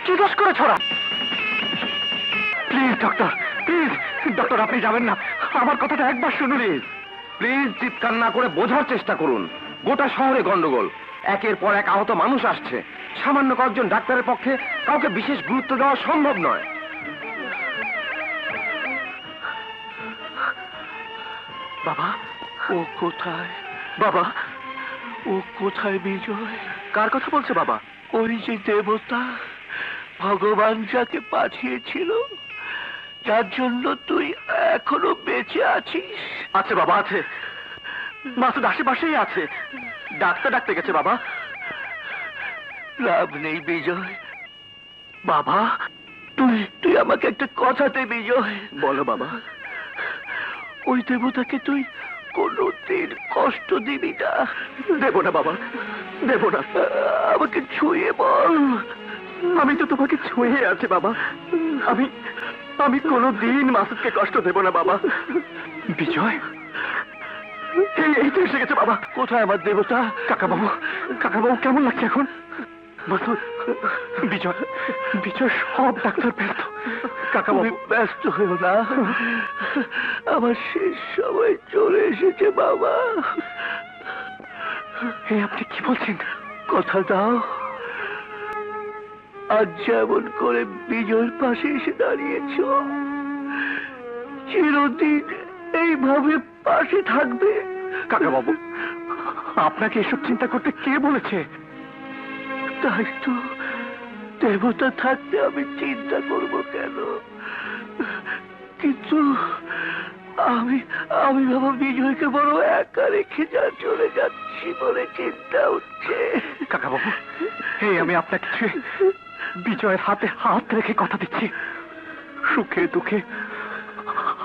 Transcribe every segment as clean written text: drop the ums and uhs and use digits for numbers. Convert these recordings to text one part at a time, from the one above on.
কি দোষ করে ছোড়া? প্লিজ ডক্টর, প্লিজ ডক্টর, আপনি যাবেন না, আমার কথাটা একবার শুনুন। প্লিজ চিৎকার না করে বোঝার চেষ্টা করুন। গোটা শহরে গন্ডগোল, একের পর এক আহত মানুষ আসছে। সামান্য কয়েকজন ডাক্তারের পক্ষে কাউকে বিশেষ গুরুত্ব দেওয়া সম্ভব নয়। বাবা, ও কোথায়? বাবা, ও কোথায় বিজয়? কার কথা বলছে বাবা? ওই যে দেবতা, ভগবান যাকে পাঠিয়েছিল, যার জন্য তুই এখনো বেঁচে আছিস। আছে বাবা, আছে। মাসুদ আশেপাশেই আছে, ডাক্তার ডাকতে গেছে বাবা। লাভ নেই বিজয়। বাবা, তুই আমাকে একটা কথা দে বিজয়। বলো বাবা। ওই দেবতাকে তুই কোনদিন কষ্ট দিবি না। দেব না বাবা, দেব না। আমাকে ছুঁয়ে বল। আমি তো তোমাকে ছুঁয়ে আছি বাবা। আমি কোনদিন মাসুদকে কষ্ট দেব না বাবা। বিজয়, এই তো এসে গেছে বাবা। কোথায় আমার দেবতা? কাকাবাবু, কাকাবাবু কেমন লাগছে এখন? মাসুদ, বিজয়, বিজয় সব ডাক্তার ব্যস্ত। কাকাবাবু ব্যস্ত হয়েও না, আমার শেষ সময় চলে এসেছে বাবা। আপনি কি বলছেন? কথা দাও, আজ যেমন করে বিজয়ের পাশে এসে দাঁড়িয়েছ, চিরদিন এইভাবে পাশে থাকবে। কাকাবাবু, আপনাকে এসব চিন্তা করতে কে বলেছে? তাই তো, দেবতা থাকতে আমি চিন্তা করব কেন? কিন্তু আমি বাবা বিজয়কে বড় একা রেখে চলে যাচ্ছি বলে চিন্তা হচ্ছে। কাকাবাবু, আমি আপনাকে বিজয়ের হাতে হাত রেখে কথা দিচ্ছি, সুখে দুঃখে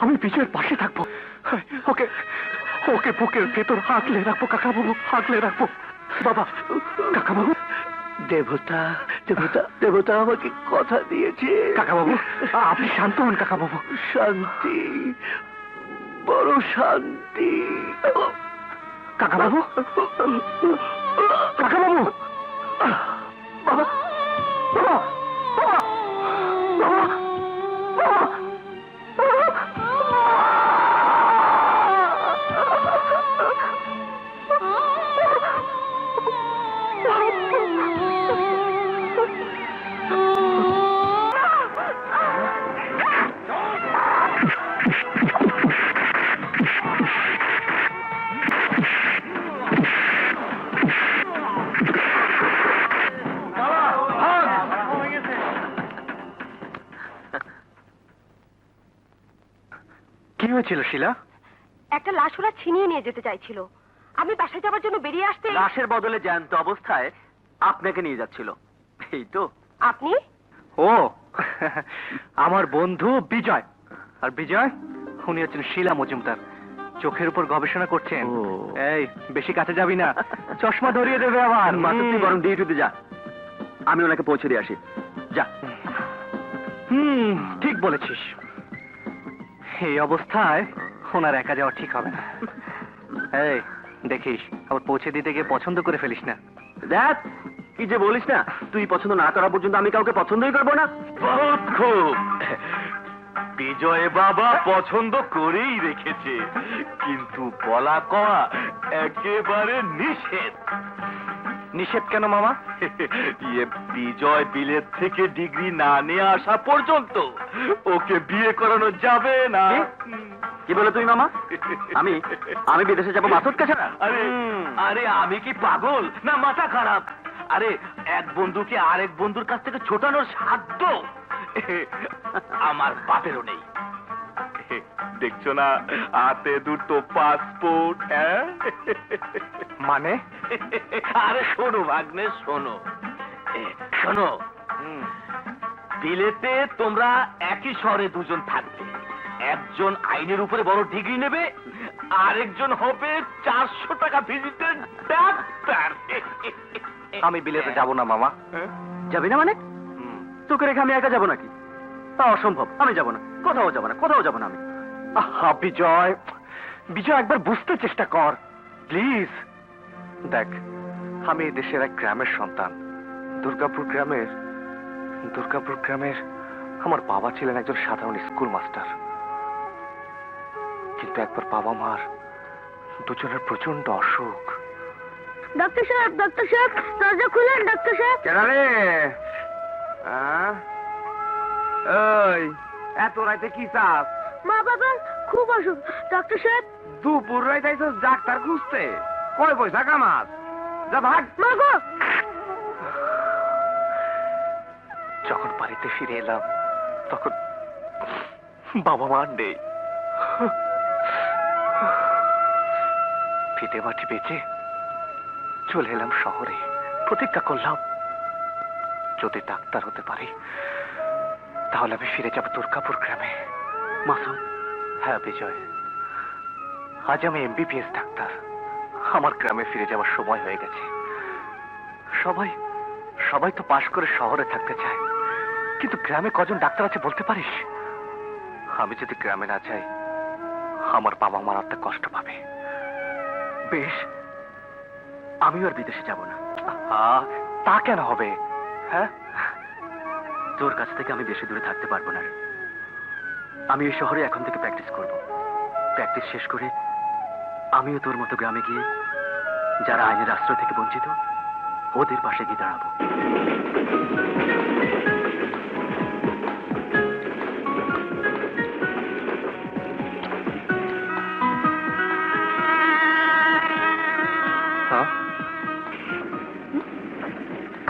আমি বিজয়ের পাশে থাকবো। ওকে ওকে বুকের ভেতর হাঁকলে রাখবো কাকাবাবু, হাঁকলে রাখবো। বাবা, কাকাবাবু, দেবতা দেবতা দেবতা আমাকে কথা দিয়েছে। কাকাবাবু, আপনি শান্ত হন কাকাবাবু। শান্তি, বড় শান্তি। কাকাবাবু, কাকাবাবু, বাবা, বাবা, বাবা, বাবা, বাবা। কি হয়েছিল শিলা? একটা লাশ ওরা ছিনিয়ে নিয়ে যেতে চাইছিল। আমি বাসায় যাবার জন্য বেরিয়ে আসতে লাশের বদলে জ্যান্ত অবস্থায় আপনাকে নিয়ে যাচ্ছিল, এই তো? আপনি? ও আমার বন্ধু বিজয়। আর বিজয়, উনি হচ্ছেন শিলা মজুমদার, চোখের উপর গবেষণা করছেন। এই বেশি কাছে যাবি না, চশমা ধরিয়ে দেবে আবার। মাসুদ, তুই বরং ডিউটিতে যা, আমি ওনাকে পৌঁছে দিয়ে আসি। যা। ঠিক বলেছিস, এই অবস্থায় ওনার একা যাওয়া ঠিক হবে না। এই দেখিস, আবার পৌঁছে দিতে গিয়ে পছন্দ করে ফেলিস না। দেখ কি যে বলিস না, তুই পছন্দ না করা পর্যন্ত আমি কাউকে পছন্দই করবো না। বহুত খুব, বিজয় বাবা পছন্দ করেই রেখেছে, কিন্তু বলা কওয়া একেবারে নিষেধ। নিষেধ কেন মামা? বিজয় বিলেত থেকে ডিগ্রি না নিয়ে আসা পর্যন্ত ওকে বিয়ে করানো যাবে না। কি বলে তুই মামা? আমি বিদেশে যাবো মাসুদকে ছাড়া? আরে আরে আমি কি পাগল না মাথা খারাপ? আরে এক বন্ধুকে আরেক বন্ধুর কাছ থেকে ছোটানোর সাধ্য আমার বাপেরও নেই। দেখছো না হাতে দুটো পাসপোর্ট? মানে? আরে শোনো ভাগ্নে, শোনো শোনো, বিলেতে তোমরা একই শহরে দুজন থাকবে, একজন আইনের উপরে বড় ডিগ্রি নেবে, আরেকজন হবে 400 টাকা ভিজিটের ডাক্তার। আমি বিলেতে যাব না মামা। যাবি না মানে? তোকে রেখে আমি একা যাবো নাকি? তা অসম্ভব, আমি যাবো না, কোথাও যাবো না, কোথাও যাবো না আমি। আহা বিজয়, বিজয় একবার বুঝতে চেষ্টা কর প্লিজ। দেখ, আমি এই দেশের এক গ্রামের সন্তান, দুর্গাপুর গ্রামের দুর্গাপুর গ্রামের আমার বাবা ছিলেন একজন সাধারণ স্কুল মাস্টার, কিন্তু একবার বাবা মার দুজনের প্রচন্ড অসুখ। ডক্টর সাহেব, দরজা খুলেন ডক্টর সাহেব। কেনারে ওই এত রাইতে কি চাস? মা বাবার খুব অসুখ ডক্টর সাহেব। দুপুর রাইতে ডাক্তার খুঁজতে কয় পয়সা কামাস? যা ভাগ। মা গো, যখন বাড়িতে ফিরে এলাম তখন বাবা মা আর নেই। ভিটে মাটি বেচে চলে এলাম শহরে। প্রতিজ্ঞা করলাম যদি ডাক্তার হতে পারি তাহলে আমি ফিরে যাব দুর্গাপুর গ্রামে। মাসুদ, হ্যাঁ বিজয়, আজ আমি এমবিবিএস ডাক্তার। আমার গ্রামে ফিরে যাওয়ার সময় হয়ে গেছে। সবাই সবাই তো পাশ করে শহরে থাকতে চায়, কিন্তু গ্রামে কজন ডাক্তার আছে বলতে পারিস? আমি যদি গ্রামে না যাই আমার বাবা মারাত্মক কষ্ট পাবে। বেশ, আমিও আর বিদেশে যাব না। তা কেন হবে? হ্যাঁ, তোর কাছ থেকে আমি বেশি দূরে থাকতে পারবো না রে। আমি এই শহরে এখন থেকে প্র্যাকটিস করব। প্র্যাকটিস শেষ করে আমিও তোর মতো গ্রামে গিয়ে যারা আইনের আশ্রয় থেকে বঞ্চিত ওদের পাশে গিয়ে দাঁড়াবো।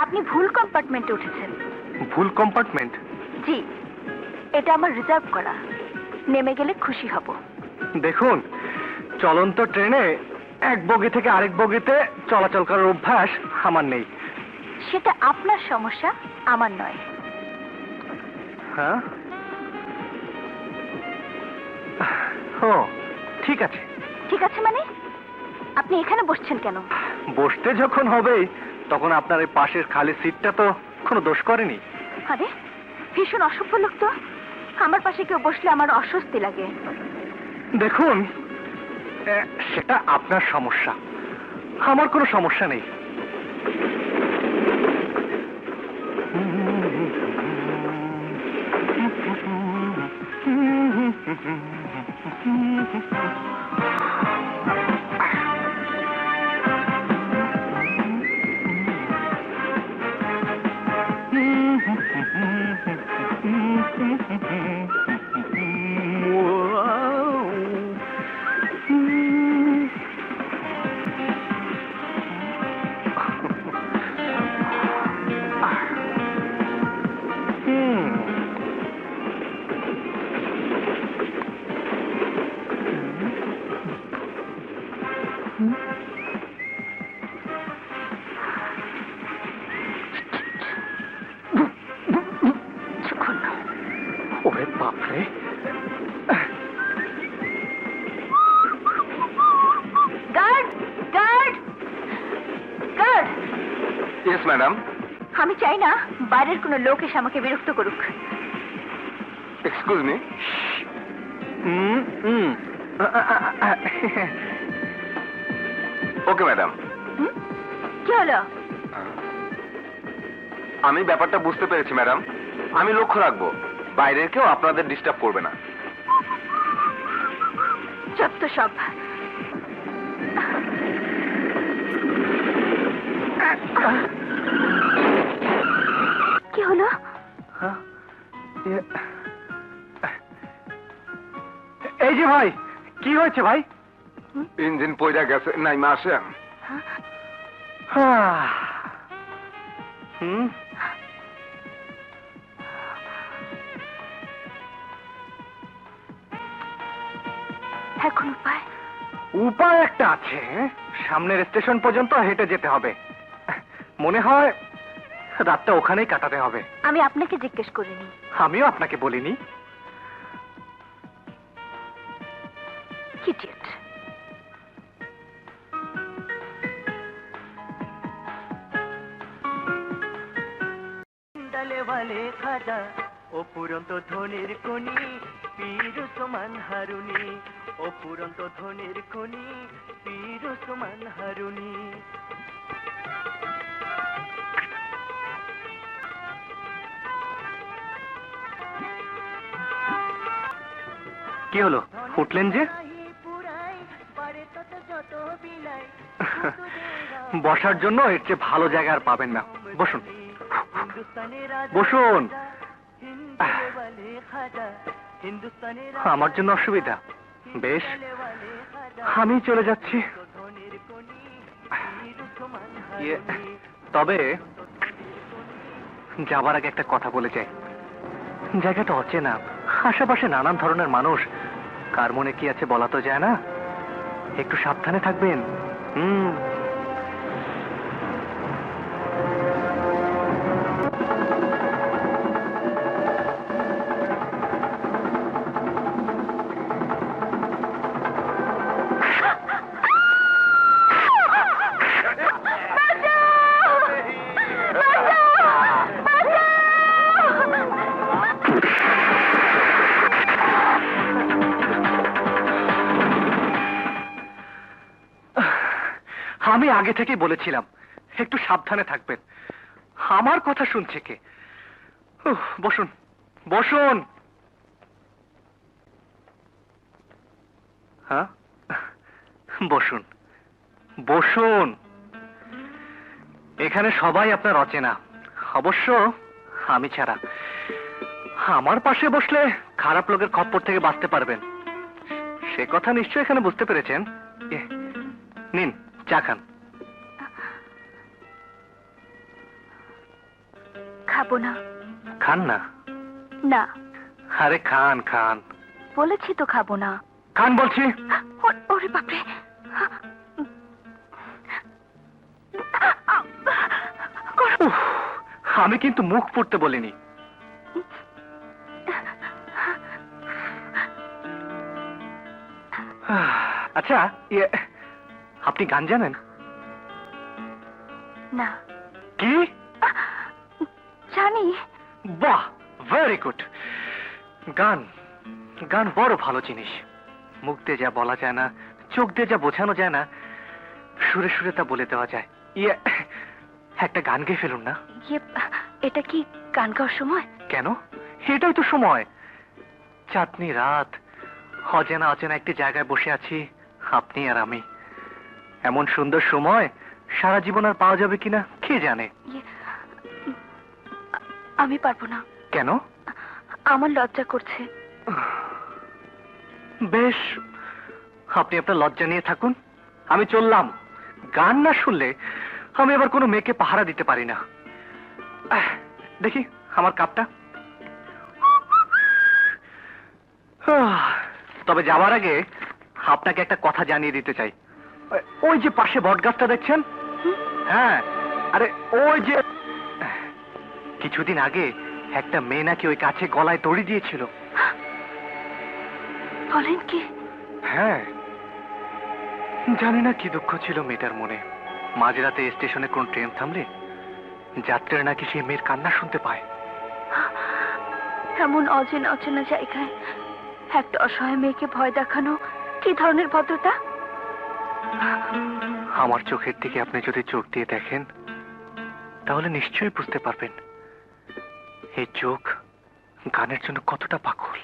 আপনি ভুল কম্পার্টমেন্টে উঠেছেন। ভুল কম্পার্টমেন্ট? জি, এটা আমার রিজার্ভ করা। নেমে গেলে খুশি হব। দেখুন, চলন্ত ট্রেনে এক বগি থেকে আরেক বগিতে চলাচল করার অভ্যাস আমার নেই। সেটা আপনার সমস্যা, আমার নয়। হ্যাঁ, ও ঠিক আছে। ঠিক আছে মানে? আপনি এখানে বসছেন কেন? বসতে যখন হবেই তখন আপনার এই পাশের খালি সিটটা তো কোনো দোষ করেনি। আরে, ভীষণ অসভ্য লোক তো। আমার পাশে কেউ বসলে আমার অস্বস্তি লাগে। দেখুন, সেটা আপনার সমস্যা, আমার কোনো সমস্যা নেই। ওরে বাপরে, guard, guard, guard! Yes madam. আমি চাই না বাইরের কোনো লোক এসে আমাকে বিরক্ত করুক। Excuse me. Okay madam. কি হলো? আমি ব্যাপারটা বুঝতে পেরেছি ম্যাডাম। আমি লক্ষ্য রাখবো বাইরের কেউ আপনাদের ডিস্টার্ব করবে না। যত সব। কি হলো? এই যে ভাই, কি হয়েছে ভাই? ইঞ্জিন পয়রা গেছে, নাই মাসে। হুম, এখন উপায়? উপায় একটা আছে। সামনের স্টেশন পর্যন্ত হেঁটে যেতে হবে। মনে হয় রাতটা ওখানেই কাটাতে হবে। আমি আপনাকে জিজ্ঞেস করিনি। আমিও আপনাকে বলিনি। ইডিয়েট। ডালেওয়ালে খাজা অপুরন্ত ধনির কোনি পীর সমান হারুনি, অপুরন্ত ধনির কোনি পীর সমান হারুনি। কি হলো, ফুটলেন যে? বসার জন্য এর চেয়ে ভালো জায়গা আর পাবেন না। বসুন বসুন। আমার জন্য অসুবিধা? বেশ, আমি চলে যাচ্ছি। তবে যাবার আগে একটা কথা বলে যাই। জায়গাটা অচেনা, আশেপাশে নানান ধরনের মানুষ, কার মনে কি আছে বলা তো যায় না। একটু সাবধানে থাকবেন। আমি আগে থেকেই বলেছিলাম একটু সাবধানে থাকবেন। আমার কথা শুনছে কে? বসুন বসুন। হ্যাঁ, বসুন বসুন। এখানে সবাই আপনার অচেনা, অবশ্য আমি ছাড়া। আমার পাশে বসলে খারাপ লোকের খপ্পর থেকে বাঁচতে পারবেন, সে কথা নিশ্চয়ই এখানে বুঝতে পেরেছেন। নিন, চা খান। খাবো না। খান না? না। আরে খান খান। বলেছি তো খাবো না। খান বলছি। ওরে বাপরে, উফ, আমি কিন্তু মুখ পুড়তে বলিনি। আচ্ছা, আপনি গান জানেন? না। কি? জানি। বাহ, ভেরি গুড। গান গান বড় ভালো জিনিস। মুখ দিয়ে যা বলা যায় না, চোখ দিয়ে যা বোঝানো যায় না, সুরে সুরে তা বলে দেওয়া যায়। একটা গান গেয়ে ফেলুন না। এটা কি গান গাওয়ার সময়? কেন, এটাই তো সময়। চাঁদনি রাত, অচেনা অচেনা একটি জায়গায় বসে আছি আপনি আর আমি। এমন সুন্দর সময় সারা জীবন আর পাওয়া যাবে কিনা কে জানে। আমি পারবো না। কেন? আমার লজ্জা করছে। বেশ, আপনি আপনার লজ্জা নিয়ে থাকুন, আমি চললাম। গান না শুনলে আমি আবার কোনো মেয়েকে পাহারা দিতে পারি না। দেখি আমার কাপটা। তবে যাওয়ার আগে আপনাকে একটা কথা জানিয়ে দিতে চাই। ওই যে পাশে বটগাছটা দেখছেন? হ্যাঁ, আরে ওই যে কিছুদিন আগে একটা মেয়ে নাকি ওই কাছে গলায় দড়ি দিয়েছিল। বলেন কি? হ্যাঁ, জানি না কি দুঃখ ছিল মেয়েটার মনে। মাঝরাতে স্টেশনে কোন ট্রেন থামলে যাত্রীরা নাকি সেই মেয়ের কান্না শুনতে পায়। এমন অচেনা অচেনা জায়গায় একটা অসহায় মেয়েকে ভয় দেখানো কি ধরনের ভদ্রতা? আমার চোখের দিকে আপনি যদি চোখ দিয়ে দেখেন তাহলে নিশ্চয়ই বুঝতে পারবেন এই চোখ গানের জন্য কতটা পাগল।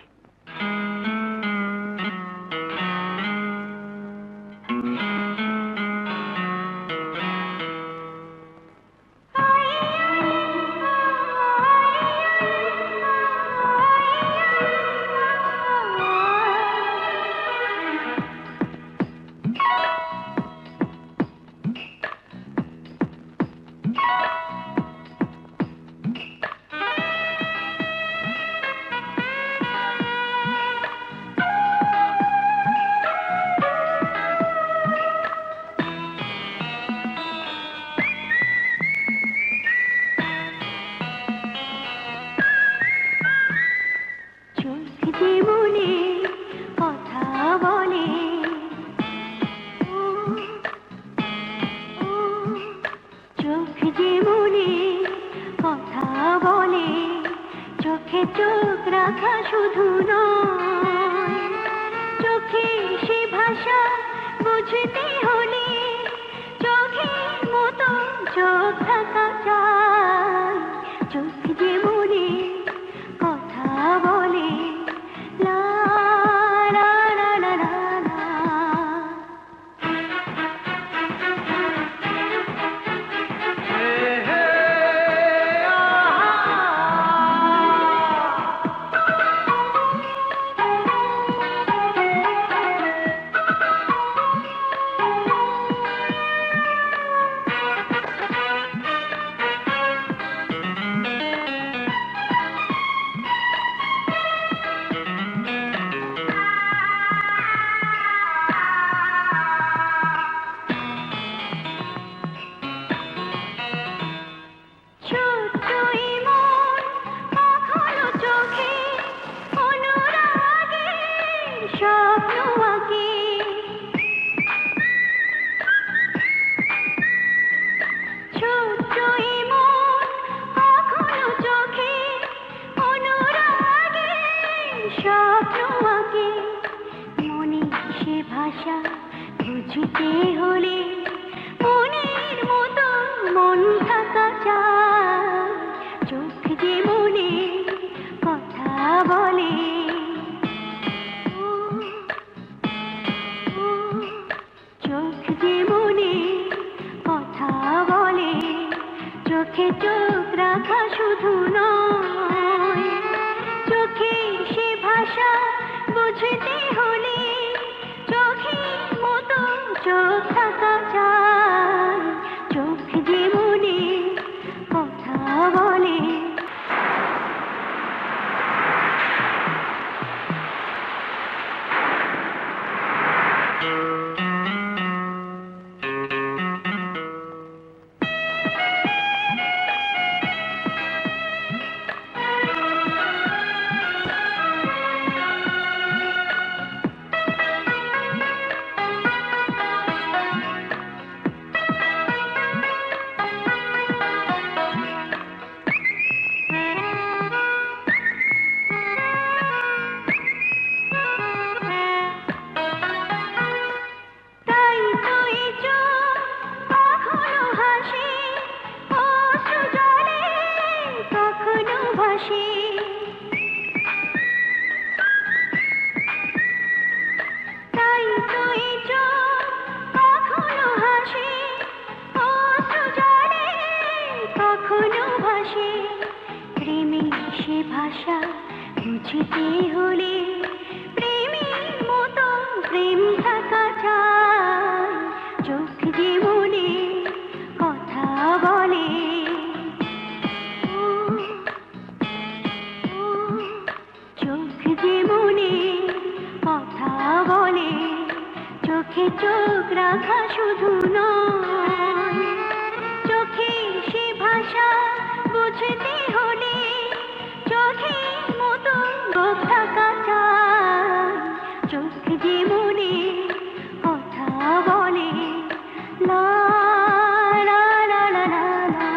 চোখ রাখা শুধু নয়, চোখে সে ভাষা বুঝতে হলে চোখের মতো চোখ থাকা চাই। চোখ যে মনে কথা বলে, লা লা ভাষা বুঝতে হলে মনের মতো মন থাকা চাই, চোখ যে মনে কথা বলে। ও, ও, চোখ যে মনে কথা বলে, চোখে চোখ রাখা শুধু নয়, চোখে সে ভাষা বুঝতে হলে চোখের মতো চোখ থাকা চাই, চোখ যে মনে কথা বলে। তাই তো এই চোখ কখনো হাসে, অশ্রু জলে কখনো ভাসে। তাই তো এই চোখ কখনো হাসে, অশ্রু জলে কখনো ভাসে। প্রেমের সে ভাষা বুঝতে হলে প্রেমের মতো প্রেম থাকা চাই, চোখ যে মনে কথা বলে। ও, ও, চোখ যে মনে কথা বলে, চোখে চোখ রাখা শুধু নয়, চোখে সে ভাষা বুঝতে হলে চোখের মতো চোখ থাকা চাই, চোখ যে মনে কথা বলে। লা লা লা লা লা লা।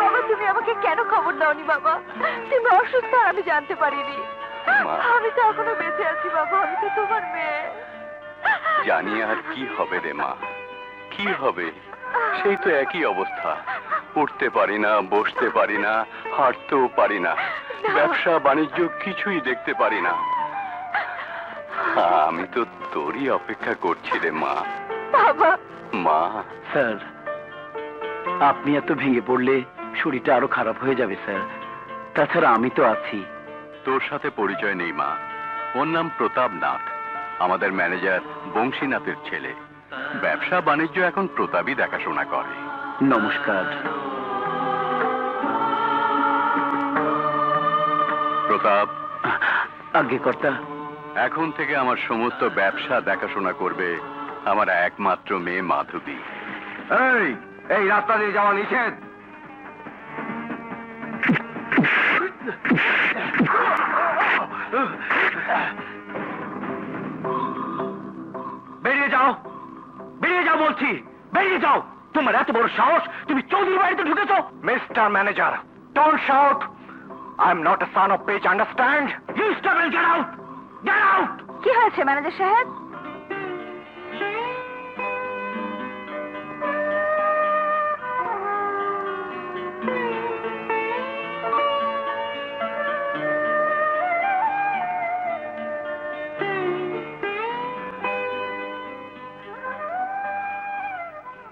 বাবা, তুমি আমাকে কেন খবর দাওনি বাবা? তুমি অসুস্থ আর আমি জানতে পারিনি। আমি তো এখনো বেঁচে আছি বাবা, আমি তো তোমার মেয়ে। জানি আর কি হবে রে মা, কি হবে? সেই তো একই অবস্থা, উঠতে পারি না, বসতে পারি না, হাঁটতেও পারি না, ব্যবসা বাণিজ্য কিছুই দেখতে পারি না। আমি তো তোরই অপেক্ষা করছি রে মা। বাবা, মা, স্যার, আপনি এত ভেঙে পড়লে শরীরটা আরো খারাপ হয়ে যাবে স্যার। তাছাড়া আমি তো আছি। তোর সাথে পরিচয় নেই মা, ওর নাম প্রতাপ নাথ, আমাদের ম্যানেজার বংশীনাথের ছেলে। ব্যবসা বাণিজ্য এখন প্রতাপই দেখাশোনা করে। নমস্কার। প্রতাপ, আজ্ঞে কর্তা। এখন থেকে আমার সমস্ত ব্যবসা দেখাশোনা করবে আমার একমাত্র মেয়ে মাধবী। এই এই রাস্তা দিয়ে যাওয়া নিষেধ। বেরিয়ে যাও, বেরিয়ে যাও বলছি, বেরিয়ে যাও। তোমার এত বড় সাহস, তুমি চৌধুরী বাড়িতে ঢুকেছো? Mister manager, don't shout. I am not a son of page, understand? You stop and get out, get out. কি হয়েছে ম্যানেজার সাহেব?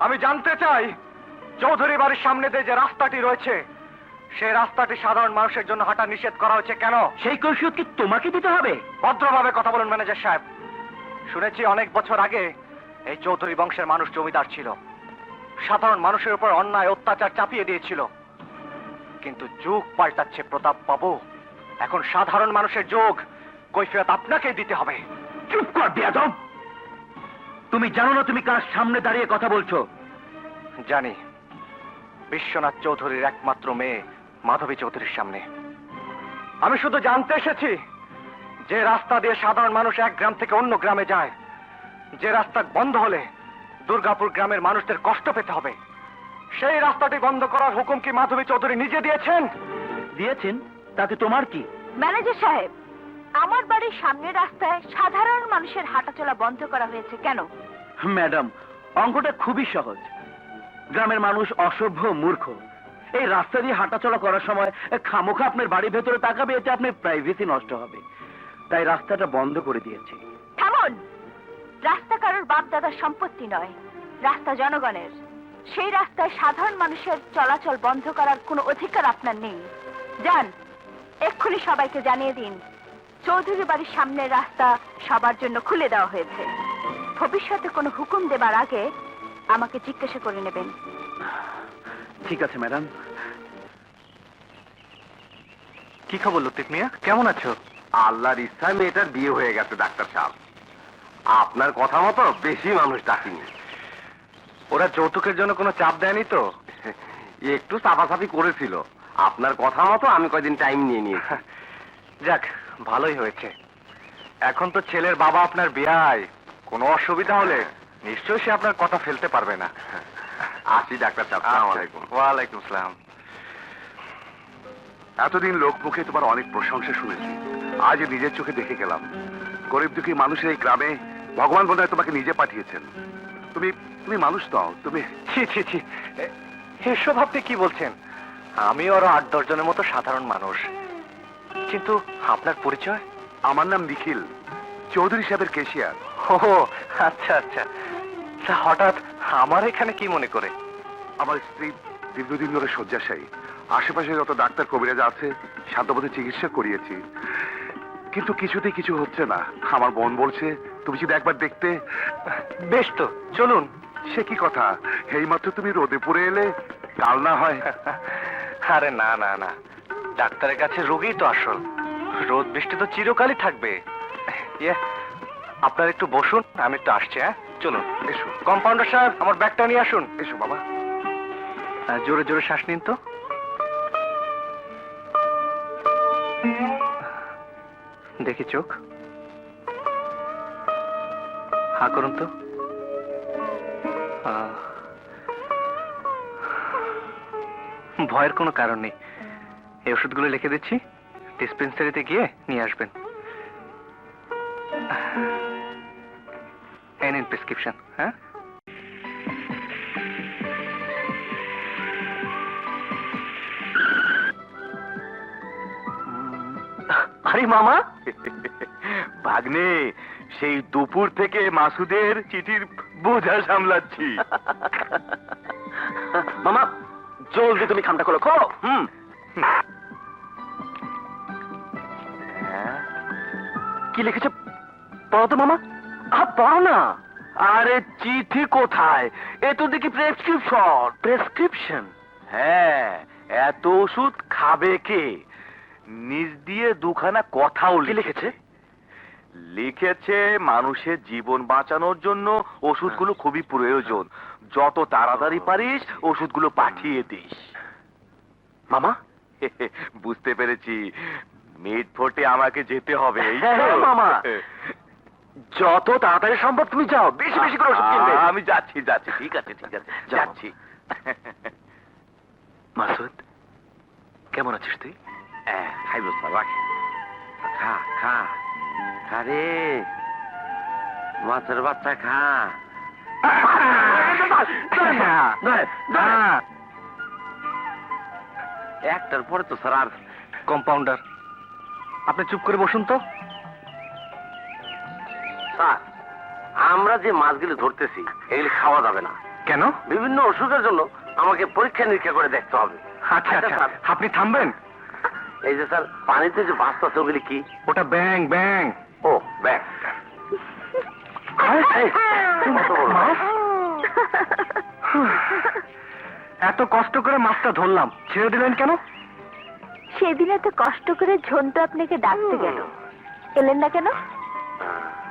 আমি জানতে চাই, চৌধুরী বাড়ির সামনে দিয়ে যে রাস্তাটি রয়েছে, সেই রাস্তাটি সাধারণ মানুষের জন্য হাঁটা নিষেধ করা হয়েছে কেন? সেই কৈফিয়ত কি তোমাকে দিতে হবে? ভদ্রভাবে কথা বলুন ম্যানেজার সাহেব। শুনেছি অনেক বছর আগে এই চৌধুরী বংশের মানুষ জমিদার ছিল, সাধারণ মানুষের উপর অন্যায় অত্যাচার চাপিয়ে দিয়েছিল। কিন্তু যুগ পাল্টাচ্ছে প্রতাপ বাবু, এখন সাধারণ মানুষের যুগ, কৈফিয়ত আপনাকেই দিতে হবে। চুপ কর বেয়াদব! তুমি জানো না তুমি কার সামনে দাঁড়িয়ে কথা বলছো? জানি, বিশ্বনাথ চৌধুরীর একমাত্র মেয়ে মাধবী চৌধুরীর সামনে। আমি শুধু জানতে এসেছি যে রাস্তা দিয়ে সাধারণ মানুষ এক গ্রাম থেকে অন্য গ্রামে যায়, যে রাস্তা বন্ধ হলে দুর্গাপুর গ্রামের মানুষদের কষ্ট পেতে হবে, সেই রাস্তাটি বন্ধ করার হুকুম কি মাধবী চৌধুরী নিজে দিয়েছেন? দিয়েছেন, তাতে তোমার কি? ম্যানেজার সাহেব, আমার বাড়ির সামনের রাস্তায় সাধারণ মানুষের হাঁটাচলা বন্ধ করা হয়েছে কেন? ম্যাডাম, অঙ্কটা খুবই সহজ। গ্রামের মানুষ অসভ্য, মূর্খ। এই রাস্তা দিয়ে হাঁটাচলা করার সময় খামোখা আপনার বাড়ির ভেতরে তাকাবে, এতে আপনার প্রাইভেসি নষ্ট হবে। তাই রাস্তাটা বন্ধ করে দিয়েছে। থামুন! রাস্তা কারোর বাপ দাদার সম্পত্তি নয়, রাস্তা জনগণের। সেই রাস্তায় সাধারণ মানুষের চলাচল বন্ধ করার কোনো অধিকার আপনার নেই। যান, এক্ষুনি সবাইকে জানিয়ে দিন চৌধুরী বাড়ির সামনের রাস্তা সবার জন্য খুলে দেওয়া হয়েছে। ভবিষ্যতে কোনো হুকুম দেবার আগে আমাকে জিজ্ঞাসা করে নেবেন। ঠিক আছে ম্যাডাম। কি খবর লতিফ মিয়া, কেমন আছো? আল্লাহর ইচ্ছায় মেয়েটার বিয়ে হয়ে গেছে ডাক্তার সাহেব। আপনার কথা মতো বেশি মানুষ ডাকিনি। ওরা যৌতুকের জন্য কোনো চাপ দেয়নি তো? একটু চাপাচাপি করেছিল। আপনার কথা মতো আমি কয়দিন টাইম নিয়ে নিয়েছি। যাক, ভালোই হয়েছে। এখন তো ছেলের বাবা আপনার বিয়ায়, কোনো অসুবিধা হলে নিশ্চয়ই সে আপনার কথা ফেলতে পারবে না। আসি ডাক্তার সাহেব, আসসালামু আলাইকুম। ওয়ালাইকুম আসসালাম। এতদিন লোক মুখে তোমার অনেক প্রশংসা শুনেছি, আজ নিজের চোখে দেখে গেলাম। গরিব দুঃখী মানুষের এই গ্রামে ভগবান বোধহয় তোমাকে নিজে পাঠিয়েছেন। তুমি তুমি মানুষ নও, তুমি ছি ছি ছি, এসব আপনি কি বলছেন? আমি আরো 8-10 জনের মতো সাধারণ মানুষ। কিন্তু আপনার পরিচয়? আমার নাম নিখিল, চৌধুরী সাহেবের কেশিয়ার। ও আচ্ছা আচ্ছা। তা হঠাৎ আমার এখানে কি মনে করে? আমার স্ত্রী দীর্ঘদিন ধরে শয্যাশায়ী। আশেপাশে যত ডাক্তার কবিরাজ আছে সাধ্যমতো চিকিৎসা করিয়েছি, কিন্তু কিছুতেই কিছু হচ্ছে না। আমার বোন বলছে তুমি যদি একবার দেখতে। বেশ তো, চলুন। সে কি কথা, এইমাত্র তুমি রোদে পড়ে এলে, কাল না হয়? আরে না না না, ডাক্তারের কাছে রোগীই তো আসল। রোদ বৃষ্টি তো চিরকালই থাকবে। ইয়ে, আপনার একটু বসুন, আমি একটু আসছি। হ্যাঁ, চলুন। এসো কম্পাউন্ডার সাহেব, আমার ব্যাগটা নিয়ে আসুন। এসো বাবা। জোরে জোরে শ্বাস নিন তো। দেখি চোখ, হা করুন তো। ভয়ের কোনো কারণ নেই। এই ওষুধগুলো লিখে দিচ্ছি, ডিসপেন্সারিতে গিয়ে নিয়ে আসবেন। এই নিন প্রেসক্রিপশন। হ্যাঁ, আরে মামা, ভাগ্নে, সেই দুপুর থেকে মাসুদের চিঠির বোঝা সামলাচ্ছি। মামা, জলদি তুমি খামটা খোলো, খোলো। কি লিখেছে পড়ো তো মামা। পড়ো না। আরে চিঠি কোথায়? এ তো দেখি প্রেসক্রিপশন। প্রেসক্রিপশন? হ্যাঁ, এত ওষুধ খাবে কে? নিজ দিয়ে দুখানা কথাও লিখেছে। লিখেছে মানুষের জীবন বাঁচানোর জন্য ওষুধগুলো খুবই প্রয়োজন, যত তাড়াতাড়ি পারিস ওষুধগুলো পাঠিয়ে দিস। মামা, বুঝতে পেরেছি, মিড ফোর্টে আমাকে যেতে হবে। মামা, যত তাড়াতাড়ি সম্ভব তুমি যাও, বেশি বেশি করে ওষুধ কিনবে। আমি যাচ্ছি যাচ্ছি, ঠিক আছে ঠিক আছে, যাচ্ছি। মাসুদ, কেমন আছিস তুই? খাইব স্যার, রাখি। খা খা খা রে, মাছের বাচ্চা খা। একটার পরে তো স্যার আর। কম্পাউন্ডার, আপনি চুপ করে বসুন তো। স্যার, আমরা যে মাছগুলো ধরতেছি এগুলি খাওয়া যাবে না। কেন? বিভিন্ন অসুখের জন্য আমাকে পরীক্ষা নিরীক্ষা করে দেখতে হবে। আচ্ছা আচ্ছা, আপনি থামবেন। এই যে স্যার পানিতে যে ভাসতেছে ওগুলি কি? ওটা ব্যাং ব্যাং। ও ব্যাগ। এত কষ্ট করে মাছটা ধরলাম, ছেড়ে দিলেন কেন? সেদিন এত কষ্ট করে ঝন্টু আপনাকে ডাকতে গেল, এলেন না কেন?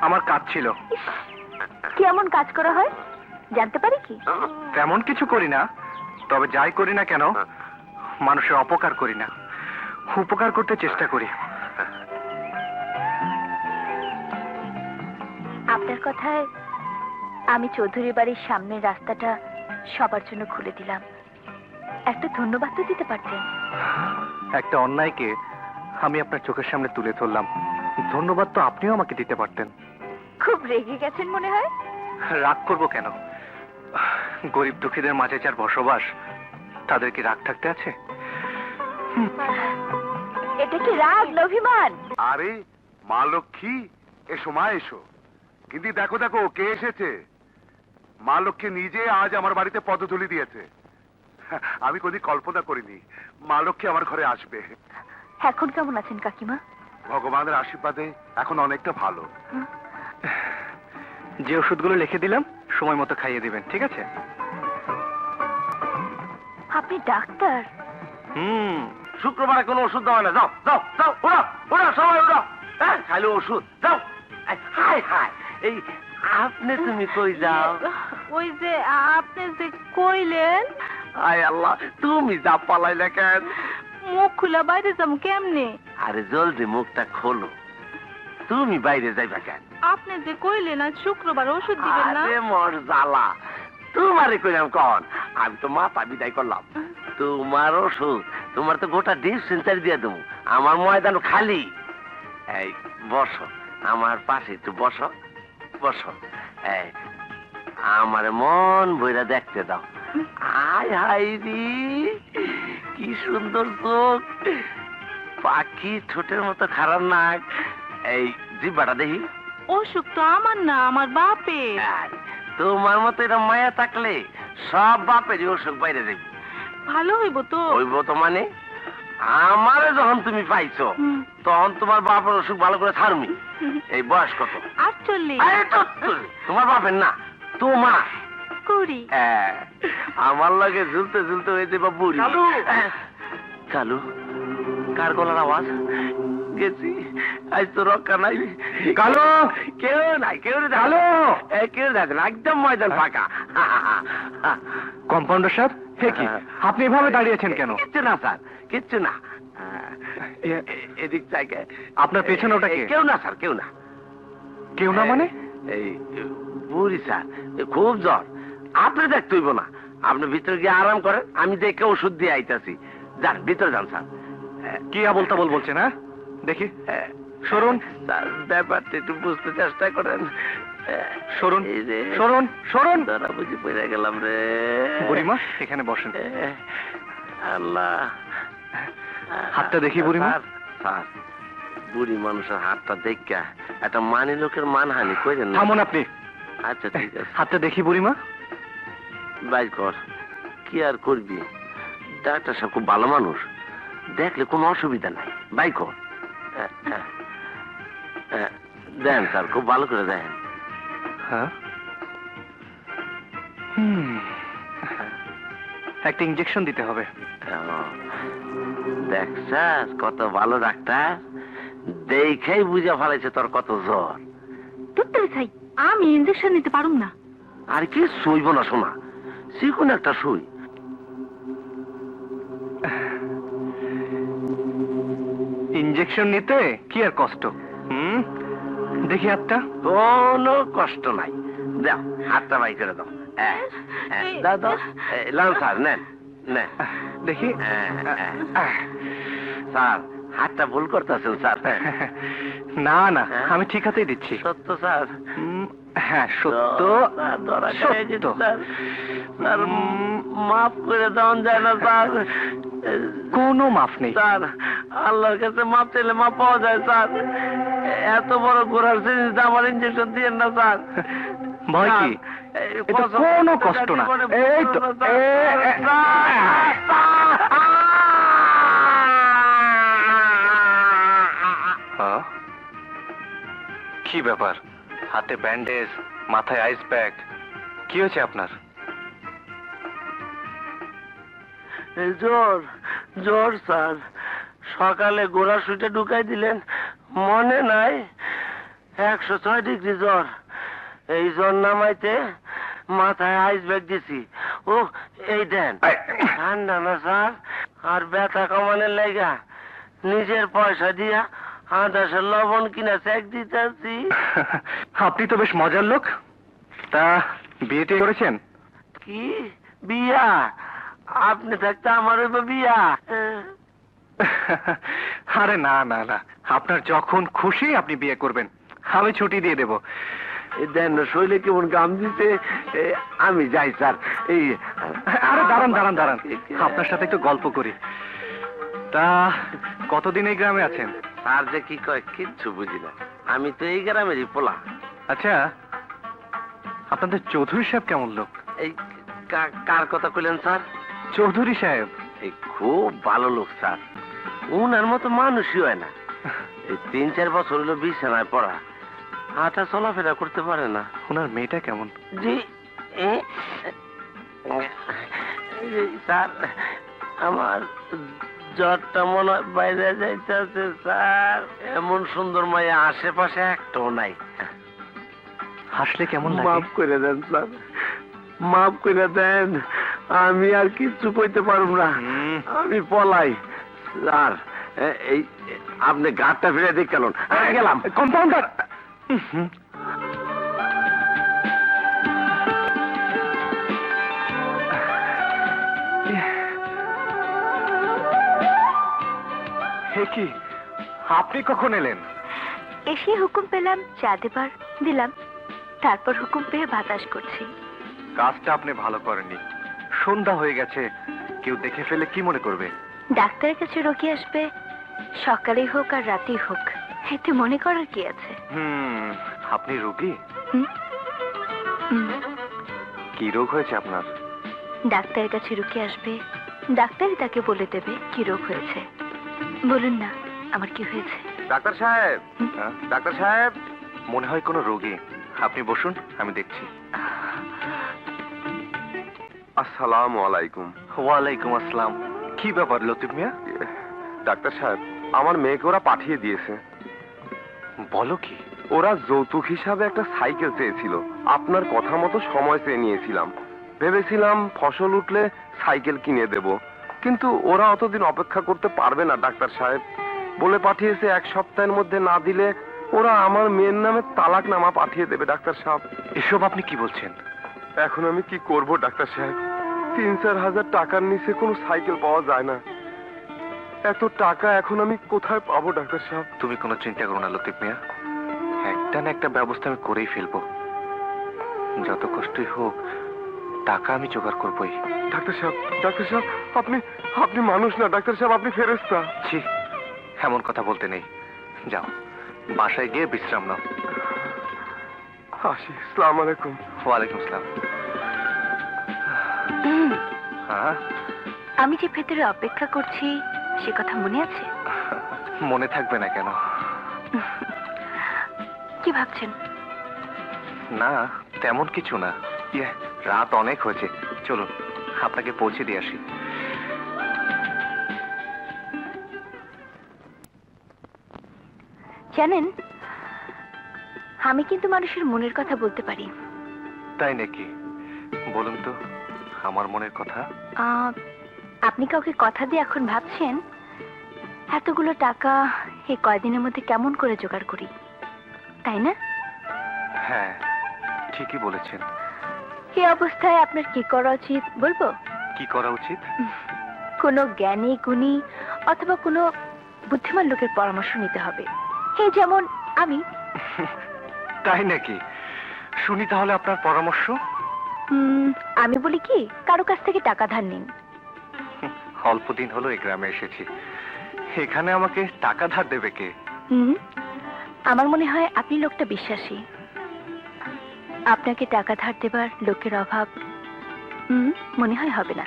আমার কাজ ছিল। ইস, কি এমন কাজ করা হয় জানতে পারি কি? তেমন কিছু করি না, তবে যাই করি না কেন মানুষের অপকার করি না। উপকার করতে চেষ্টা করি। আপনার কথায় আমি চৌধুরী বাড়ির সামনের রাস্তাটা সবার জন্য খুলে দিলাম। একটা ধন্যবাদ তো দিতে পারতেন। একটা অন্যায়কে আমি আপনার চোখের সামনে তুলে ধরলাম, ধন্যবাদ তো আপনিও আমাকে দিতে পারতেন। খুব রেগে গেছেন মনে হয়। রাগ করব কেন? গরিব দুঃখীদের মাঝে যার বসবাস, তাদের কি রাগ থাকতে আছে? এটা কি রাগ, অভিমান? আরে মা লক্ষ্মী, এসো মা এসো। কিন্তু দেখো দেখো কে এসেছে। মা লক্ষ্মী নিজে আজ আমার বাড়িতে পদধূলি দিয়েছে। আমি কোনদিন কল্পনা করিনি মা লক্ষ্মী আমার ঘরে আসবে। এখন কেমন আছেন কাকিমা? ভগবানের আশীর্বাদে এখন অনেকটা ভালো। যে ওষুধগুলো লিখে দিলাম সময় মতো খাইয়ে দিবেন, ঠিক আছে? আপনি ডাক্তার? শুক্রবারে কোনো ওষুধ দেওয়া না। যাও যাও যাও, ওরা ওরা সবাই ওরা। হ্যাঁ, খালি ওষুধ যাও। হাই হাই, এই আপনি তুমি কই যাও? ওই যে আপনি যে কইলেন আয় আল্লাহ, তুমি যা পালাইলে কেন? মুখ খুলা বাইরে যাবো কেমনে? আরে জলদি মুখটা খোলো, তুমি বাইরে যাইবা কেন? আপনি যে কইলেন আজ শুক্রবার ওষুধ দিবেন না। আরে মর জ্বালা, তোমারে কইলাম কন? আমি তো মাথা বিদায় করলাম। তোমার ওষুধ, তোমার তো গোটা ডিসপেন্সারি দিয়ে দেবো। আমার ময়দান খালি। এই বসো আমার পাশে, একটু বসো বসো। এই আমার মন বইরা দেখতে দাও। আয় হাই রে, কি সুন্দর চোখ, পাখি ঠোঁটের মতো খারাপ নাক। এই জিব্বাটা দেখি। অসুখ তো আমার না, আমার বাপের। তোমার মতো এটা মায়া থাকলে সব বাপেরই অসুখ বাইরে যাবে। ভালো হইব তো? হইব তো মানে? আমারে যখন তুমি পাইছো তখন তোমার বাপের অসুখ ভালো করে ছাড়মি। এই বয়স কত? 48। আরে তো, তোমার বাপের না, তোমার। কুড়ি। আমার লাগে ঝুলতে ঝুলতে হয়ে যাবা বুড়ি। কালু, কার গলার আওয়াজ? গেছি, আজ তো রক্ষা নাই। কালু, কেউ নাই, কেউ নেই। কালু, কেউ দেখে না, একদম ময়দান ফাঁকা। কম্পাউন্ডার সাহেব, হে কি আপনি এভাবে দাঁড়িয়েছেন কেন? কিচ্ছু না স্যার, কিচ্ছু না। এদিক থেকে আপনার পেছনে ওটা কে? কেউ না স্যার, কেউ না। কেউ না মানে? এই বুড়ি স্যার, খুব জ্বর। আপনি দেখতে হইব না, আপনি ভিতরে গিয়ে আরাম করেন, আমি দেখে ওষুধ দিয়ে আইতাছি। যান ভিতরে যান স্যার। কি বলতে বলছেন? হ্যাঁ দেখি, সরুন। স্যার ব্যাপারটা একটু বুঝতে চেষ্টা করেন। সরুন সরুন সরুন। ধরা বুঝি পড়ে গেলাম রে। বুড়িমা এখানে বসেন। আল্লাহ, হাতটা দেখি বুড়িমা। স্যার, বুড়ি মানুষের হাতটা দেখা একটা মানি লোকের মানহানি করেন না। থামুন আপনি। আচ্ছা ঠিক আছে। হাতটা দেখি বুড়িমা। বাইর কর। কি আর করবি, ডাক্তার সাহেব খুব ভালো মানুষ, দেখলে কোনো অসুবিধা নাই। বাই কর। দেন স্যার, খুব ভালো করে দেন। হ্যাঁ, একটা ইঞ্জেকশন দিতে হবে। দেখ স্যার, কত ভালো ডাক্তার, দেখেই বুঝে ফেলাইছে তোর কত জ্বর। ভাই, আমি ইঞ্জেকশন নিতে পারুম না। আর কি শুইব না শোনা, শিখুন একটা শুই। ইঞ্জেকশন নিতে কি আর কষ্ট? দেখি হাতটা। কোনো কষ্ট নাই, দাও হাতটা বাই করে দাও। দাও দাও, লাল স্যার নেন নেন দেখি। স্যার, হাতটা ভুল করতেছেন স্যার। না না, আমি ঠিক হাতেই দিচ্ছি। সত্য স্যার? হ্যাঁ সত্য। সত্য। স্যার মাফ করে দেওয়া যায় না স্যার? কোনো মাফ নেই স্যার, আল্লাহর কাছে মাপ চাইলে মাপ পাওয়া যায় স্যার। এত বড় ঘোরার জিনিস আমার ইঞ্জেকশন দিয়েন না স্যার। ভয় কি? এটা কোনো কষ্ট না। এই তো কি ব্যাপার? হাতে ব্যান্ডেজ, মাথায় আইস প্যাক, কি হয়েছে আপনার? জ্বর, জ্বর স্যার। সকালে গোড়া সুইটা ঢুকাই দিলেন, মনে নাই? 106 ডিগ্রি জ্বর। এই জ্বর নামাইতে মাথায় আইস ব্যাগ দিছি। ও এই দেন, ঠান্ডা না স্যার, আর ব্যথা কমানোর লাইগা নিজের পয়সা দিয়া 1000 লবণ কিনা চেক দিতেছি। আপনি তো বেশ মজার লোক। তা বিয়েটি করেছেন? কি বিয়া? আপনি থাকতে আমার হইব বিয়া? আরে না না না, আপনার যখন খুশি আপনি বিয়ে করবেন, আমি ছুটি দিয়ে দেব। দেন শৈলে কেমন গাম দিতে। আমি যাই স্যার। এই আরে দাঁড়ান দাঁড়ান দাঁড়ান, আপনার সাথে একটু গল্প করি। তা কতদিন এই গ্রামে আছেন? স্যার যে কি কয় কিচ্ছু বুঝি না, আমি তো এই গ্রামেরই পোলা। আচ্ছা, আপনাদের চৌধুরী সাহেব কেমন লোক? এই কার কথা কইলেন স্যার? চৌধুরী সাহেব এই খুব ভালো লোক স্যার, উনার মতো মানুষই হয় না। এই 3-4 বছর হলো বিছানায় পড়া, হাঁটা চলাফেরা করতে পারে না। ওনার মেয়েটা কেমন? জি স্যার, আমার জ্বরটা মনে হয় বাইরে যাইতেছে স্যার। এমন সুন্দর মায়া আশেপাশে একটাও নাই। হাসলে কেমন লাগে? মাফ করে দেন স্যার, মাফ করে দেন, আমি আর কিচ্ছু কইতে পারব না, আমি পলাই। স্যার এই আপনি গাড়টা ফিরে দেখ কেন গেলাম। কম্পাউন্ডার, হে কি, আপনি কখন এলেন? এসে হুকুম পেলাম চা দেবার, দিলাম। তারপর হুকুম পেয়ে বাতাস করছি। কাজটা আপনি ভালো করেননি। সন্ধ্যা হয়ে গেছে, কেউ দেখে ফেলে কি মনে করবে? ডাক্তারের কাছে রোগী আসবে, সকালেই হোক আর রাতেই হোক, এতে মনে করার কি আছে? আপনি রোগী? হুম? হুম। কি রোগ হয়েছে আপনার? ডাক্তারের কাছে রোগী আসবে, ডাক্তারই তাকে বলে দেবে কি রোগ হয়েছে। বলুন না আমার কি হয়েছে? ডাক্তার সাহেব, ডাক্তার সাহেব, মনে হয় কোনো রোগী। আপনি বসুন, আমি দেখছি। আসসালামু আলাইকুম। ওয়ালাইকুম আসসালাম। কি ব্যাপার লতিফ মিয়া? ডাক্তার সাহেব, আমার মেয়েকে ওরা পাঠিয়ে দিয়েছে। বলো কি? ওরা যৌতুক হিসাবে একটা সাইকেল চেয়েছিল, আপনার কথা মতো সময় চেয়ে নিয়েছিলাম। ভেবেছিলাম ফসল উঠলে সাইকেল কিনে দেব, কিন্তু ওরা অতদিন অপেক্ষা করতে পারবে না ডাক্তার সাহেব। বলে পাঠিয়েছে 1 সপ্তাহের মধ্যে না দিলে ওরা আমার মেয়ের নামে তালাকনামা পাঠিয়ে দেবে ডাক্তার সাহেব। এসব আপনি কি বলছেন? এখন আমি কি করব ডাক্তার সাহেব? 3-4 হাজার টাকার নিচে কোনো সাইকেল পাওয়া যায় না। এত টাকা এখন আমি কোথায় পাবো ডাক্তার সাহেব? তুমি কোনো চিন্তা করো না লতিফ মিয়া, একটা না একটা ব্যবস্থা আমি করেই ফেলবো। যত কষ্টই হোক, টাকা আমি জোগাড় করবোই। ডাক্তার সাহেব, ডাক্তার সাহেব, আপনি আপনি মানুষ না ডাক্তার সাহেব, আপনি ফেরেশতা। ছি, এমন কথা বলতে নেই। যাও, বাসায় গিয়ে বিশ্রাম নাও। আসি, আসসালামু আলাইকুম। ওয়ালাইকুম আসসালাম। হ্যাঁ, আমি যে ভেতরে অপেক্ষা করছি সে কথা মনে আছে? মনে থাকবে না কেন? কি ভাবছেন? না, তেমন কিছু না। রাত অনেক হয়েছে, চলুন আপনাকে পৌঁছে দিয়ে আসি। জানেন, আমি কিন্তু মানুষের মনের কথা বলতে পারি। তাই নাকি? বলুন তো আমার মনের কথা। আপনি কাউকে কথা দিয়ে এখন ভাবছেন এতগুলো টাকা এই কয়দিনের মধ্যে কেমন করে জোগাড় করি, তাই না? হ্যাঁ, ঠিকই বলেছেন। এই অবস্থায় আপনার কি করা উচিত বলবো? কি করা উচিত? কোনো জ্ঞানী গুণী অথবা কোনো বুদ্ধিমান লোকের পরামর্শ নিতে হবে, এই যেমন আমি। তাই নাকি? শুনি তাহলে আপনার পরামর্শ। আমি বলি কি, কারো কাছ থেকে টাকা ধার নিন। অল্প দিন হলো এই গ্রামে এসেছি, এখানে আমাকে টাকা ধার দেবে কে? আমার মনে হয় আপনি লোকটা বিশ্বাসী। আপনাকে টাকা ধার দেবার লোকের অভাব মনে হয় হবে না।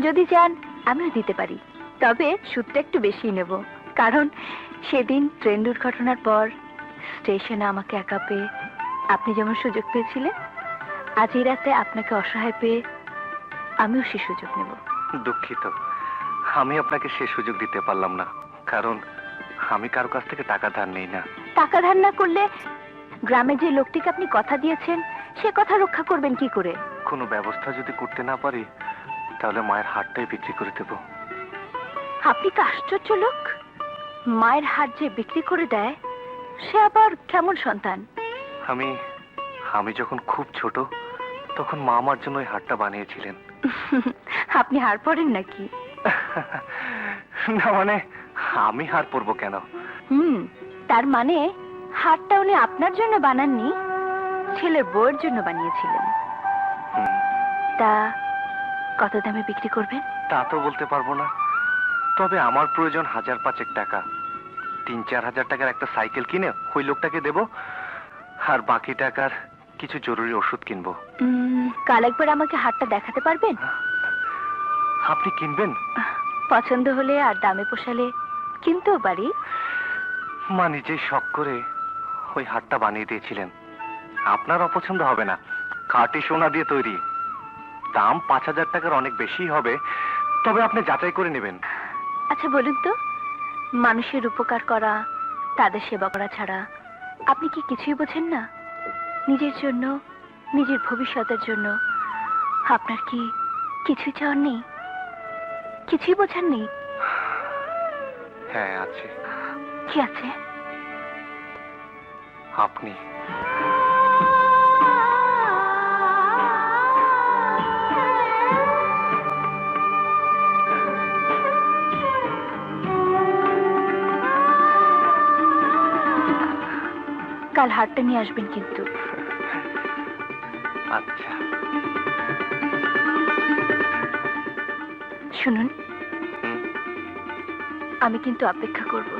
যদি চান আমিও দিতে পারি, তবে সুদটা একটু বেশি নেব, কারণ সেদিন ট্রেন দুর্ঘটনার পর স্টেশনে আমাকে একা পেয়ে আপনি যেমন সুযোগ পেয়েছিলেন, আজ এই রাতে আপনাকে অসহায় পেয়ে আমিও সে সুযোগ নেব। দুঃখিত, আমি আপনাকে সে সুযোগ দিতে পারলাম না, কারণ আমি কারো কাছ থেকে টাকা ধার নেই না। টাকা ধার না করলে গ্রামে যে লোকটিকে আপনি কথা দিয়েছেন সে কথা রক্ষা করবেন কি করে? কোনো ব্যবস্থা যদি করতে না পারি, তাহলে মায়ের হাড়টাই বিক্রি করে দেব। আপনি তো আশ্চর্য লোক। মায়ের হাত যে বিক্রি করে দেয় সে আবার কেমন সন্তান? আমি আমি যখন খুব ছোট তখন মা আমার জন্য ওই হারটা বানিয়েছিলেন। আপনি হার পড়েন নাকি? না মানে আমি হার পরবো কেন? তার মানে হারটা উনি আপনার জন্য বানাননি, ছেলের বউয়ের জন্য বানিয়েছিলেন। হুম, তা কত দামে বিক্রি করবেন? তা তো বলতে পারবো না, তবে আমার প্রয়োজন 1,000-5 টাকা। 3-4 হাজার টাকার একটা সাইকেল কিনে ওই লোকটাকে দেব, আর বাকি টাকার কিছু জরুরি ওষুধ কিনবো। কাল একবার আমাকে হারটা দেখাতে পারবেন? আপনি কিনবেন? পছন্দ হলে আর দামে পোষালে কিনতেও পারি। মা নিজেই শখ করে ওই হারটা বানিয়ে দিয়েছিলেন। আপনার অপছন্দ হবে না, খাঁটি সোনা দিয়ে তৈরি। দাম 5,000 টাকার অনেক বেশি হবে, তবে আপনি যাচাই করে নেবেন। আচ্ছা বলুন তো, মানুষের উপকার করা, তাদের সেবা করা ছাড়া আপনি কি কিছুই বোঝেন না? নিজের জন্য, নিজের ভবিষ্যতের জন্য আপনার কি কিছুই চাওয়ার নেই? কিছুই বোঝার নেই? হ্যাঁ আছে। কি আছে? আপনি। কাল হারটা নিয়ে আসবেন কিন্তু। আচ্ছা। শুনুন, হুম, আমি কিন্তু অপেক্ষা করব।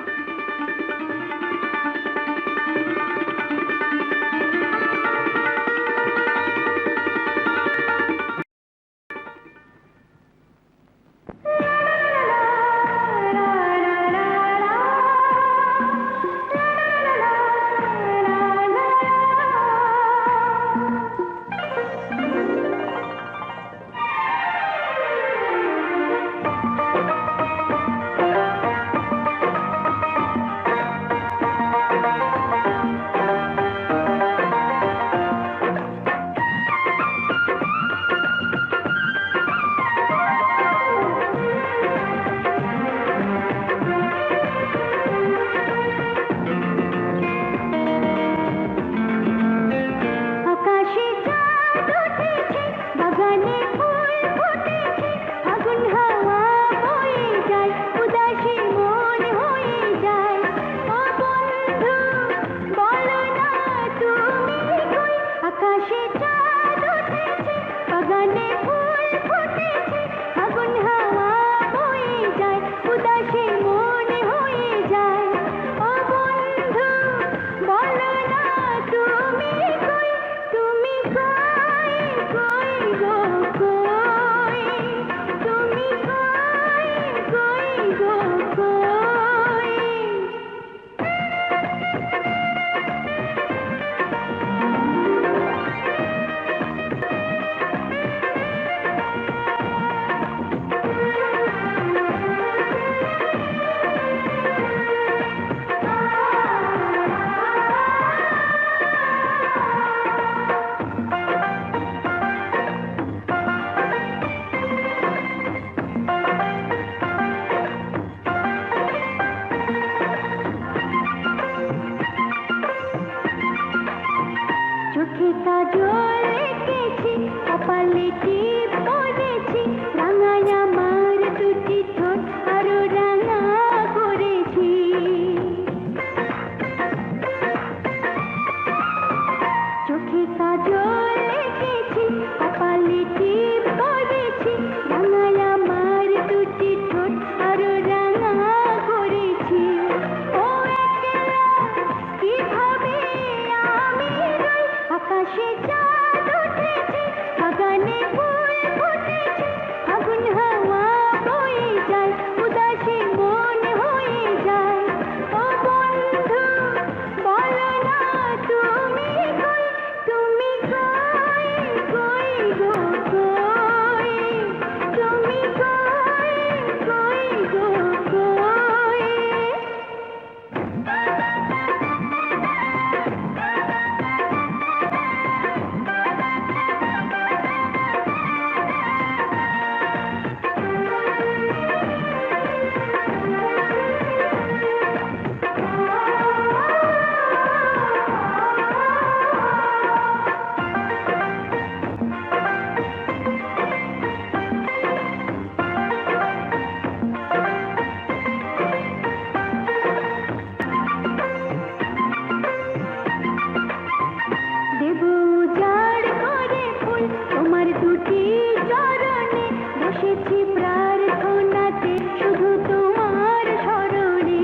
প্রার্থনাতে শুধু তোমার স্মরণে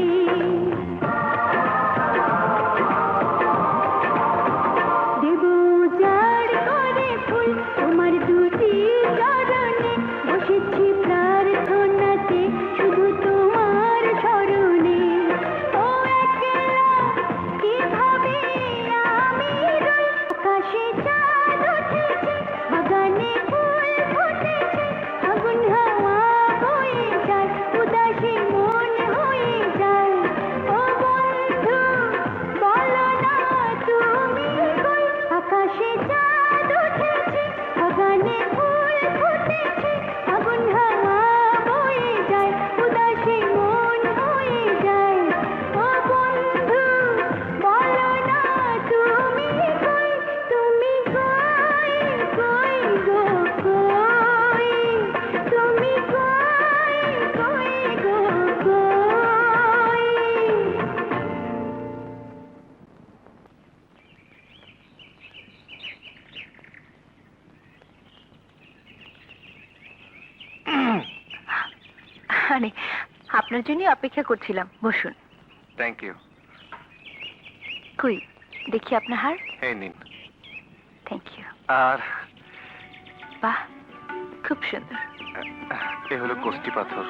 দেব উজাড় করে ফুল তোমার দুটি চরণে বসেছি প্রার্থনাতে শুধু তোমার স্মরণে ও একলা কিভাবে আমি রই আকাশে চাঁদ উঠেছে বাগানে ফুল ফুটেছে আগুন হাওয়া বয়ে যায় উদাসী মন হয়ে যায় ও বন্ধু বলো না তুমি কই আকাশে চাঁদ উঠেছে বাগানে ফুল ফুটেছে আগুন হাওয়া বয়ে যায় উদাসী মন হয়ে যায় ও বন্ধু বলো না তুমি কই কই গো কই তুমি কই গো কই আরে আপনার জন্য অপেক্ষা করছিলাম, বসুন। Thank you. কই দেখি আপনার হার। এই নিন। Thank you. আর বাহ, খুব সুন্দর। এ হলো কোষ্টি পাথর।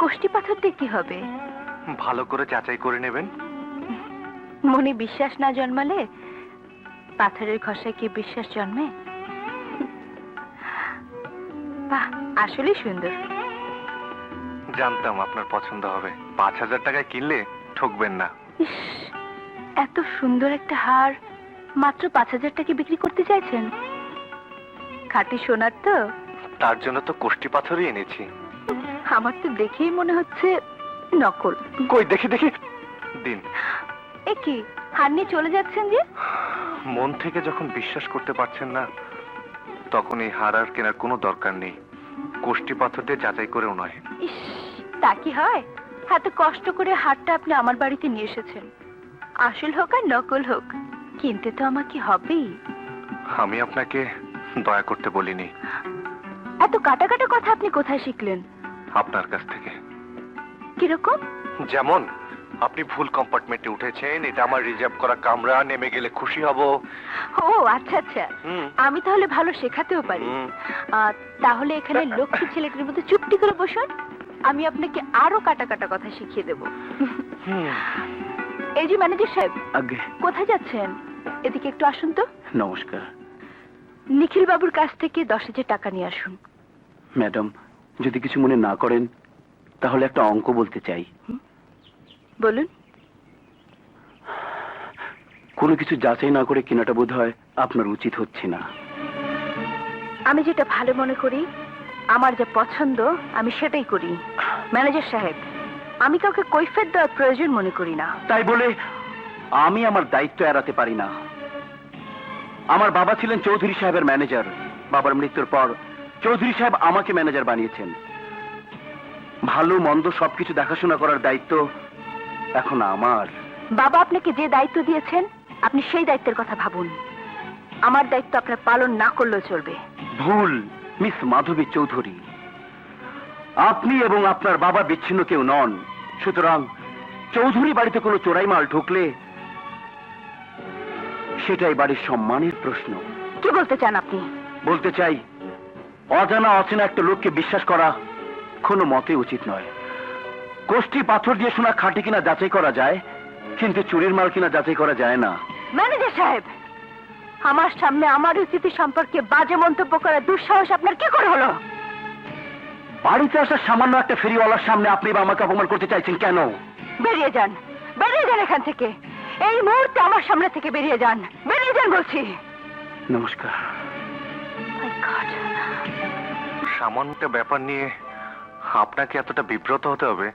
কোষ্টি পাথর দিয়ে কি হবে? ভালো করে যাচাই করে নেবেন। মনে বিশ্বাস না জন্মালে পাথরের খসায় কি বিশ্বাস জন্মে? বাহ, আসলেই সুন্দর। জানতাম আপনার পছন্দ হবে। 5,000 টাকায় কিনলে ঠকবেন না। ইস, এত সুন্দর একটা হার মাত্র 5,000 টাকা বিক্রি করতে চাইছেন? খাঁটি সোনার তো? তার জন্য তো কোষ্টি পাথরই এনেছি। আমার তো দেখেই মনে হচ্ছে নকল। কই দেখি দেখি। দিন। এ কি, হার নিয়ে চলে যাচ্ছেন যে? মন থেকে যখন বিশ্বাস করতে পারছেন না, তখন এই হার আর কেনার কোনো দরকার নেই। কোষ্টি পাথর দিয়ে যাচাই করেও নয়। ইস, তা কি হয়? এত কষ্ট করে হারটা আপনি আমার বাড়িতে নিয়ে এসেছেন। আসল হোক আর নকল হোক, কিনতে তো আমাকে হবেই। আমি আপনাকে দয়া করতে বলিনি। এত কাটা কাটা কথা আপনি কোথায় শিখলেন? আপনার কাছ থেকে। কিরকম? যেমন আপনি ভুল কম্পার্টমেন্টে উঠেছেন, এটা আমার রিজার্ভ করা কামরা, নেমে গেলে খুশি হব। ও আচ্ছা আচ্ছা, হুম। আমি তাহলে ভালো শেখাতেও পারি। হুম। তাহলে এখানে লক্ষ্মী ছেলেটির মধ্যে চুপটি করে বসুন, আমি আপনাকে আরো কাটা কাটা কথা শিখিয়ে দেব। এই যে ম্যানেজার সাহেব, আগে কোথায় যাচ্ছেন? এদিকে একটু আসুন তো। নমস্কার নিখিল বাবুর কাছ থেকে 10,000 টাকা নিয়ে আসুন। ম্যাডাম, যদি কিছু মনে না করেন তাহলে একটা অঙ্ক বলতে চাই। বলুন। কোনো কিছু যাচাই না করে কেনাটা বোধ হয় আপনার উচিত হচ্ছে না। আমি যেটা ভালো মনে করি, আমার যা পছন্দ আমি সেটাই করি। ম্যানেজার সাহেব, আমি কাউকে কৈফিয়ত দেওয়ার প্রয়োজন মনে করি না। তাই বলে আমি আমার দায়িত্ব এড়াতে পারি না। আমার বাবা ছিলেন চৌধুরী সাহেবের ম্যানেজার। বাবার মৃত্যুর পর চৌধুরী সাহেব আমাকে ম্যানেজার বানিয়েছেন। ভালো মন্দ সবকিছু দেখাশোনা করার দায়িত্ব এখন আমার। বাবা আপনাকে যে দায়িত্ব দিয়েছেন, আপনি সেই দায়িত্বের কথা ভাবুন। আমার দায়িত্ব আপনার পালন না করলেও চলবে। ভুল, মিস মাধবী চৌধুরী। আপনি এবং আপনার বাবা বিচ্ছিন্ন কেউ নন। সুতরাং চৌধুরী বাড়িতে কোনো চোরাই মাল ঢুকলে সেটাই বাড়ির সম্মানের প্রশ্ন। কি বলতে চান আপনি? বলতে চাই, অজানা অচেনা একটা লোককে বিশ্বাস করা কোনো মতে উচিত নয়। কোষ্টি পাথর দিয়ে সোনা খাঁটি কিনা যাচাই করা যায়, কিন্তু চুরির মাল কিনা যাচাই করা যায় না। ম্যানেজার সাহেব, আমার সামনে আমার স্থিতি সম্পর্কে বাজে মন্তব্য করার দুঃসাহস আপনার কি করে হলো? বাড়িতে আসা সামান্য একটা ফেরিওয়ালার সামনে আপনি বা আমাকে অপমান করতে চাইছেন কেন? বেরিয়ে যান, বেরিয়ে যান এখান থেকে। এই মুহূর্তে আমার সামনে থেকে বেরিয়ে যান, বেরিয়ে যান বলছি। নমস্কার। My God! সামান্য একটা ব্যাপার নিয়ে আপনাকে এতটা বিব্রত হতে হবে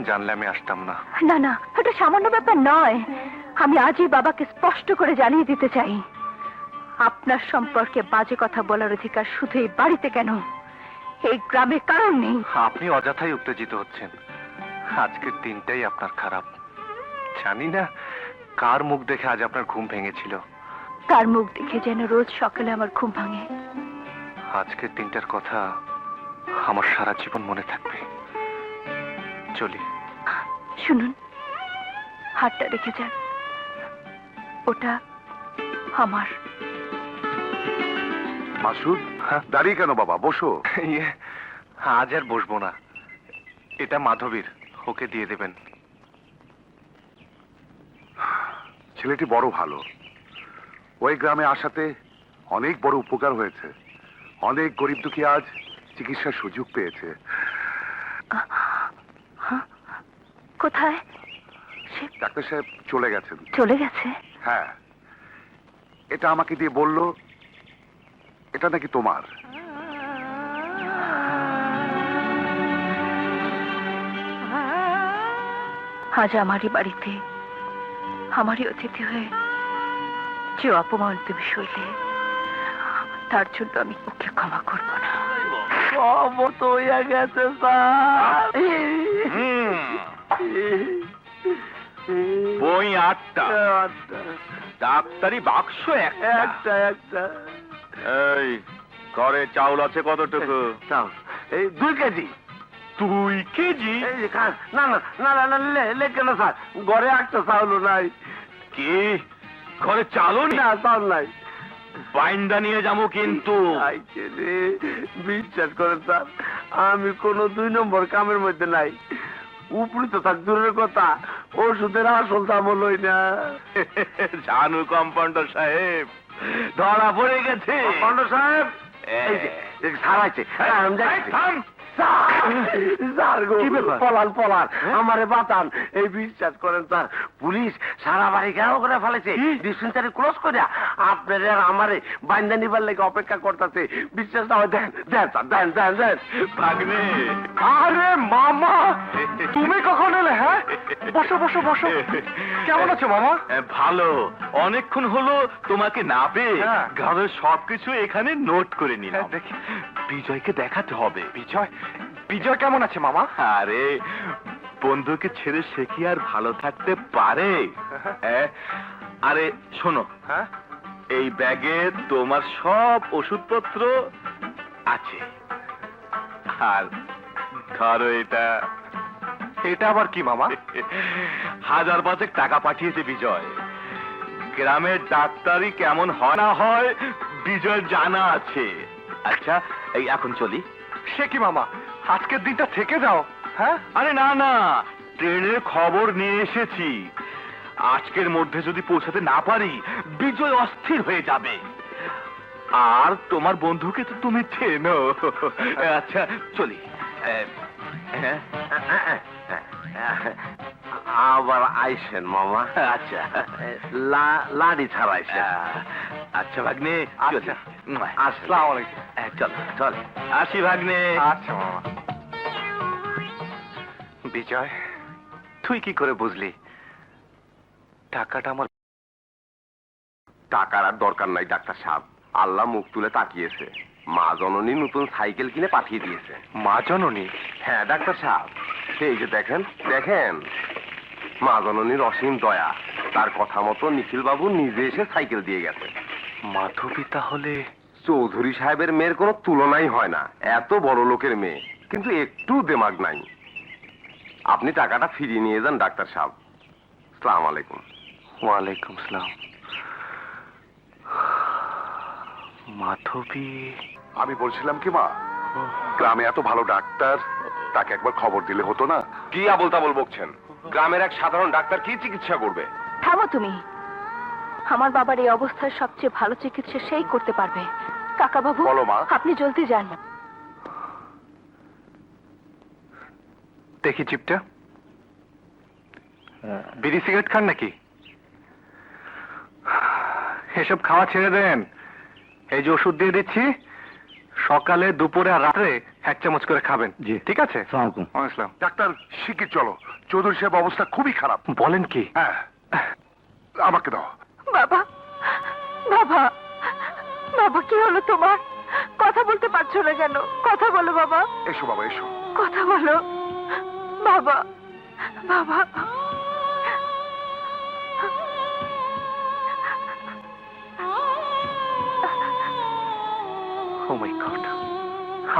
জানলে আমি আসতাম না। না না, এটা সামান্য ব্যাপার নয়। আমি আজই বাবাকে স্পষ্ট করে জানিয়ে দিতে চাই, আপনার সম্পর্কে বাজে কথা বলার অধিকার শুধু এই বাড়িতে কেন, এই গ্রামে কারণ নেই। আপনি অযথাই উত্তেজিত হচ্ছেন। আজকের দিনটাই আপনার খারাপ। জানি না কার মুখ দেখে আজ আপনার ঘুম ভেঙেছিল। তার মুখ দেখে যেন রোজ সকালে আমার ঘুম ভাঙে। আজকের দিনটার কথা আমার সারা জীবন মনে থাকবে। চলি। শুনুন, হাতটা রেখে যান, ওটা আমার। মাসুদ, দাঁড়িয়ে কেন বাবা, বসো। ইয়ে, আজ আর বসবো না, এটা মাধবীর, ওকে দিয়ে দেবেন। ছেলেটি বড় ভালো, ওই গ্রামে আসাতে অনেক বড় উপকার হয়েছে। অনেক গরিব দুঃখী আজ চিকিৎসার সুযোগ পেয়েছে। কোথায়? সে ডাক্তার সাহেব চলে গেছেন। চলে গেছে? হ্যাঁ, এটা আমাকে দিয়ে বললো এটা নাকি তোমার। আজ আমারই বাড়িতে আমারই অতিথি হয়ে যে অপমান তুমি সইলে, তার জন্য আমি ওকে ক্ষমা করব না। সব তো হইয়া গেছে স্যার। বই 8টা, ডাক্তারি বাক্স একটা একটা। এই ঘরে চাউল আছে কতটুকু? চাউল এই 2 কেজি। 2 কেজি? এই যে না না না না না, লেখে না স্যার, ঘরে একটা চাউলও নাই। কি ঘরে চালও না, চাউল নাই। বাইন্দা নিয়ে যাবো কিন্তু। আইছে রে, বিশ্বাস করেন স্যার, আমি কোনো 2 নম্বর কামের মধ্যে নাই। উপরি তো থাক দূরের কথা, ওষুধের আসল দামও লই না। জানু কম্পাউন্ডার সাহেব ধরা পড়ে গেছে। কম্পাউন্ডার সাহেব, এই যে স্যার আইছে, আমি যাচ্ছি। স্যার গো, পলান পলান, আমারে বাতান। এই বিশ্বাস করেন স্যার, পুলিশ সারা বাড়ি ঘেরাও করে ফেলেছে, ডিসপেন্সারি ক্লোজ করে আপনার আর আমারে বাইন্দা নিবার লেগে অপেক্ষা করতেছে। বিশ্বাস না হয় দেন দেন স্যার, দেন দেন দেন। ভাগ্নে, আরে মামা, তুমি কখন এলে? হ্যাঁ, বসো বসো বসো। কেমন আছো মামা? ভালো। অনেকক্ষণ হলো তোমাকে না পেয়ে হ্যাঁ। গ্রামের সবকিছু এখানে নোট করে নিলাম। হ্যাঁ, দেখি। বিজয়কে দেখাতে হবে। বিজয়, বিজয় কেমন আছে মামা? আরে বন্ধুকে ছেড়ে সে কি আর ভালো থাকতে পারে? হ্যাঁ? আরে শোনো, হ্যাঁ, এই ব্যাগে তোমার সব ওষুধপত্র আছে। আর ধরো এটা। এটা আবার কি মামা? 1000 টাকা পাঠিয়েছে বিজয়। গ্রামের ডাক্তারি কেমন হয় না হয় বিজয় জানা আছে। আচ্ছা, এই এখন চলি। সে কি মামা, আজকের দিনটা থেকে যাও। হ্যাঁ, আরে না না, ট্রেনের খবর নিয়ে এসেছি। আজকের মধ্যে যদি পৌঁছাতে না পারি, বিজয় অস্থির হয়ে যাবে। আর তোমার বন্ধুকে তো তুমি চেনো। আচ্ছা চলি। আবার আইসেন মামা। আচ্ছা লাড়ি ছাড়াইছেন। আচ্ছা ভাগ্নে, আচ্ছা, আসসালামু আলাইকুম। চল চল, আসি ভাগ্নে। আচ্ছা মামা। বিজয়, তুই কি করে বুঝলি টাকাটা আমার? টাকার আর দরকার নাই ডাক্তার সাহেব, আল্লাহ মুখ তুলে তাকিয়েছে। মা জননী নতুন সাইকেল কিনে পাঠিয়ে দিয়েছে। মা জননী? হ্যাঁ ডাক্তার সাহেব, এই যে দেখেন দেখেন, মা জননীর অসীম দয়া। তার কথা মতো নিখিল বাবু নিজে এসে সাইকেল দিয়ে গেছে। মাধবী তাহলে? চৌধুরী সাহেবের মেয়ের কোনো তুলনাই হয় না। এত বড় লোকের মেয়ে, কিন্তু একটু দেমাগ নাই। আপনি টাকাটা ফিরিয়ে নিয়ে যান ডাক্তার সাহেব। আসসালামু আলাইকুম। ওয়ালাইকুম সালাম। মাধবী? আমি বলছিলাম কি মা, গ্রামে এত ভালো ডাক্তার, তাকে একবার খবর দিলে হতো না? কি আবল তাবল বকছেন? গ্রামের এক সাধারণ ডাক্তার কি চিকিৎসা করবে? থামো তুমি। আমার বাবার এই অবস্থায় সবচেয়ে ভালো চিকিৎসা সেই করতে পারবে। কাকা বাবু, বলো মা। আপনি জলদি যান। দেখি চিপটা। বিড়ি সিগারেট খান নাকি? এসব খাওয়া ছেড়ে দেন। এই যে ওষুধ দিয়ে দিচ্ছি, সকালে দুপুরে আর রাত্রে 1 চামচ করে খাবেন। জি ঠিক আছে। আসসালাম। ডাক্তার শিগগির চলো, চৌধুরী সাহেব অবস্থা খুবই খারাপ। বলেন কি? হ্যাঁ, আমাকে দাও। বাবা, বাবা, বাবা, কি হলো তোমার? কথা বলতে পারছো না কেন? কথা বলো বাবা। এসো বাবা এসো। কথা বলো বাবা। বাবা, ও মাই গড,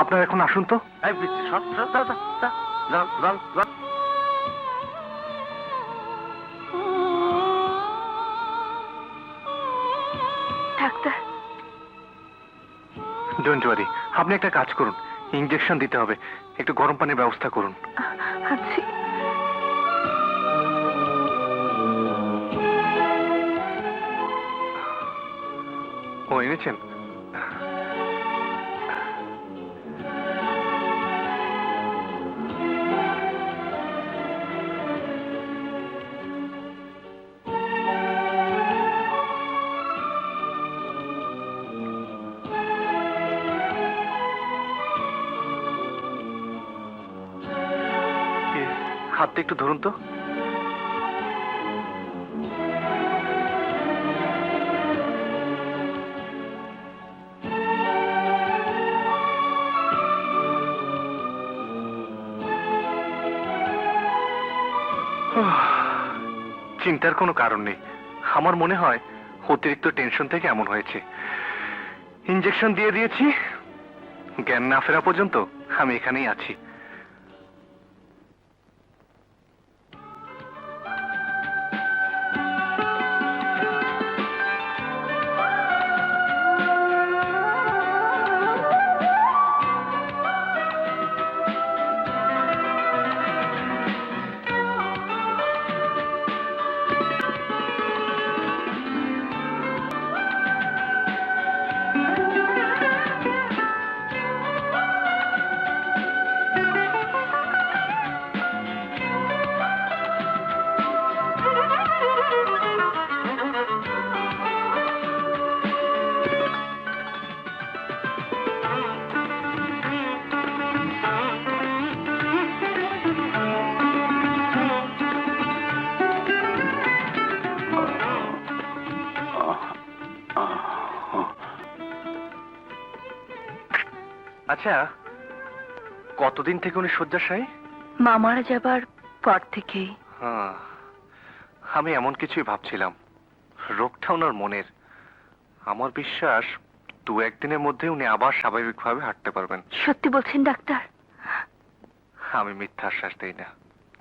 আপনারা এখন আসুন তো। এই পিচ্ছি, সর, সর, যা, যা, যা, যা, যা, যা। ডাক্তার, ডোন্ট ওয়ারি, আপনি একটা কাজ করুন, ইঞ্জেকশন দিতে হবে, একটু গরম পানির ব্যবস্থা করুন। আচ্ছা। ও এনেছেন? হাতটা একটু ধরুন তো। চিন্তার কোনো কারণ নেই, আমার মনে হয় অতিরিক্ত টেনশন থেকে এমন হয়েছে। ইঞ্জেকশন দিয়ে দিয়েছি, জ্ঞান না ফেরা পর্যন্ত আমি এখানেই আছি। আচ্ছা, কতদিন থেকে উনি শয্যাশায়ী? মা মারা যাবার পর থেকেই। হ্যাঁ, আমি এমন কিছুই ভাবছিলাম, রোগটা ওনার মনের। আমার বিশ্বাস 2-1 দিনের মধ্যে উনি আবার স্বাভাবিকভাবে হাঁটতে পারবেন। সত্যি বলছেন ডাক্তার? আমি মিথ্যা আশ্বাস দেই না।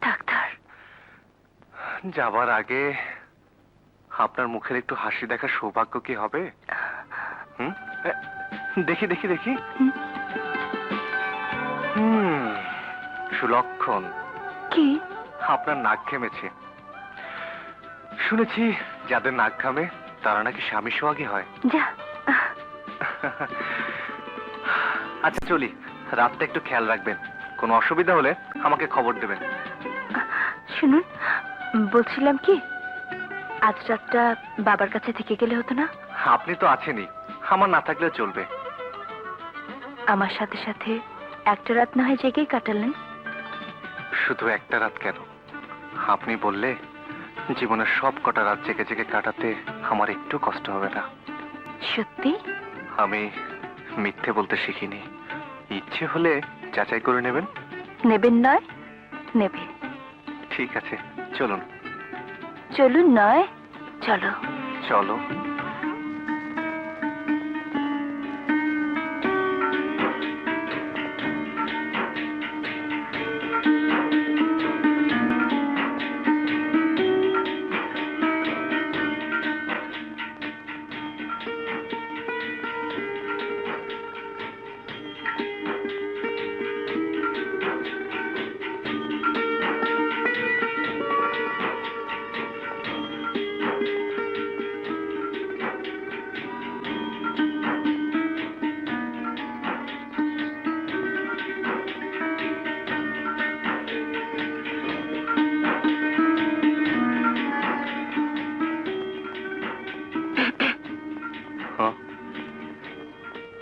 ডাক্তার, যাবার আগে আপনার মুখের একটু হাসি দেখার সৌভাগ্য কি হবে? হুম? দেখি দেখি দেখি। সুলক্ষণ। কি? আপনার নাক ঘেমেছে। শুনেছি যাদের নাক ঘামে তারা নাকি স্বামী সোহাগী হয়। যা। আচ্ছা চলি, রাতটা একটু খেয়াল রাখবেন, কোনো অসুবিধা হলে আমাকে খবর দেবেন। শুনুন, বলছিলাম কি, আজ রাতটা বাবার কাছে থেকে গেলে হতো না? আপনি তো আছেনই, আমার না থাকলেও চলবে। আমার সাথে সাথে একটা রাত না হয় জেগেই কাটালেন। শুধু একটা রাত কেন, আপনি বললে জীবনের সব কটা রাত জেগে জেগে কাটাতে আমার একটু কষ্ট হবে না। সত্যি? আমি মিথ্যে বলতে শিখিনি, ইচ্ছে হলে যাচাই করে নেবেন। নেবেন নয়, নেবে। ঠিক আছে, চলুন। চলুন নয়, চলো। চলো।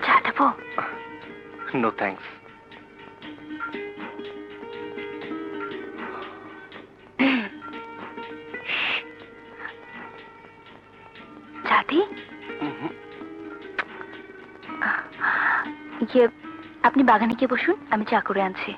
চা দেবো? No thanks. চা দি? ইয়ে, আপনি বাগানে গিয়ে বসুন, আমি চা করে আনছি।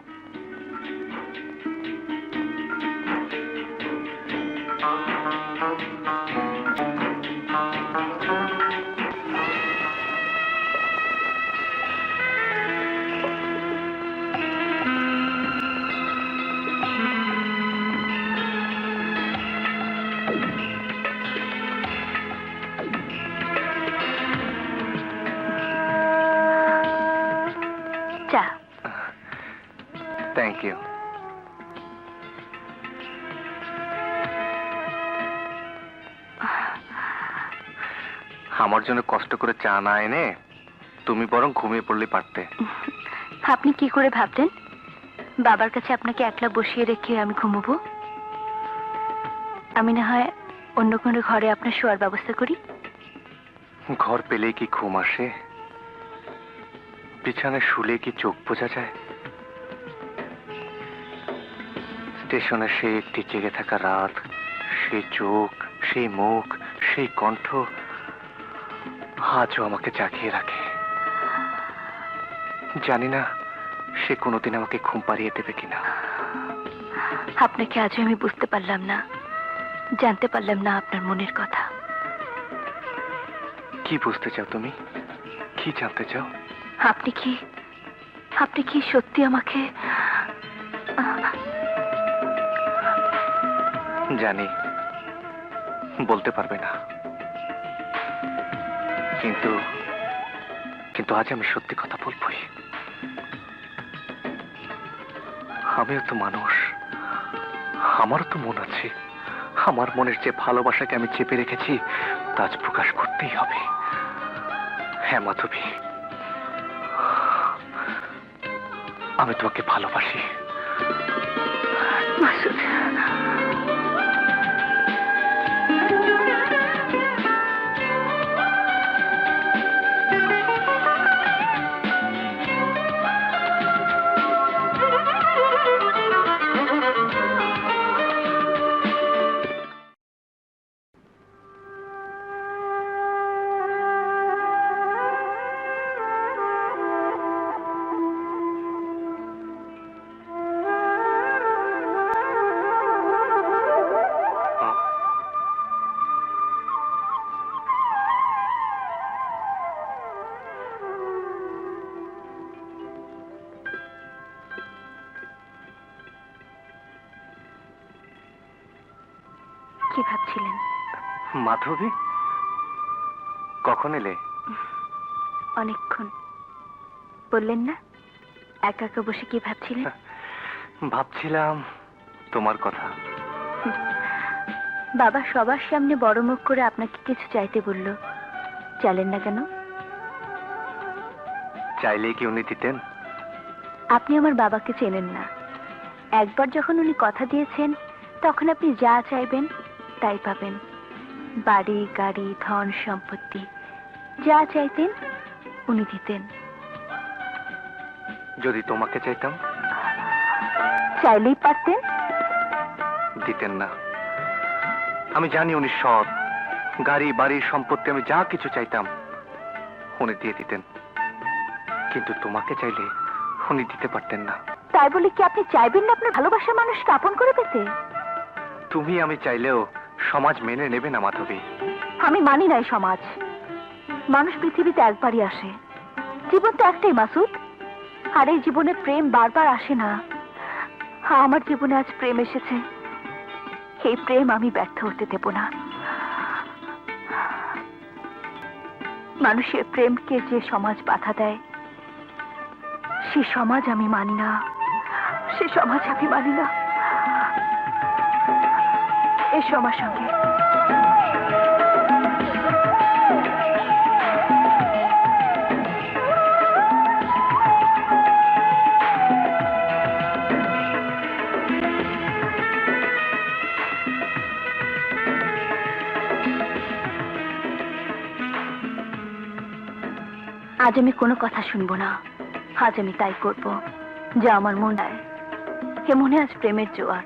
চা। Thank you. আমার জন্য কষ্ট করে চা না এনে তুমি বরং ঘুমিয়ে পড়লে পারতে। আপনি কি করে ভাবতেন বাবার কাছে আপনাকে একলা বসিয়ে রেখে আমি ঘুমোবো? আমি না হয় অন্য কোনো ঘরে আপনার শোয়ার ব্যবস্থা করি। ঘর পেলে কি ঘুম আসে? বিছানায় শুলে কি চোখ বোঝা যায়? স্টেশনে সেই একটি জেগে থাকা রাত, সেই চোখ, সেই মুখ, সেই কণ্ঠ আজও আমাকে জাগিয়ে রাখে। জানি না সে কোনোদিন আমাকে ঘুম পাড়িয়ে দেবে কিনা। আপনাকে আজও আমি বুঝতে পারলাম না, জানতে পারলাম না আপনার মনের কথা। কি বুঝতে চাও তুমি? কি জানতে চাও? আপনি কি সত্যি আমাকে? জানি বলতে পারবে না, কিন্তু কিন্তু আজ আমি সত্যি কথা বলবই। আমিও তো মানুষ, আমারও তো মন আছে। আমার মনের যে ভালোবাসাকে আমি চেপে রেখেছি তা আজ প্রকাশ করতেই হবে। হ্যাঁ মাধবী, আমি তোমাকে ভালোবাসি। মাসুদ, কি ভাবছিলেন? মাধবী, কখন এলে? অনেকক্ষণ। বললেন না একা একা বসে কি ভাবছিলেন? ভাবছিলাম তোমার কথা। বাবা সবার সামনে বড় মুখ করে আপনাকে কিছু চাইতে বলল, চাইলেন না কেন? চাইলে কি উনি দিতেন? আপনি আমার বাবাকে চেনেন না। একবার যখন উনি কথা দিয়েছেন তখন আপনি যা চাইবেন তাই পাবেন। বাড়ি, গাড়ি, ধন সম্পত্তি যা চাইতেন উনি দিতেন। যদি তোমাকে চাইতাম? চাইলেই পারতেন। দিতেন না। আমি জানি উনি সৎ। গাড়ি, বাড়ি, সম্পত্তি আমি যা কিছু চাইতাম উনি দিয়ে দিতেন, কিন্তু তোমাকে চাইলে উনি দিতে পারতেন না। তাই বলে কি আপনি চাইবেন না আপনার ভালোবাসার মানুষকে আপন করে পেতে? তুমি আমি চাইলেও সমাজ মেনে নেবে না মাধবী। আমি মানি না এই সমাজ। মানুষ পৃথিবীতে একবারই আসে, জীবন তো একটাই মাসুদ। আর এই জীবনে প্রেম বারবার আসে না। আমার জীবনে আজ প্রেম এসেছে, এই প্রেম আমি ব্যর্থ হতে দেব না। মানুষের প্রেমকে যে সমাজ বাধা দেয় সে সমাজ আমি মানি না, সে সমাজ আমি মানি না। এসো আমার সঙ্গে। আজ আমি কোনো কথা শুনবো না। আজ আমি তাই করব যা আমার মন চায়। হে মনে আজ প্রেমের জোয়ার,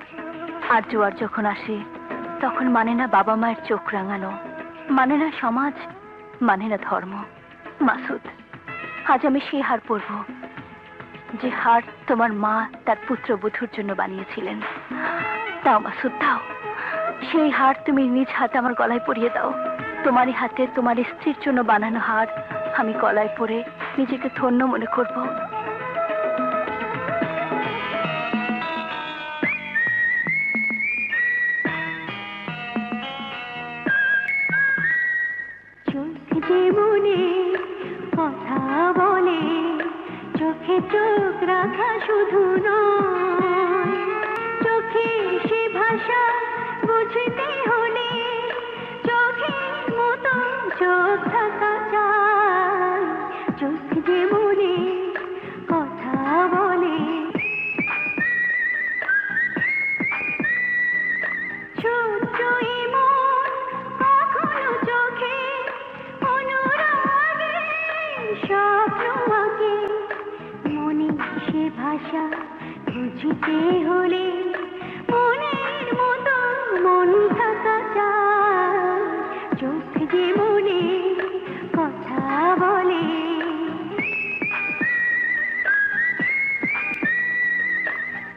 আর জোয়ার যখন আসে তখন মানে না বাবা মায়ের চোখ রাঙানো, মানে না সমাজ, মানে না ধর্ম। মাসুদ, আজ আমি সেই হার পরব যে হার তোমার মা তার পুত্রবধূর জন্য বানিয়েছিলেন। দাও মাসুদ, দাও। সেই হার তুমি নিজ হাতে আমার গলায় পরিয়ে দাও। তোমারই হাতে তোমার স্ত্রীর জন্য বানানো হার আমি গলায় পরে নিজেকে ধন্য মনে করব। চোখ যে মনে কথা বলে, চোখে চোখে চোখ রাখা শুধু নয়, চোখে সে ভাষা বুঝতে হলে চোখের মতো চোখ থাকা চাই। চোখ যে মনে কথা বলে, ছোট্ট এই মন কখনো চোখে অনুরাগে স্বপ্ন আঁকে। মনে সে ভাষা বুঝতে হলে মনের মতো মন থাকা চাই। চোখ যে মনে কথা বলে,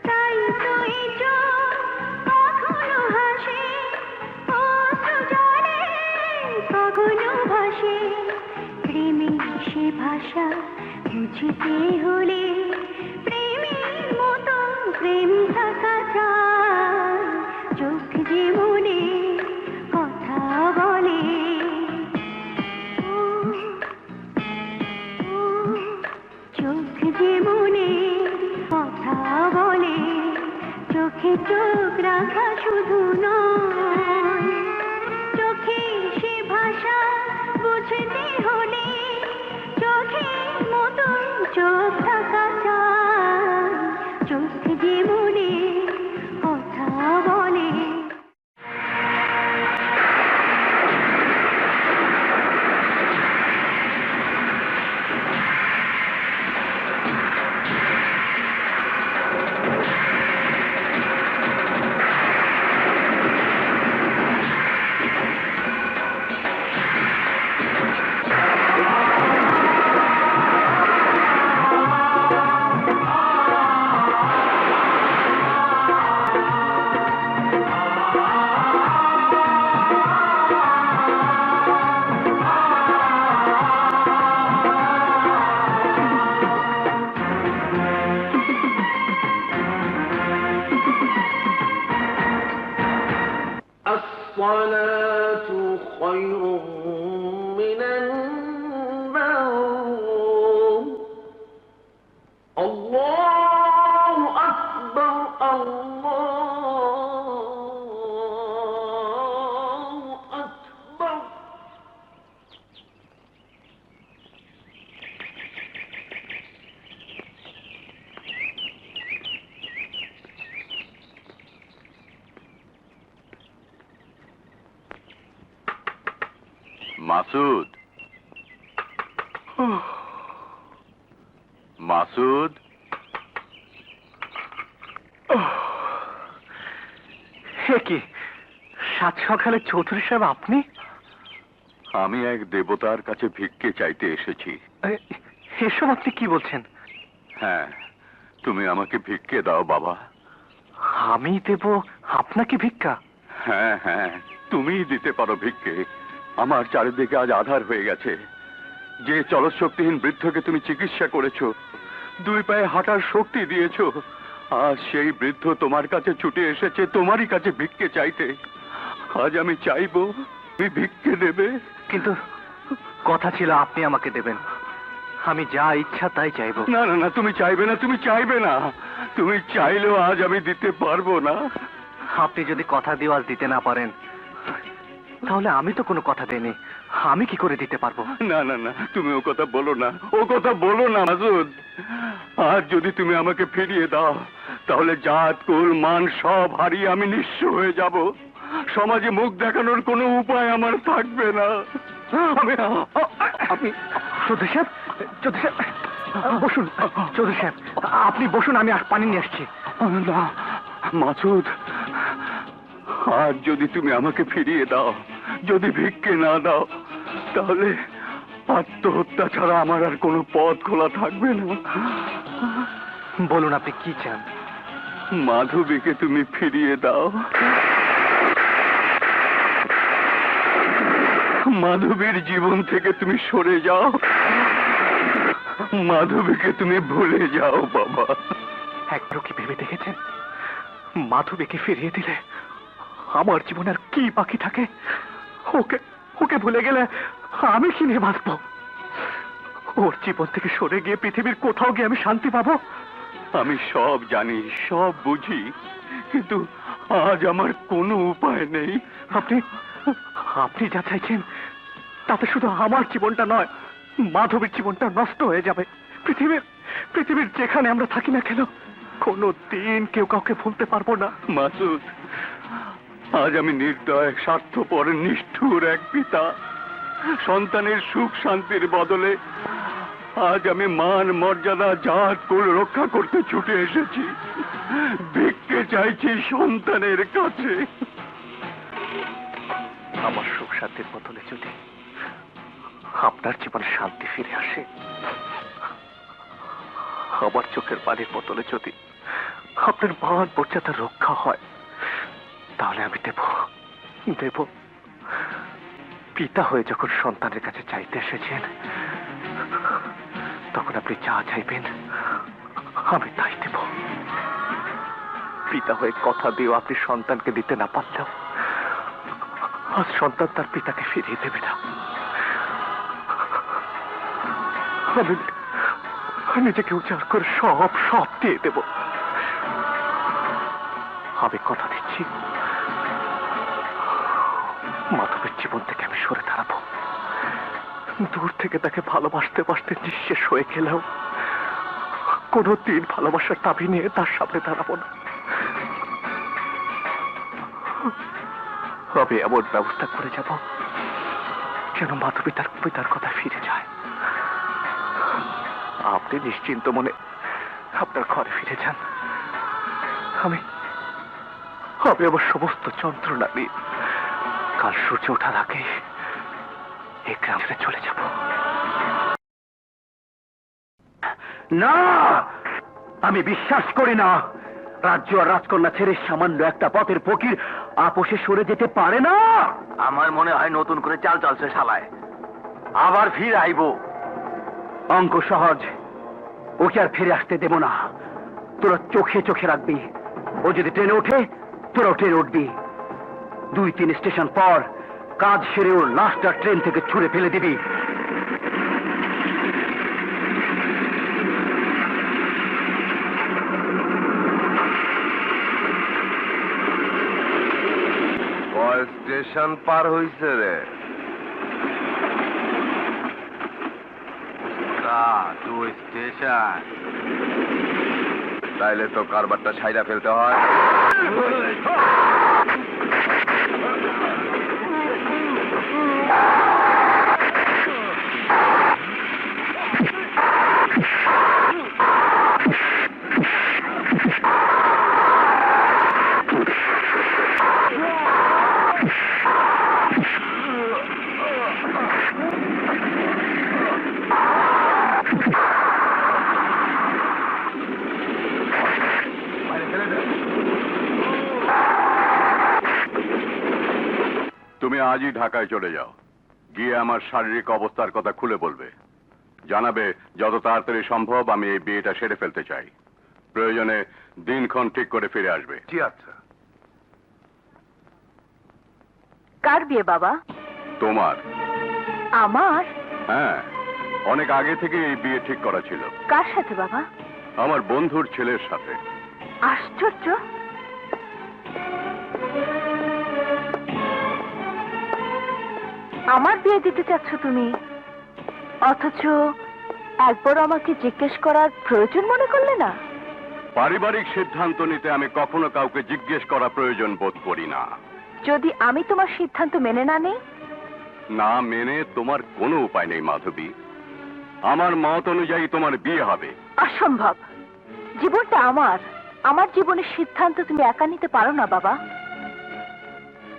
তাই তো এই চোখ কখনো হাসে, অশ্রু জলে কখনো ভাসে। প্রেমে সে ভাষা বুঝতে হলে প্রেমের মতো প্রেম থাকা চাই। চোখ যে মনে কথা বলে, চোখ যে মনে কথা বলে, চোখে চোখ রাখা শুধু নয়, চোখে সে ভাষা বুঝতে হলে চোখের মতো চোখ থাকা চাই। চোখ যে মনে কথা বলে। الصلاة خير من النوم. الله أكبر الله أكبر. মাসুদ, মাসুদ, হে কি সাত সকালে চৌধুরী সাহেব আপনি? আমি এক দেবতার কাছে ভিক্ষে চাইতে এসেছি। এসব আপনি কি বলছেন? হ্যাঁ, তুমি আমাকে ভিক্ষে দাও বাবা। আমি দেব আপনাকে ভিক্ষা? হ্যাঁ হ্যাঁ, তুমিই দিতে পারো ভিক্ষে। আমার চারিদিকে আজ আধার হয়ে গেছে। যে চলৎশক্তিহীন বৃদ্ধকে তুমি চিকিৎসা করেছো, দুই পায়ে হাঁটার শক্তি দিয়েছো, আজ সেই বৃদ্ধ তোমার কাছে ছুটে এসেছে তোমারই কাছে ভিক্ষে চাইতে। আজ আমি চাইবো তুমি ভিক্ষে দেবে। কিন্তু কথা ছিল আপনি আমাকে দেবেন, আমি যা ইচ্ছা তাই চাইবো। না না না, তুমি চাইবে না, তুমি চাইবে না। তুমি চাইলেও আজ আমি দিতে পারবো না। আপনি যদি কথা দিয়ে আজ দিতে না পারেন, তাহলে আমি তো কোনো কথা দেইনি, আমি কি করে দিতে পারবো? না না না, তুমি ও কথা বলো না, ও কথা বলো না মাসুদ। আজ যদি তুমি আমাকে ফিরিয়ে দাও, তাহলে জাত কুল মান সব হারিয়ে আমি নিঃস্ব হয়ে যাব। সমাজে মুখ দেখানোর কোনো উপায় আমার থাকবে না। আপনি চৌধুরী সাহেব, চৌধুরী সাহেব বসুন। চৌধুরী সাহেব আপনি বসুন, আমি পানি নিয়ে আসছি। না মাসুদ, আজ যদি তুমি আমাকে ফিরিয়ে দাও, যদি ভিক্ষে না দাও, তাহলে আত্মহত্যা ছাড়া আমার আর কোনো পথ খোলা থাকবে না। বলুন আপনি কি চান? মাধবীকে তুমি ফিরিয়ে দাও। মাধবীর জীবন থেকে তুমি সরে যাও। মাধবীকে তুমি ভুলে যাও বাবা। একবারও কি ভেবে দেখেছেন মাধবীকে ফিরিয়ে দিলে আমার জীবনে আর কি বাকি থাকে? ওকে ওকে ভুলে গেলে আমি কি নিয়ে বাঁচবো? ওর জীবন থেকে সরে গিয়ে পৃথিবীর কোথাও গিয়ে আমি শান্তি পাবো? আমি সব জানি, সব বুঝি, কিন্তু আজ আমার কোনো উপায় নেই। আপনি আপনি যা চাইছেন তাতে শুধু আমার জীবনটা নয়, মাধবীর জীবনটা নষ্ট হয়ে যাবে। পৃথিবীর যেখানে আমরা থাকি না কেন, কোনো দিন কেউ কাউকে ভুলতে পারবো না। মাসুদ, আজ আমি নির্দয়, স্বার্থপর, নিষ্ঠুর এক পিতা। সন্তানের সুখ শান্তির বদলে আজ আমি মান মর্যাদা জাত কুল রক্ষা করতে ছুটে এসেছি। ভিক্ষে চাইছি সন্তানের কাছে। আমার সুখ শান্তির বদলে যদি আপনার জীবনে শান্তি ফিরে আসে, আমার চোখের পানির বদলে যদি আপনার মান মর্যাদা রক্ষা হয়, তাহলে আমি দেব। পিতা হয়ে যখন সন্তানের কাছে চাইতে এসেছেন, তখন আপনি যা চাইবেন আমি তাই দেব। পিতা হয়ে কথা দিয়েও আপনি সন্তানকে দিতে না পারলেও আজ সন্তান তার পিতাকে ফিরিয়ে দেবে না। আমি নিজেকে উজাড় করে সব দিয়ে দেব। আমি কথা দিচ্ছি, মাধবের জীবন থেকে আমি সরে দাঁড়াবো। দূর থেকে তাকে ভালোবাসতে নিঃশেষ হয়ে গেলেও কোনোদিন ভালোবাসার দাবি নিয়ে তার সামনে দাঁড়াবো না। আমি এমন ব্যবস্থা করে যাব যেন মাধবী তার পিতার কথা ফিরে যায়। আপনি নিশ্চিন্ত মনে আপনার ঘরে ফিরে যান। আমি আমার সমস্ত যন্ত্রণা নিয়ে কাল সূর্য ওঠার আগে এই গ্রাম ছেড়ে চলে যাব। না, আমি বিশ্বাস করি না রাজ্য আর রাজকন্যা ছেড়ে সামান্য একটা পথের ফকির আপোষে সরে যেতে পারে না। আমার মনে হয় নতুন করে চাল চলছে শালায়, আবার ফিরে আইব। অঙ্ক সহজ, ওকে আর ফিরে আসতে দেব না। তোরা চোখে রাখবি, ও যদি ট্রেনে ওঠে তোরাও ট্রেনে উঠবি। 2-3 স্টেশন পর কাজ সেরে ওর লাশটা ট্রেন থেকে ছুঁড়ে ফেলে দিবি। স্টেশন পার হইছে রে? 2 স্টেশন। তাইলে তো কারবারটা ছাইড়া ফেলতে হয়। তুমি আজই ঢাকায় চলে যাও, গিয়ে আমার শারীরিক অবস্থার কথা খুলে বলবে। জানাবে যত তাড়াতাড়ি সম্ভব আমি এই বিয়েটা সেরে ফেলতে চাই। প্রয়োজনে দিনক্ষণ ঠিক করে ফিরে আসবে। জি আচ্ছা। কার বিয়ে বাবা? তোমার। আমার? হ্যাঁ, অনেক আগে থেকে এই বিয়ে ঠিক করা ছিল। কার সাথে বাবা? আমার বন্ধুর ছেলের সাথে। আশ্চর্য। আমার বিয়ে দিতে চাচ্ছ তুমি, অথচ একবার আমাকে জিজ্ঞেস করার প্রয়োজন মনে করলে না? পারিবারিক সিদ্ধান্ত নিতে আমি কখনো কাউকে জিজ্ঞেস করা প্রয়োজন বোধ করি না। যদি আমি তোমার সিদ্ধান্ত মেনে না নেই? না মেনে তোমার কোনো উপায় নেই মাধবী। আমার মত অনুযায়ী তোমার বিয়ে হবে। অসম্ভব। জীবনটা আমার জীবনের সিদ্ধান্ত তুমি একা নিতে পারো না বাবা।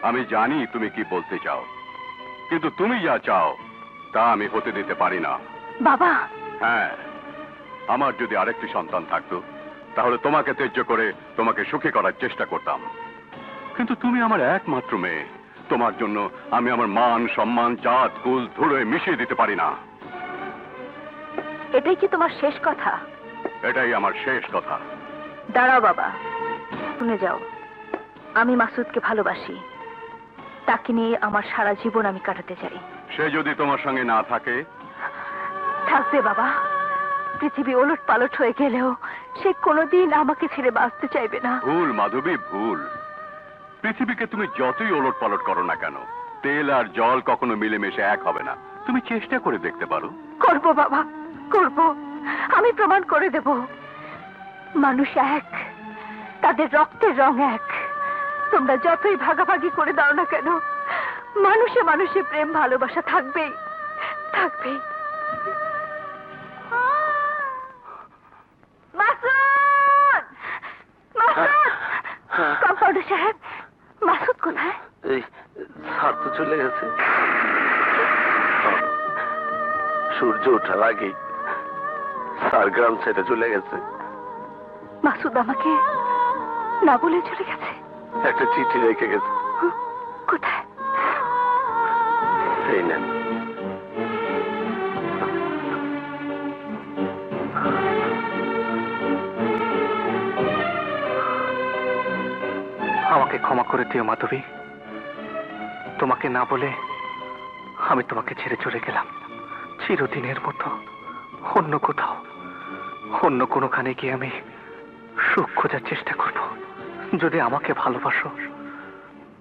আমি জানি তুমি কি বলতে চাও, কিন্তু তুমি যা চাও তা আমি হতে দিতে পারি না। বাবা। হ্যাঁ, আমার যদি আরেকটি সন্তান থাকতো তাহলে তোমাকে ত্যায্য করে তোমাকে সুখী করার চেষ্টা করতাম, কিন্তু তুমি আমার একমাত্র মেয়ে। তোমার জন্য আমি আমার মান সম্মান জাত কুল ধুলোয় মিশিয়ে দিতে পারি না। এটাই কি তোমার শেষ কথা? এটাই আমার শেষ কথা। দাঁড়াও বাবা, শুনে যাও। আমি মাসুদকে ভালোবাসি, তাকে নিয়ে আমার সারা জীবন আমি কাটাতে চাই। সে যদি তোমার সঙ্গে না থাকে? থাকবে বাবা, পৃথিবী ওলট পালট হয়ে গেলেও সে কোনোদিন আমাকে ছেড়ে বাঁচতে চাইবে না। ভুল মাধবী, ভুল। পৃথিবীকে তুমি যতই ওলট পালট করো না কেন, তেল আর জল কখনো মিলেমিশে এক হবে না। তুমি চেষ্টা করে দেখতে পারো। করব বাবা, করব। আমি প্রমাণ করে দেব মানুষ এক, তাদের রক্তের রং এক। তোমরা যতই ভাগাভাগি করে দাও না কেন, মানুষে মানুষে প্রেম ভালোবাসা থাকবেই, থাকবেই। মাসুদ! মাসুদ! কম্পাউন্ডার সাহেব, মাসুদ কোথায়? এই স্যার তো চলে গেছে। সূর্য ওঠার আগে স্যার গ্রাম ছেড়ে চলে গেছে। মাসুদ আমাকে না বলে চলে গেছে? একটা চিঠি রেখে গেছে। কোথায়? এই নেন। আমাকে ক্ষমা করে দিও মাধবী, তোমাকে না বলে আমি তোমাকে ছেড়ে চলে গেলাম চিরদিনের মতো অন্য কোথাও, অন্য কোনোখানে গিয়ে আমি সুখ খোঁজার চেষ্টা করব। যদি আমাকে ভালোবাসো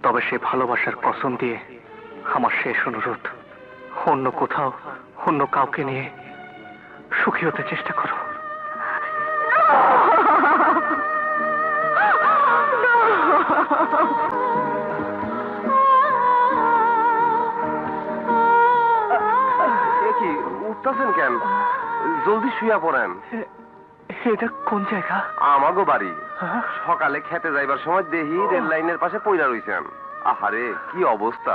তবে সে ভালোবাসার কসম দিয়ে আমার শেষ অনুরোধ, অন্য কোথাও অন্য কাউকে নিয়ে সুখী হতে চেষ্টা করো। কি উঠতেছেন কেন? জলদি শুয়া পড়েন। এটা কোন জায়গা? আমাগো বাড়ি। সকালে খেতে যাইবার সময় দেহি রেল লাইনের পাশে পইরা রইছেন। আহারে কি অবস্থা!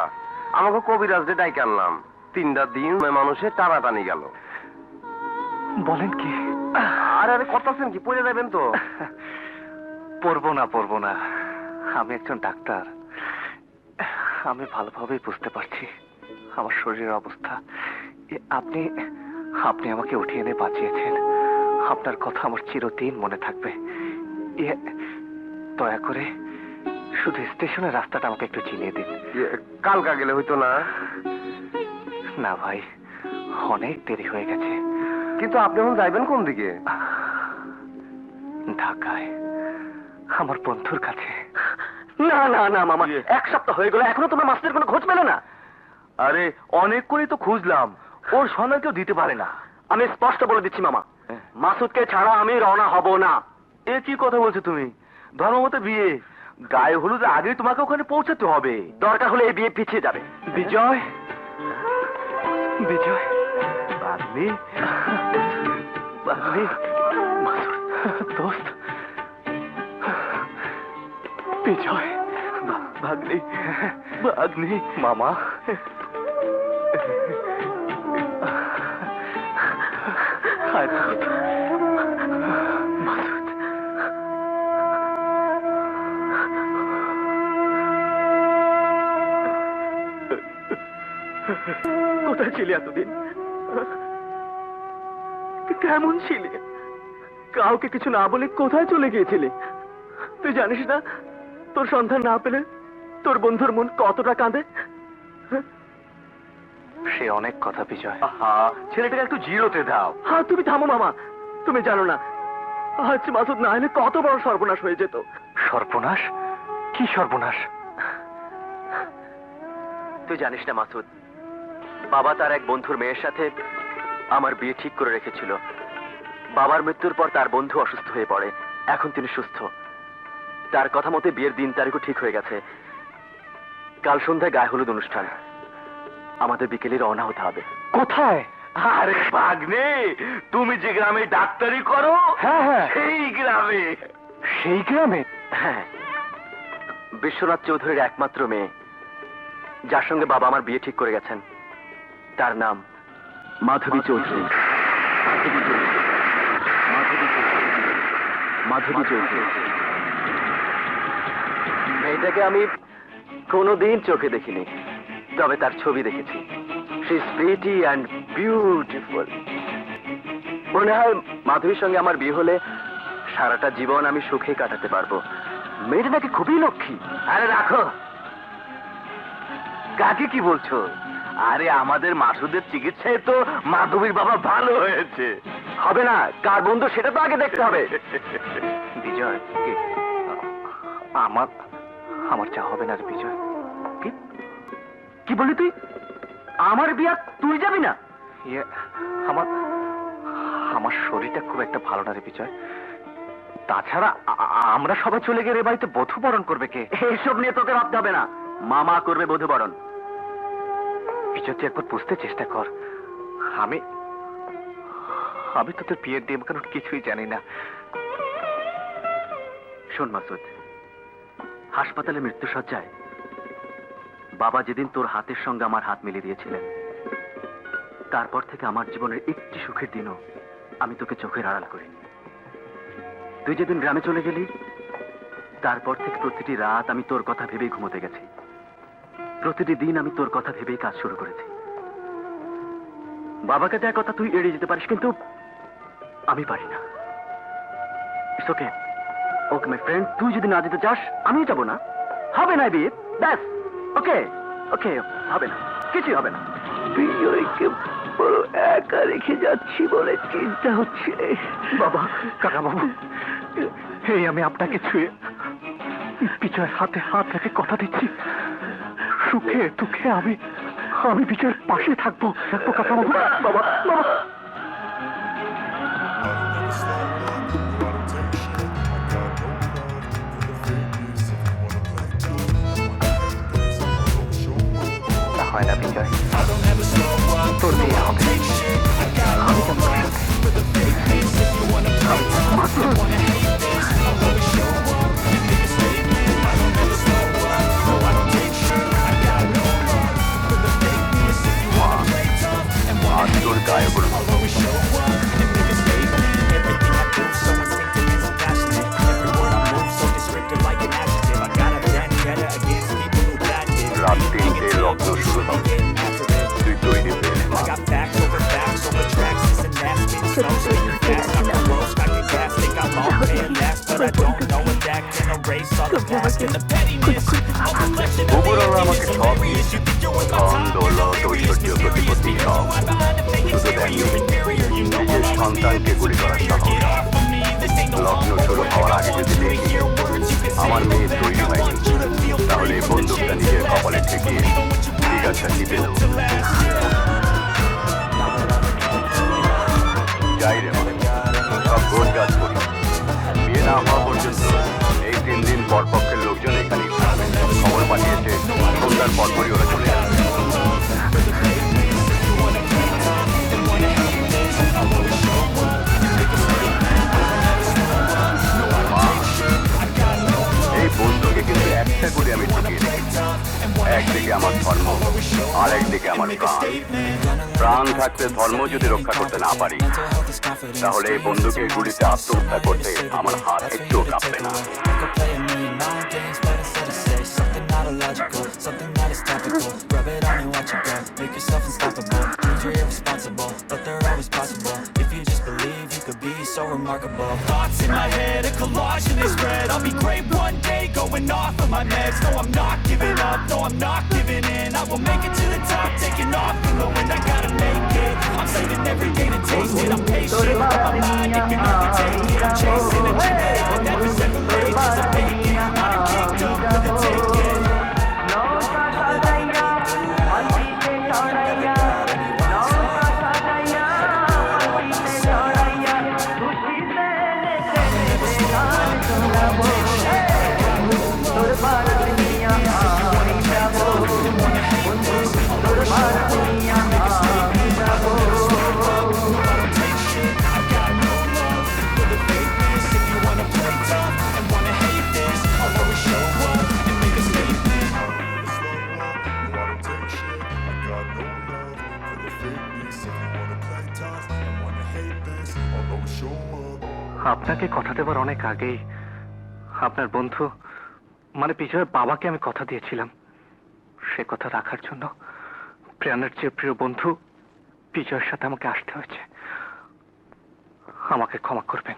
আমাকে কবিরাজ রে ডাইকে আনলাম। 3টা দিন মানুষে টানাটানি গেল। বলেন কি? আরে আরে করতেছেন কি? পড়ে যাবেন তো। পড়বো না, আমি একজন ডাক্তার। আমি ভালোভাবেই বুঝতে পারছি আমার শরীরের অবস্থা। আপনি আপনি আমাকে উঠিয়ে এনে বাঁচিয়েছেন। আপনার কথা আমার চিরদিন মনে থাকবে। দয়া করে শুধু স্টেশনের রাস্তাটা আমাকে একটু চিনিয়ে দিন। কালকা গেলে হইতো না? না ভাই, অনেক দেরি হয়ে গেছে। কিন্তু আপনি এখন যাইবেন কোন দিকে? ঢাকায়, আমার বন্ধুর কাছে। না না না মামা, 1 সপ্তাহ হয়ে গেল এখনো তোমার মাসুদের কোনো খোঁজ পেলে না? আরে অনেক করেই তো খুঁজলাম, ওর সময় কেউ দিতে পারে না। আমি স্পষ্ট বলে দিচ্ছি মামা, মাসুদকে ছাড়া আমি রওনা হব না। এ কি কথা বলছো তুমি? ধর্মমতে বিয়ে, গায়ে হলুদের আগে তোমাকে ওখানে পৌঁছাতে হবে। দরকার হলে এই বিয়ে পিছিয়ে যাবে। বিজয়, বিজয়, বাগনি, বাগনি, দোস্ত, বিজয়, বাগনি, বাগনি, মামা। মাসুদ, কোথায় ছিলে এতদিন? কেমন ছিলে? কাউকে কিছু না বলে কোথায় চলে গিয়েছিলে? তুই জানিস না তোর সন্ধান না পেলে তোর বন্ধুর মন কতটা কাঁদে? সে অনেক কথা বিজয়। আহা, ছেলেটাকে একটু জিরোতে দাও। হ্যাঁ তুমি থামো মামা, তুমি জানো না আজ মাসুদ না হলে কত বড় সর্বনাশ হয়ে যেত। সর্বনাশ? কি সর্বনাশ? তুই জানিস না মাসুদ, বাবা তার এক বন্ধুর মেয়ের সাথে আমার বিয়ে ঠিক করে রেখেছিল। বাবার মৃত্যুর পর তার বন্ধু অসুস্থ হয়ে পড়ে, এখন তিনি সুস্থ। তার কথা মতে বিয়ের দিন তারিখও ঠিক হয়ে গেছে। কাল সন্ধ্যায় গায়ে হলুদ অনুষ্ঠান, আমাদের বিকেলে রওনা হতে হবে। কোথায়? আরে ভাগ্নে, তুমি যে গ্রামে ডাক্তারি করো, হ্যাঁ হ্যাঁ, সেই গ্রামে। সেই গ্রামে? হ্যাঁ, বিশ্বনাথ চৌধুরীর একমাত্র মেয়ে, যার সঙ্গে বাবা আমার বিয়ে ঠিক করে গেছেন। তার নাম মাধবী চৌধুরী। মাধবী চৌধুরী। মেয়েটাকে আমি কোনোদিন চোখে দেখিনি, তবে তার ছবি দেখেছি। She is pretty and beautiful. মনে হয় মাধবীর সঙ্গে আমার বিয়ে হলে সারাটা জীবন আমি সুখে কাটাতে পারবো। মেয়েটা নাকি খুবই লক্ষ্মী। আরে রাখো, কাকে কি বলছো? আরে আমাদের মাসুদের চিকিৎসায় তো মাধবীর বাবা ভালো হয়েছে। হবে না, কার বন্ধু সেটা তো আগে দেখতে হবে। বিজয় আমার আমার চা হবে না রে বিজয়। কি বললি তুই? আমার বিয়া তুই যাবি না? ইয়ে আমার আমার শরীরটা খুব একটা ভালো না রে বিজয়। তাছাড়া আমরা সবাই চলে গেলে বাড়িতে বধূ বরণ করবে কে? এইসব নিয়ে তোকে ভাবতে হবে না, মামা করবে বধূ বরণ। বিজয় তুই একবার বুঝতে চেষ্টা কর, আমি আমি তোদের বিয়ের নিয়ম কানুন কিছুই জানি না। শোন মাসুদ, হাসপাতালে মৃত্যুসজ্জায় বাবা যেদিন তোর হাতের সঙ্গে আমার হাত মিলিয়ে দিয়েছিলেন, তারপর থেকে আমার জীবনের একটি সুখের দিনও আমি তোকে চোখের আড়াল করিনি। তুই যেদিন গ্রামে চলে গেলি, তারপর থেকে প্রতিটি রাত আমি তোর কথা ভেবেই ঘুমোতে গেছি। প্রতিটি দিন আমি তোর কথা ভেবেই কাজ শুরু করেছি। বাবাকে দেওয়ার কথা তুই এড়িয়ে যেতে পারিস, কিন্তু আমি পারি না। It's okay, okay my friend, তুই যদি না যেতে চাস আমিও যাবো না। হবে না বিয়ে, ব্যাস। ওকে ওকে, হবে না, কিছুই হবে না। বিজয়কে বড় একা রেখে যাচ্ছি বলে চিন্তা হচ্ছে। বাবা, কাকা বাবু, এই আমি আপনাকে ছুঁয়ে বিজয়ের হাতে হাত রেখে কথা দিচ্ছি, সুখে দুঃখে আমি আমি বিজয়ের পাশে থাকবো কাকা বাবু। বাবা বাবা, হয় না বিজয়, তোর বিয়ে হবে। আমি যাবো তোর সাথে। তোর গায়ে বলবো রাত 3টে লগ্ন শুরু হবে, তুই তৈরি হয়ে নে। বগুড়ারা আমাকে সব দিয়েছে, ধন দৌলত ঐশ্বর্য প্রতিপত্তি সব, শুধু দেননি নিজের সন্তানকে গুলি করার সাহস। লগ্ন শুরু হওয়ার আগে যদি দেখি আমার মেয়ে তৈরি হয়নি, তাহলে এই বন্দুকটা নিজের কপালে ঠেকিয়ে জিজ্ঞাসা নিতে দেব। যাই রে মা, সব গোট গাছ করি। বিয়ে না হওয়া পর্যন্ত এই 3 দিন পর পক্ষের লোকজন এখানে খবর পাঠিয়েছে, সন্ধ্যার পরপরই ওরা চলে আসবে। এই বন্ধুকে কিন্তু একটা করে আমি ঢুকিয়ে রেখেছি। একদিকে আমার ধর্ম, আর একদিকে আমার প্রাণ। প্রাণ থাকতে ধর্ম যদি রক্ষা করতে না পারি, তাহলে এই বন্ধুকে গুলিতে আত্মহত্যা করতে আমার হাত একটুও কাঁপবে না। Something that is topical, rub it on and watch it go. Make yourself unstoppable, dreams are irresponsible, but they're always possible. If you just believe, you could be so remarkable. Thoughts in my head, a collage and they spread. I'll be great one day, going off of my meds. No, I'm not giving up, no, I'm not giving in. I will make it to the top, taking off from the wind. I gotta make it, I'm saving every day to taste it. I'm patient, but my mind, it can overtake it. I'm chasing a dream, but never separate. Cause I'm making, I'm kicked up for the taking. আপনাকে কথা দেবার অনেক আগেই আপনার বন্ধু মানে বিজয়ের বাবাকে আমি কথা দিয়েছিলাম। সে কথা রাখার জন্য প্রাণের চেয়ে প্রিয় বন্ধু বিজয়ের সাথে আমাকে আসতে হয়েছে। আমাকে ক্ষমা করবেন।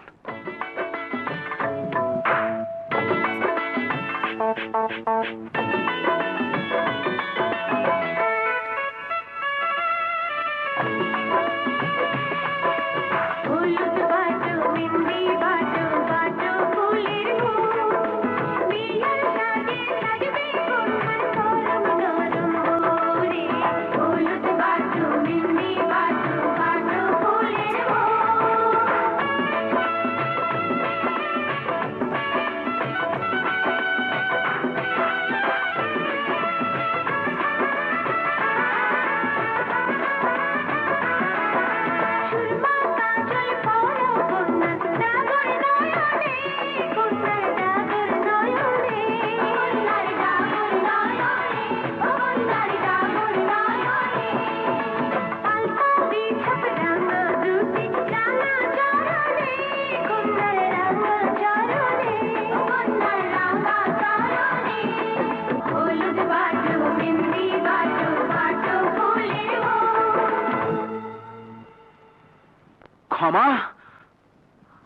ক্ষমা?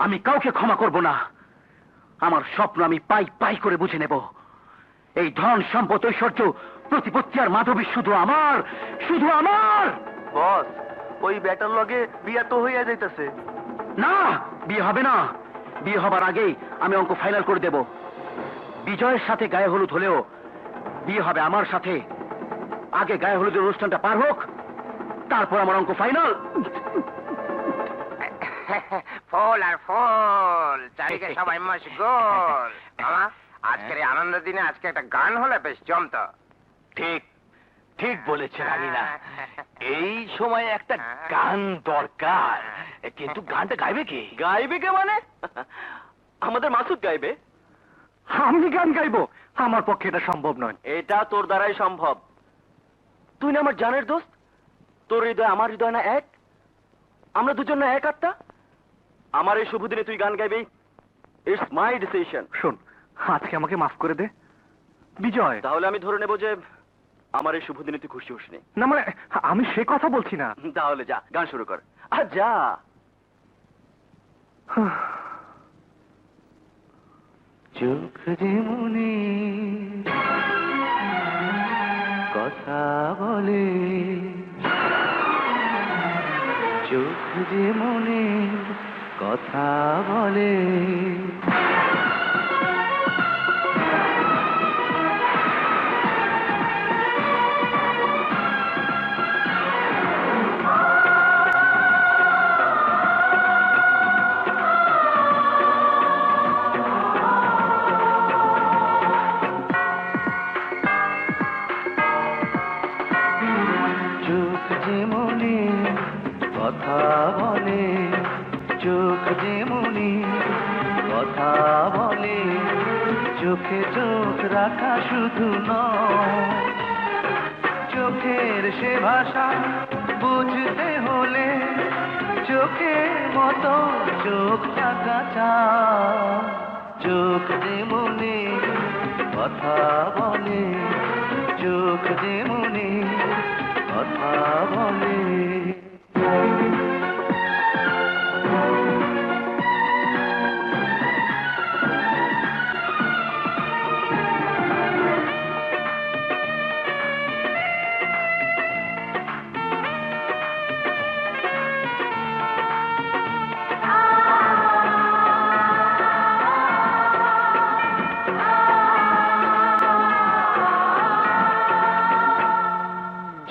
আমি কাউকে ক্ষমা করব না। আমার স্বপ্ন আমি পাই পাই করে বুঝে নেব। এই ধন সম্পদ ঐশ্বর্য প্রতিপত্তি আর মাধবী শুধু আমার, শুধু আমার। বস, ওই ব্যাটার লগে বিয়া তো হইয়া যাইতেছে। না, বিয়ে হবে না। বিয়ে হবার আগেই আমি অঙ্ক ফাইনাল করে দেব। বিজয়ের সাথে গায়ে হলুদ হলেও বিয়ে হবে আমার সাথে। আগে গায়ে হলুদের অনুষ্ঠানটা পার হোক, তারপর আমার অঙ্ক ফাইনাল। ফুল আর ফুল, চারিদিকে সবাই মশগুল। মামা, আজকের এই আনন্দ দিনে আজকে একটা গান হলে বেশ জমতো। ঠিক ঠিক বলেছে রানীনা, এই সময় একটা গান দরকার। কিন্তু গানটা গাইবে কে? গাইবে কে মানে? আমাদের মাসুদ গাইবে। আমি গান গাইবো? আমার পক্ষে এটা সম্ভব নয়। এটা তোর দ্বারাই সম্ভব। তুই না আমার জানের দোস্ত, তোর হৃদয় আমার হৃদয় না এক? আমরা দুজন না এক আত্মা? আমার এই শুভ দিনে তুই গান গাইবি, ইটস মাই ডিসিশন। শোন, আজকে আমাকে মাফ করে দে বিজয়। তাহলে আমি ধরে নেব যে আমার এই শুভ দিনে তুই খুশি হসনি। না মানে আমি সে কথা বলছি না। তাহলে যা, গান শুরু কর। আর যা। চোখ যে মনে কথা বলে, চোখ যে মনে কথা বলে, চোখ যে মনে কথা বলে, চোখ যে মনে কথা বলে, চোখে চোখ রাখা শুধু নয়, চোখের সে ভাষা বুঝতে হলে চোখের মতো চোখ থাকা চায়। চোখ যে মনে কথা বলে, চোখ যে মনে কথা বলে।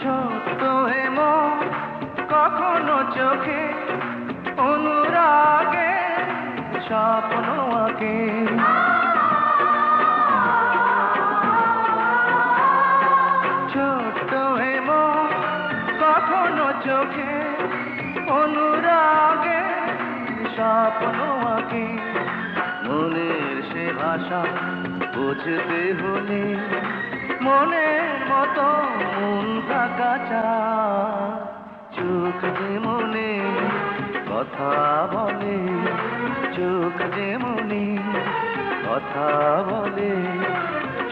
ছোট্ট হেমো কখনো চোখে অনুরাগে স্বপ্ন আঁকে, ছোট্ট হেমো কখনো চোখে অনুরাগে স্বপ্ন আঁকে। মনের সে ভাষা বুঝতে হলে মনের মতো মন থাকা চায়। চোখ যে মনে কথা বলে, চোখ যে মনে কথা বলে,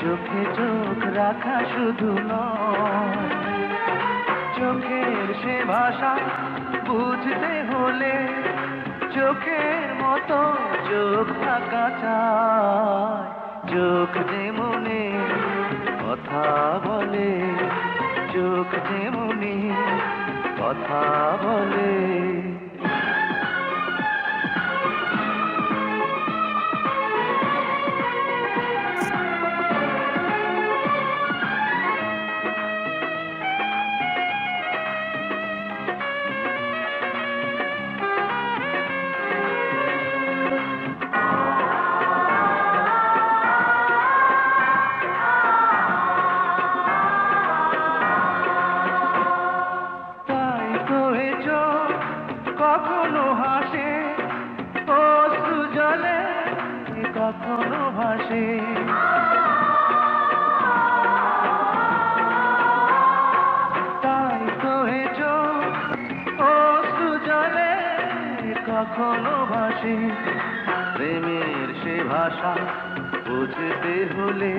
চোখে চোখ রাখা শুধু নয়, চোখের সে ভাষা বুঝতে হলে চোখের মতো চোখ থাকা চায়। চোখ যে মনে কথা বলে, চোখ যে মনে কথা বলে। তাই তো এ চোখ কখনো হাসে অশ্রু জলে, কখনো ভাসে। তাই তো এ চোখ অশ্রু জলে, কখনো ভাসে। প্রেমের সে ভাষা বুঝতে হলে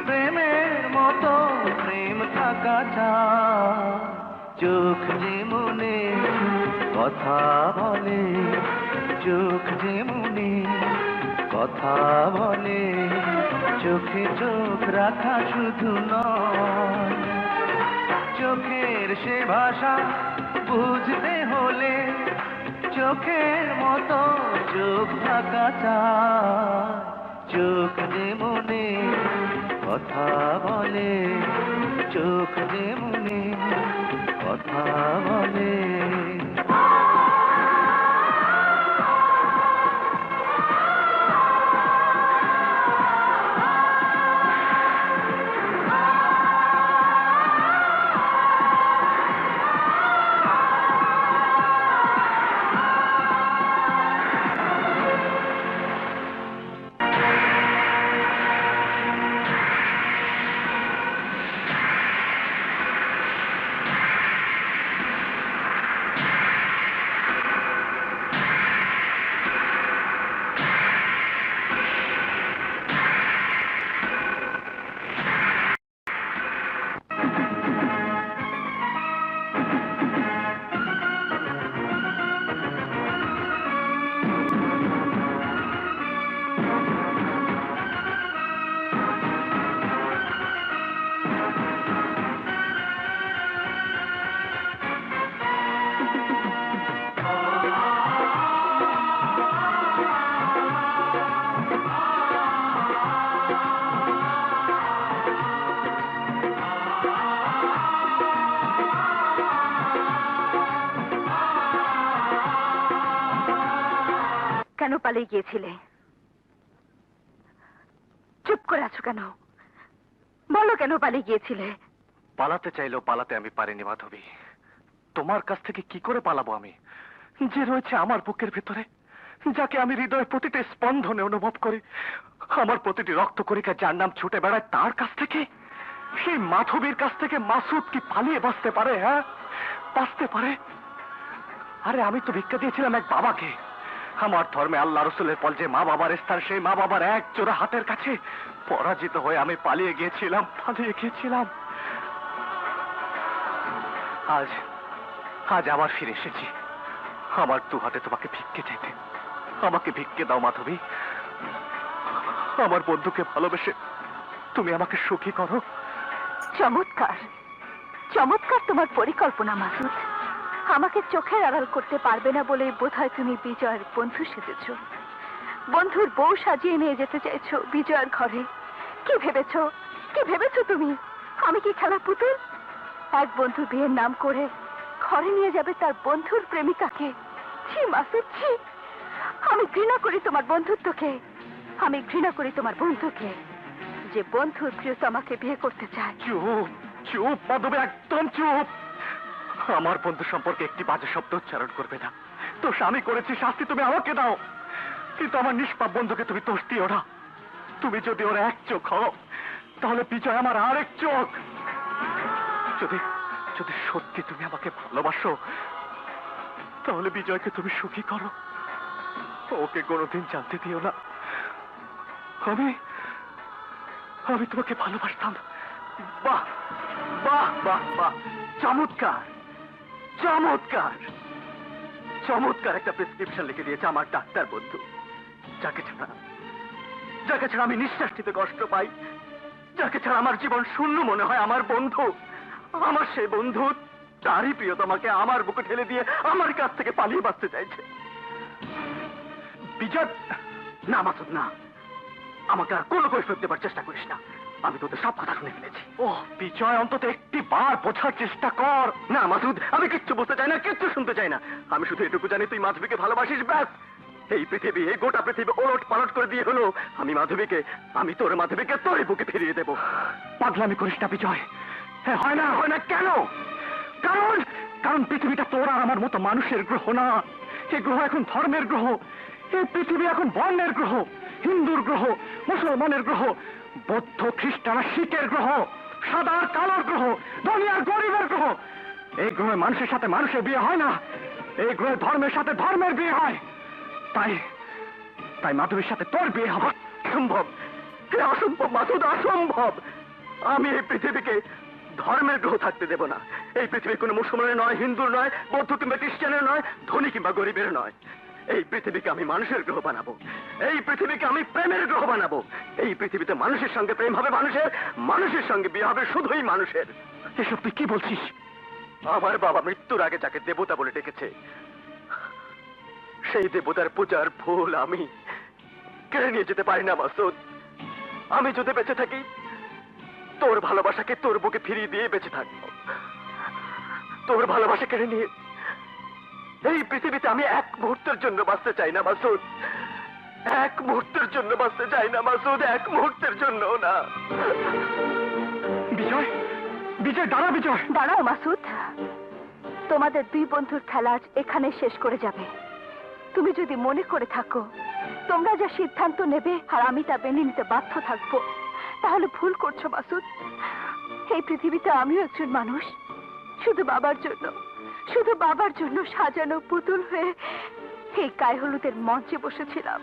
প্রেমের মতো প্রেম থাকা চায়। চোখ যে মনে কথা বলে, চোখ যে মনে কথা বলে, চোখে চোখ রাখা শুধু নয়, চোখের সে ভাষা বুঝতে হলে চোখের মতো চোখ থাকা চায়। চোখ যে মনে কথা বলে, চোখ যে মনে কথা বলে। কেন পালিয়ে গিয়েছিলে? চুপ করে আছো কেন? বলো কেন পালিয়ে গিয়েছিলে? পালাতে চাইলেও পালাতে আমি পারিনি মাধবী। তোমার কাছ থেকে কি করে পালাবো আমি, যে রয়েছে আমার বুকের ভিতরে, যাকে আমি হৃদয়ের প্রতিটি স্পন্দনে অনুভব করি, আমার প্রতিটি রক্ত করিকা যার নাম ছুটে বেড়ায়, তার কাছ থেকে, সেই মাধবীর কাছ থেকে মাসুদ কি পালিয়ে বাঁচতে পারে? হ্যাঁ, বাঁচতে পারে? আরে আমি তো ভিক্ষা দিয়েছিলাম এক বাবাকে। আমার ধর্মে আল্লাহ রসুলের পল যে মা বাবার স্থান, সেই মা বাবার এক জোড়া হাতের কাছে পরাজিত হয়ে আমি পালিয়ে গিয়েছিলাম। আজ আজ আবার ফিরে এসেছি আমার দু হাতে তোমাকে ভিক্ষে চাইতে। আমাকে ভিক্ষে দাও মাধবী, আমার বন্ধুকে ভালোবেসে তুমি আমাকে সুখী করো। চমৎকার, চমৎকার তোমার পরিকল্পনা মাসুদ। আমাকে চোখের আড়াল করতে পারবে না বলে বোধহয় তুমি বিজয়ের বন্ধু সেজেছ। বন্ধুর বউ সাজিয়ে নিয়ে যেতে চাইছো বিজয়ের ঘরে। কি ভেবেছো, কি ভেবেছো তুমি? আমি কি খেলা পুতুল? এক বন্ধু বিয়ের নাম করে ঘরে নিয়ে যাবে তার বন্ধুর প্রেমিকাকে। ছি মাসুদ, ছি। আমি ঘৃণা করি তোমার বন্ধুত্বকে, আমি ঘৃণা করি তোমার বন্ধুকে, যে বন্ধুর প্রিয়তমাকে বিয়ে করতে চায়। চুপ চুপ মাধবী, একদম চুপ। আমার বন্ধু সম্পর্কে একটি বাজে শব্দ উচ্চারণ করবে না। দোষ আমি করেছি, শাস্তি তুমি আমাকে দাও, কিন্তু আমার নিষ্পাপ বন্ধুকে তুমি দোষ দিও না। তুমি যদি ওর এক চোখ হও, তাহলে বিজয় আমার আরেক চোখ। যদি যদি সত্যি তুমি আমাকে ভালোবাসো, তাহলে বিজয়কে তুমি সুখী করো, ওকে কোনোদিন জানতে দিও না আমি আমি তোমাকে ভালোবাসতাম। বাহ বাহ বাহ বাহ, চমৎকার চমৎকার চমৎকার একটা প্রেসক্রিপশন লিখে দিয়েছে আমার ডাক্তার বন্ধু, যাকে ছাড়া আমি নিঃশ্বাস নিতে কষ্ট পাই, যাকে ছাড়া আমার জীবন শূন্য মনে হয়। আমার বন্ধু, আমার সেই বন্ধু, তারই প্রিয়তমাকে আমার বুকে ঠেলে দিয়ে আমার কাছ থেকে পালিয়ে বাঁচতে চাইছে। বিজয়, না মাসুদ না, আমাকে আর কোনো কৈফিয়ত দেবার চেষ্টা করিস না। আমি তোদের সব কথা শুনে ফেলেছি। ও বিজয়, অন্তত একটি বার বোঝার চেষ্টা কর। না মাসুদ, আমি কিচ্ছু বুঝতে চাই না, কিচ্ছু শুনতে চাই না। আমি শুধু এটুকু জানি তুই মাধবীকে ভালোবাসিস, ব্যাস। এই পৃথিবী, এই গোটা পৃথিবী ওলট পালট করে দিয়ে হলো আমি তোর মাধবীকে তোর বুকে ফিরিয়ে দেবো। পাগলামি করিস না বিজয়। হ্যাঁ, হয় না কেন? কারণ পৃথিবীটা তোর আর আমার মতো মানুষের গ্রহ না। এই গ্রহ এখন ধর্মের গ্রহ। এই পৃথিবী এখন বর্ণের গ্রহ, হিন্দুর গ্রহ, মুসলমানের গ্রহ, বৌদ্ধ খ্রিস্টান শিখের গ্রহ, সাদা আর কালোর গ্রহ, দুনিয়ার গরিবের গ্রহ। এই গ্রহে মানুষের সাথে মানুষের বিয়ে হয় না, এই গ্রহে ধর্মের সাথে ধর্মের বিয়ে হয়। তাই মাধবীর সাথে তোর বিয়ে হবে সম্ভব? অসম্ভব মাসুদ, অসম্ভব। আমি এই পৃথিবীকে ধর্মের গ্রহ থাকতে দেব না, এই পৃথিবী কোনো মুসলমানের নয়, হিন্দুর নয়, বৌদ্ধ কিংবা খ্রিস্টানের নয়, ধনী কিংবা গরিবের নয়। এই পৃথিবীকে আমি মানুষের গ্রহ বানাবো, এই পৃথিবীকে আমি প্রেমের গ্রহ বানাবো। এই পৃথিবীতে মানুষের সঙ্গে প্রেম হবে মানুষের, মানুষের সঙ্গে বিয়ে হবে শুধুই মানুষের। এসব তুই কি বলছিস? আমার বাবা মৃত্যুর আগে যাকে দেবতা বলে ডেকেছে, সেই দেবতার পূজার ফুল আমি কেড়ে নিয়ে যেতে পারি না মাসুদ। আমি যদি বেঁচে থাকি, তোর ভালোবাসাকে তোর বুকে ফিরিয়ে দিয়ে বেঁচে থাকবো। তোর ভালোবাসা কেড়ে নিয়ে এই পৃথিবীতে আমি এক মুহূর্তের জন্য বাঁচতে চাই না মাসুদ, এক মুহূর্তের জন্য বাঁচতে চাই না মাসুদ, এক মুহূর্তের জন্য না। বিজয়, বিজয় দাঁড়া, বিজয় দাঁড়াও মাসুদ, তোমাদের দুই বন্ধুর খেলা আজ এখানে শেষ করে যাবে। তুমি যদি মনে করে থাকো তোমরা যা সিদ্ধান্ত নেবে আর আমি তা মেনে নিতে বাধ্য থাকবো, তাহলে ভুল করছো মাসুদ। এই পৃথিবীতে আমিও একজন মানুষ, শুধু বাবার জন্য, শুধু বাবার জন্য সাজানো পুতুল হয়ে এই গায়ে হলুদের মঞ্চে বসেছিলাম।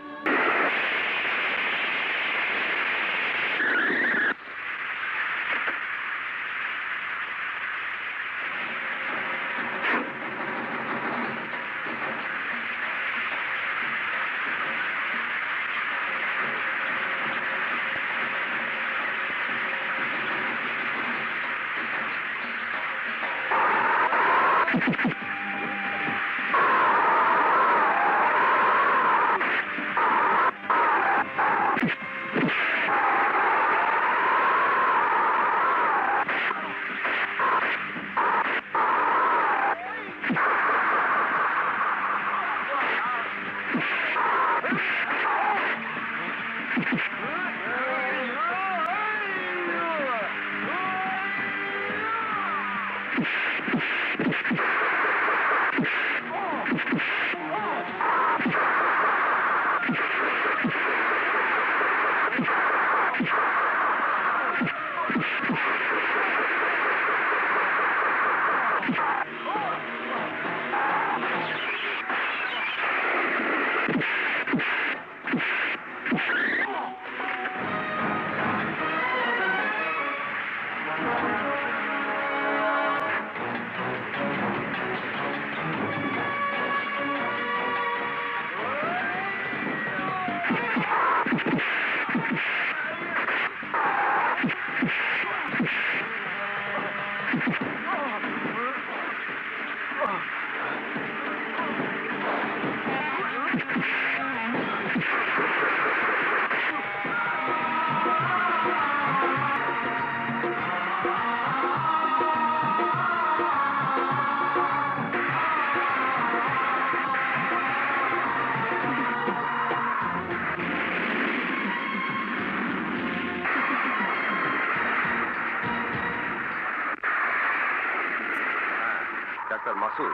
ডাক্তার মাসুদ,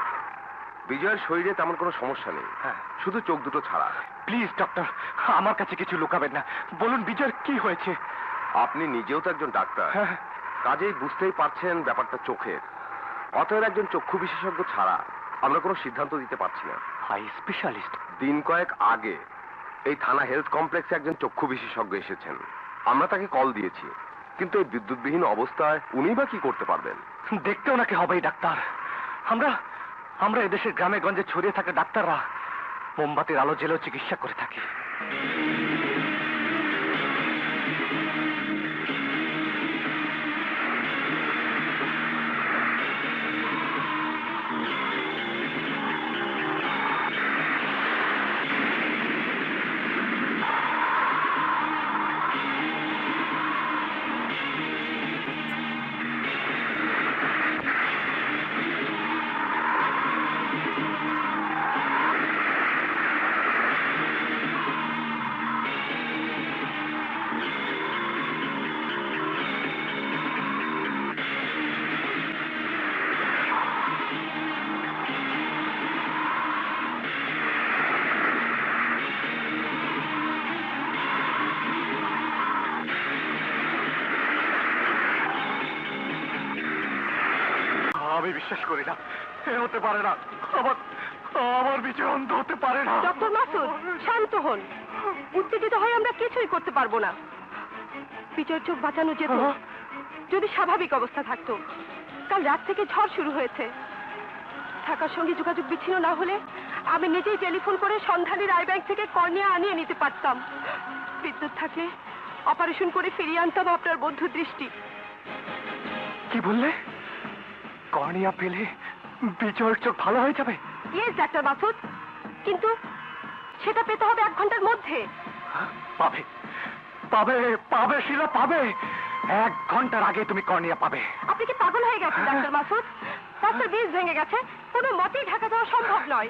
বিজয়ের শরীরে তেমন কোনো সমস্যা নেই, শুধু চোখ দুটো ছাড়া। প্লিজ ডক্টর, আমার কাছে কিছু লুকাবেন না, বলুন বিজয়ের কি হয়েছে। আপনি নিজেও তো একজন ডাক্তার, কাজেই বুঝতেই পারছেন ব্যাপারটা চোখের। অতএব একজন চক্ষু বিশেষজ্ঞ ছাড়া আমরা কোনো সিদ্ধান্ত দিতে পারছি না। High specialist? দিন কয়েক আগে এই থানা হেলথ কমপ্লেক্সে একজন চক্ষু বিশেষজ্ঞ এসেছেন, আমরা তাকে কল দিয়েছি, কিন্তু এই বিদ্যুৎবিহীন অবস্থায় উনি বা কি করতে পারবেন? দেখতে ওনাকে হবেই ডাক্তার। আমরা এদেশের গ্রামে গঞ্জে ছড়িয়ে থাকা ডাক্তাররা মোমবাতির আলো জ্বেলেও চিকিৎসা করে থাকি। আমি বিশ্বাস করি না, এ হতে পারে না। আমার বিজয় অন্ধ হতে পারে না। ডক্টর মাসুদ, শান্ত হন। উত্তেজিত হয়ে আমরা কিছুই করতে পারবো না। বিজয়ের চোখ বাঁচানো যেত যদি স্বাভাবিক অবস্থা থাকতো, কাল রাত থেকে ঝড় শুরু হয়েছে। ঢাকার সঙ্গে যোগাযোগ বিচ্ছিন্ন না হলে আমি নিজেই টেলিফোন করে সন্ধানী রায়ব্যাংক থেকে কর্নিয়া আনিয়ে নিতে পারতাম। বিদ্যুৎ থাকলে অপারেশন করে ফিরিয়ে আনতাম আপনার বন্ধু দৃষ্টি। কি বললে? কর্নিয়া পেলে বিজয়ের চোখ ভালো হয়ে যাবে? ইয়েস ডাক্তার মাসুদ, কিন্তু সেটা পেতে হবে 1 ঘন্টার মধ্যে। পাবে পাবে পাবে শিলা, পাবে। 1 ঘন্টার আগে তুমি কর্নিয়া পাবে। আপনি কি পাগল হয়ে গেছেন ডাক্তার মাসুদ? রাস্তার ব্রিজ ভেঙে গেছে, কোনো মতেই ঢাকা যাওয়া সম্ভব নয়।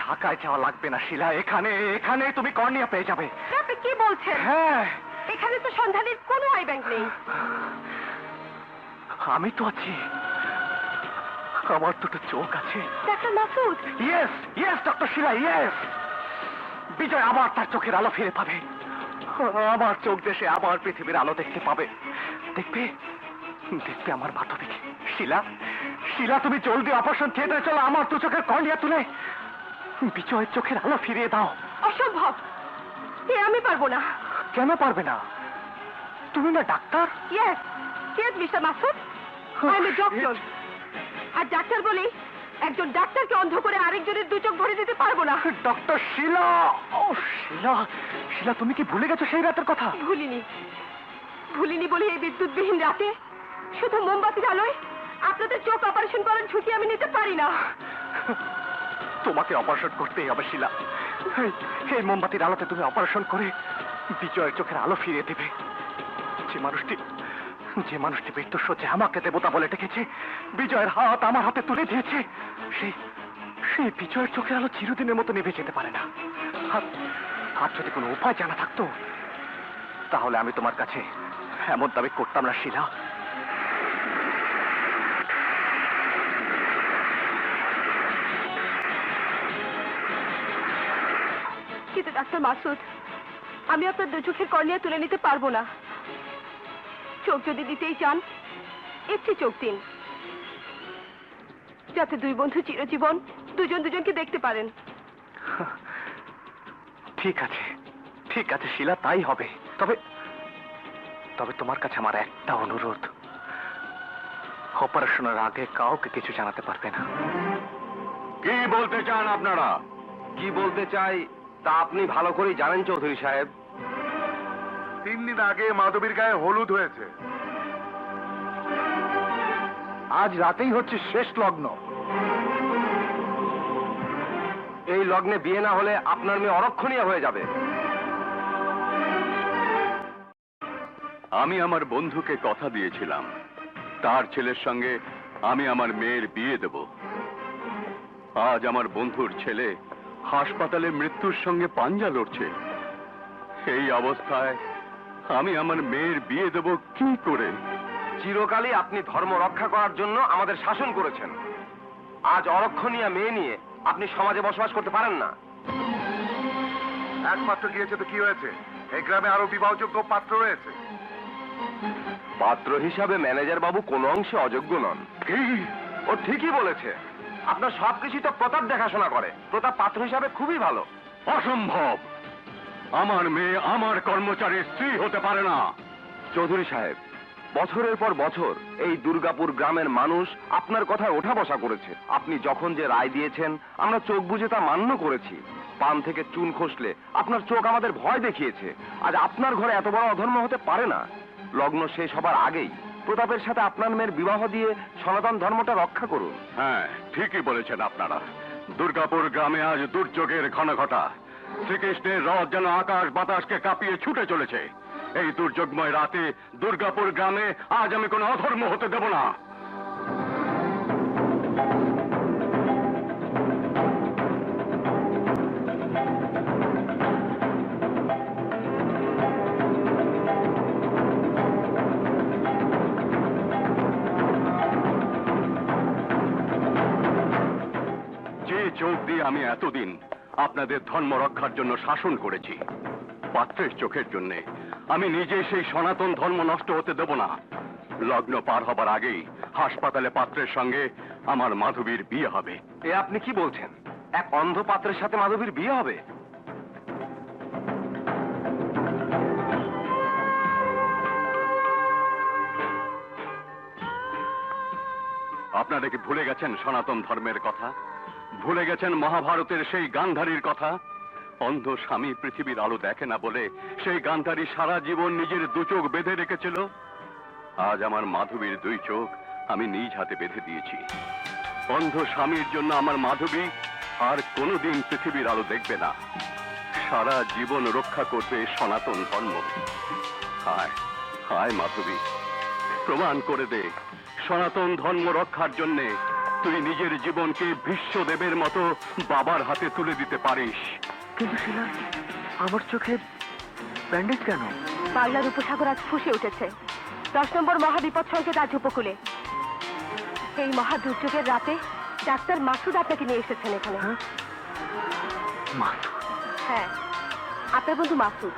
ঢাকায় যাওয়া লাগবে না শিলা, এখানে এখানে তুমি কর্নিয়া পেয়ে যাবে। আপনি কি বলছেন? হ্যাঁ, এখানে তো সন্ধানীর কোনো আই ব্যাংক নেই। আমি তো আছি, আমার দুটো চোখ আছে। ডাক্তার Masud. Yes yes doctor Sheela, yes. Bijoy আবার তার চোখের আলো ফিরে পাবে, আমার চোখ দেশে আবার পৃথিবীর আলো দেখতে পাবে। দেখবে দেখবে আমার মাধবীকে। শিলা শিলা, তুমি জলদি অপারেশন থিয়েটারে চলো, আমার 2 চোখের কর্নিয়া তুলে বিজয়ের চোখের আলো ফিরিয়ে দাও। অসম্ভব, এ আমি পারবো না। কেন পারবে না? তুমি না ডাক্তার? Yes yes mister Masud, I am a doctor. আর ডাক্তার বলি একজন ডাক্তারকে অন্ধ করে আরেকজনের 2 চোখ ভরে দিতে পারবো না। ডক্টর শিলা, ও শিলা শিলা, তুমি কি ভুলে গেছো সেই রাতের কথা? ভুলিনি, ভুলিনি বলে এই বিদ্যুৎবিহীন রাতে শুধু মোমবাতির আলোয় আপনাদের চোখ অপারেশন করার ঝুঁকি আমি নিতে পারি না। তোমাকে অপারেশন করতেই হবে শিলা। এই মোমবাতির আলোতে তুমি অপারেশন করে বিজয়ের চোখের আলো ফিরিয়ে দেবে। যে মানুষটি মৃত্যুর সহ্যে আমাকে দেবতা বলে ডেকেছে, বিজয়ের হাত আমার হাতে তুলে দিয়েছে, সেই বিজয়ের চোখের আলো চিরদিনের মতো নিভে যেতে পারে না। আর যদি কোনো উপায় জানা থাকতো তাহলে আমি তোমার কাছে এমন দাবি করতাম না শিলা। কিন্তু ডাক্তার মাসুদ, আমি আপনার 2 চোখের কর্নিয়া তুলে নিতে পারবো না। চোখ যদি দিতেই চান, একটি চোখ দিন, যাতে 2 বন্ধু চিরজীবন দুজন দুজনকে দেখতে পারেন। ঠিক আছে ঠিক আছে শিলা, তাই হবে। তবে তবে তোমার কাছে আমার একটা অনুরোধ, অপারেশনের আগে কাউকে কিছু জানাতে পারবে না। কি বলতে চান আপনারা? কি বলতে চাই তা আপনি ভালো করেই জানেন চৌধুরী সাহেব। 3 দিন আগে মাধবীর গায়ে হলুদ হয়েছে। আজ রাতেই হচ্ছে শেষ লগ্ন। এই লগ্নে বিয়ে না হলে আপনার মেয়ে অরক্ষণীয় হয়ে যাবে। আমি আমার বন্ধুকে কথা দিয়েছিলাম, তার ছেলের সঙ্গে আমি আমার মেয়ের বিয়ে দেব। আজ আমার বন্ধুর ছেলে হাসপাতালে মৃত্যুর সঙ্গে পাঞ্জা লড়ছে। এই অবস্থায় আমি আমার মেয়ের বিয়ে দেব কি করে? চিরকালই আপনি ধর্ম রক্ষা করার জন্য আমাদের শাসন করেছেন। আজ অরক্ষণীয় মেয়ে নিয়ে আপনি সমাজে বসবাস করতে পারেন না। একমাত্র গিয়েছে তো কি হয়েছে? এই গ্রামে আরো বিবাহযোগ্য পাত্র রয়েছে। পাত্র হিসাবে ম্যানেজার বাবু কোনো অংশে অযোগ্য নন। কি? ও ঠিকই বলেছে। আপনার সবকিছু তো প্রতাপ দেখাশোনা করে। প্রতাপ পাত্র হিসাবে খুবই ভালো। অসম্ভব! আমার মেয়ে আমার কর্মচারীর স্ত্রী হতে পারে না। চৌধুরী সাহেব, বছরের পর বছর এই দুর্গাপুর গ্রামের মানুষ আপনার কথায় ওঠা বসা করেছে। আপনি যখন যে রায় দিয়েছেন আমরা চোখ বুজে তা মান্য করেছি। পান থেকে চুন খসলে আপনার চোখ আমাদের ভয় দেখিয়েছে। আজ আপনার ঘরে এত বড় অধর্ম হতে পারে না। লগ্ন শেষ হবার আগেই প্রতাপের সাথে আপনার মেয়ের বিবাহ দিয়ে সনাতন ধর্মটা রক্ষা করুন। হ্যাঁ, ঠিকই বলেছেন আপনারা। দুর্গাপুর গ্রামে আজ দুর্যোগের ঘনঘটা। শ্রীকৃষ্ণের রথ যেন আকাশ বাতাসকে কাঁপিয়ে ছুটে চলেছে। এই দুর্যোগময় রাতে দুর্গাপুর গ্রামে আজ আমি কোনো অধর্ম হতে দেব না। যে চোখ দিয়ে আমি এতদিন আপনাদের ধর্ম রক্ষার জন্য শাসন করেছি, পাত্রের চোখের জন্যে আমি নিজে সেই সনাতন ধর্ম নষ্ট হতে দেব না। লগ্ন পার হবার আগেই হাসপাতালে পাত্রের সঙ্গে আমার মাধবীর বিয়ে হবে। এ আপনি কি বলছেন? এক অন্ধ পাত্রের সাথে মাধবীর বিয়ে হবে? আপনারা কি ভুলে গেছেন সনাতন ধর্মের কথা? ভুলে গেছেন মহাভারতের সেই গান্ধারীর কথা? অন্ধ স্বামী পৃথিবীর আলো দেখে না বলে সেই গান্ধারী সারা জীবন নিজের দু চোখ বেঁধে রেখেছিল। আজ আমার মাধবীর দুই চোখ আমি নিজ হাতে বেঁধে দিয়েছি। অন্ধ স্বামীর জন্য আমার মাধবী আর কোনোদিন পৃথিবীর আলো দেখবে না। সারা জীবন রক্ষা করবে সনাতন ধর্ম। হায় হায় মাধবী, প্রমাণ করে দে সনাতন ধর্ম রক্ষার জন্যে তুই নিজের জীবনকে বিশ্বদেবের মতো বাবার হাতে তুলে দিতে পারিস। কিন্তু শিলা, আমার চোখে ব্যান্ডেজ কেন? বাংলার উপসাগর আজ ফুঁসে উঠেছে। 10 নম্বর মহাবিপদ সংকেত আজ উপকূলে। এই মহা দুর্যোগের রাতে ডাক্তার মাসুদ আপনাকে নিয়ে এসেছেন এখানে। মাসুদ? হ্যাঁ, আপনার বন্ধু মাসুদ।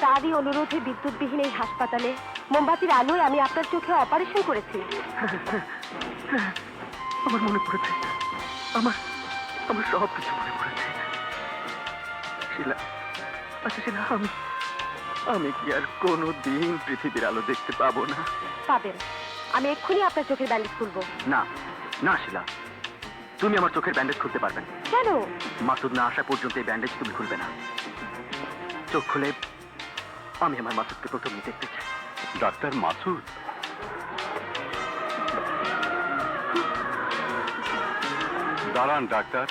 তারই অনুরোধে বিদ্যুৎবিহীন এই হাসপাতালে মোমবাতির আলোয় আমি আপনার চোখে অপারেশন করেছি। আমার মনে পড়েছে, আমার আমার সব কিছু মনে পড়েছে। শিলা, আচ্ছা শিলা, আমি কি আর কোনোদিন পৃথিবীর আলো দেখতে পাবো না? পাবেন। আমি এক্ষুনি আপনার চোখের ব্যান্ডেজ খুলবো। না না শিলা, তুমি আমার চোখের ব্যান্ডেজ খুলতে পারবে না। কেন? মাসুদ না আসা পর্যন্ত এই ব্যান্ডেজ তুমি খুলবে না। চোখ খুলে আমি আমার মাসুদকে প্রথমে দেখতে চাই। ডাক্তার মাসুদ? দাঁড়ান ডাক্তার।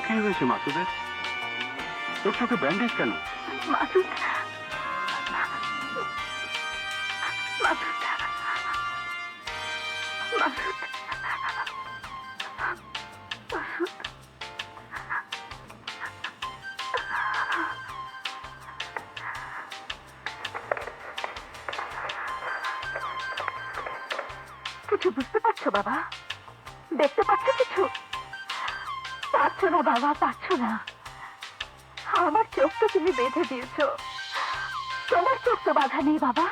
কি হয়েছে মাসুদের? তোর চোখে ব্যান্ডেজ কেন? মাসুদ, মাসুদ, মাসুদ, মাসুদ। কিছু বুঝতে পারছো বাবা? দেখতে পাচ্ছ কিছু? পারছো না বাবা, পারছো না। আমার চোখ তো তুমি বেঁধে দিয়েছো, তোমার চোখ তো বাধা নেই বাবা।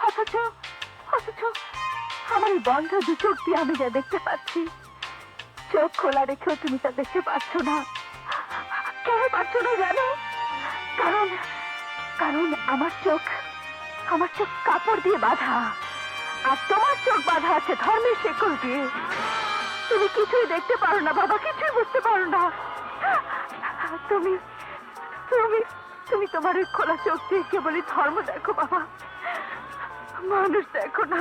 অথচ অথচ আমার এই বন্ধ দু চোখ দিয়ে আমি যা দেখতে পাচ্ছি, চোখ খোলা রেখেও তুমি তা দেখতে পাচ্ছ না। কেন পাচ্ছ না জানো? কারণ কারণ আমার চোখ কাপড় দিয়ে বাঁধা, আর তোমার চোখ বাঁধা আছে ধর্মের শেকল দিয়ে। তুমি কিছুই দেখতে পারো না বাবা, কিছুই বুঝতে পারো না। তুমি তুমি তুমি তোমার ওই খোলা চোখ দিয়ে কেবলই ধর্ম দেখো বাবা, মানুষ দেখো না,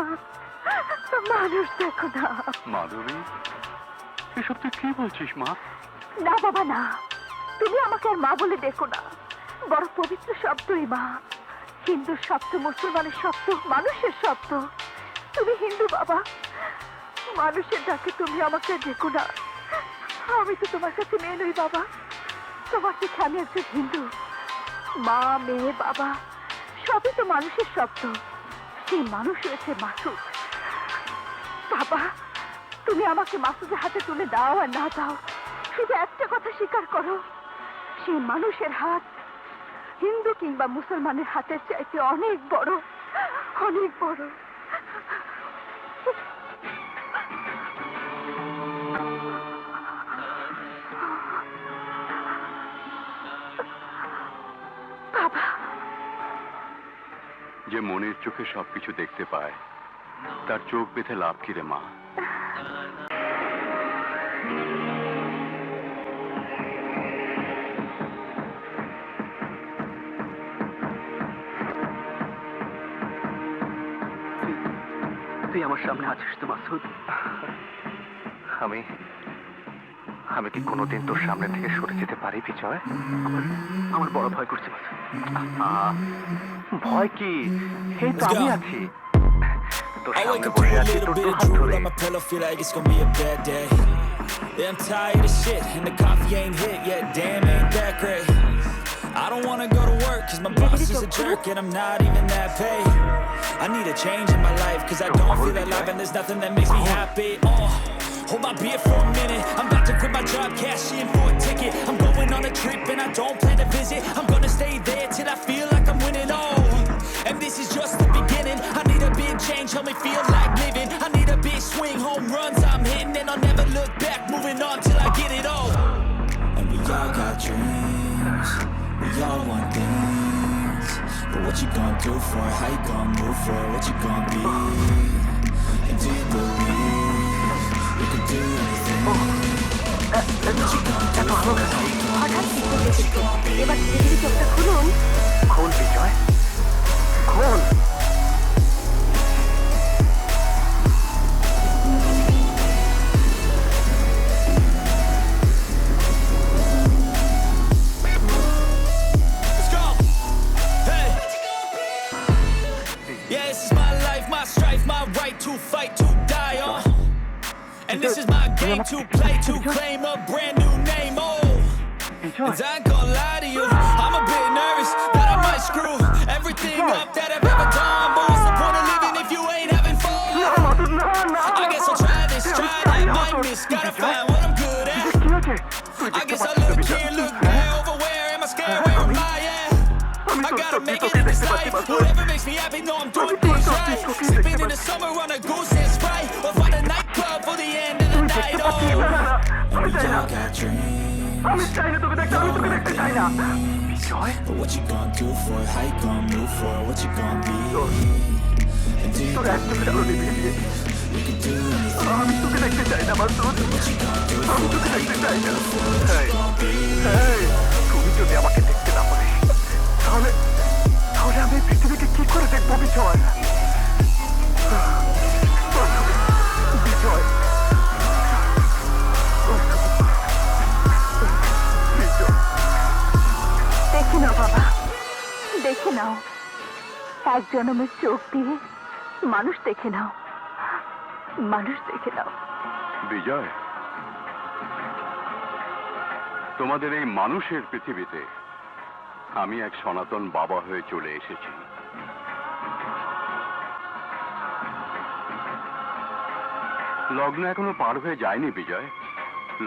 মানুষ দেখো না। মাধবী, এসব তুই কি বলছিস মা? না বাবা না, তুমি আমাকে আর মা বলে দেখো না। বড় পবিত্র শব্দই মা। হিন্দুর শব্দ, মুসলমানের শব্দ, মানুষের শব্দ। তুমি হিন্দু বাবা, মানুষের ডাকে তুমি আমাকে দেখো না। আমি তো তোমার কাছে মেয়ে নই বাবা, তোমার কাছে আমি একজন হিন্দু। মা, মেয়ে, বাবা সবই তো মানুষের শব্দ। সেই মানুষ হয়েছে মাসুদ। বাবা, তুমি আমাকে মাসুদের হাতে তুলে দাও আর না দাও, শুধু একটা কথা স্বীকার করো, সেই মানুষের হাত হিন্দু কিংবা মুসলমানের হাতের চাইতে অনেক বড়, অনেক বড়। বাবা, যে মনের চোখে সবকিছু দেখতে পায় তার চোখ বেঁধে লাভ কি রে মা? তুই আমার সামনে আছিস তো মাসুদ? আমি কি কোনোদিন তোর সামনে থেকে সরে যেতে পারি বিজয়? আমার বড় ভয় করছে মাসুদ। ভয় কি? এই তো আমি আছি তোর I সামনে wake up to বসে a আছি, little তোর bit দু of হাত drool ধরে। on my pillow, feel like it's gonna be a bad day. Yeah, I'm tired of shit, and the coffee ain't hit yet, damn ain't that great. I don't wanna go to work, cause my boss is a jerk, and I'm not even that paid. I need a change in my life, cause I don't feel alive, and there's nothing that makes me happy. Hold my beer for a minute, I'm about to quit my job, cash in for a ticket. I'm going on a trip, and I don't plan to visit. I'm gonna stay there till I feel like I'm winning, and this is just the beginning. I need a big change, help me feel like living. I need a big swing, home runs I'm hitting, and I'll never look back, moving on till I get it all. And we all got dreams, we all want things, But what you gonna do for it? How you gonna move for it? What you gonna be? And do you believe you can do anything? What you gonna do for it? How you হঠাৎ বিপদ এসেছে এবার পৃথিবী চোখটা খুলুন খুন বিজয়, খুন। Let's go. Hey. Yeah, this is my life, my strife, my right to fight, to die on. And this is my game to play, to claim a brand new name. Oh, and I ain't gonna lie to you, I'm a bit nervous that I might screw everything up that I've ever done. But what's the point of living if you ain't having fun? I guess I'll try this, try that, might miss, gotta find what I'm good at. I guess I look here, look there, over where am I scared, where am I at? I gotta make it in this life, whatever makes me happy, know I'm doing things right. Sipping in the summer on a goose and Sprite, or find a nightclub for the end of the night, oh. And we all got dreams. But what you gonna do for it? How you gonna move for it? What you gonna be? And do you believe you can do anything? What you gonna do for it? How you gonna move for it? What you gonna be? তুমি যদি আমাকে দেখতে না পারে তাহলে তাহলে আমি এই পৃথিবীকে কি করে দেখবো বিজয়? বিজয়, দেখে নাও বাবা, দেখে নাও, এক জনমের চোখ দিয়ে মানুষ দেখে নাও, মানুষ দেখে নাও। বিজয়, তোমাদের এই মানুষের পৃথিবীতে আমি এক সনাতন বাবা হয়ে চলে এসেছি। লগ্ন এখনো পার হয়ে যায়নি বিজয়।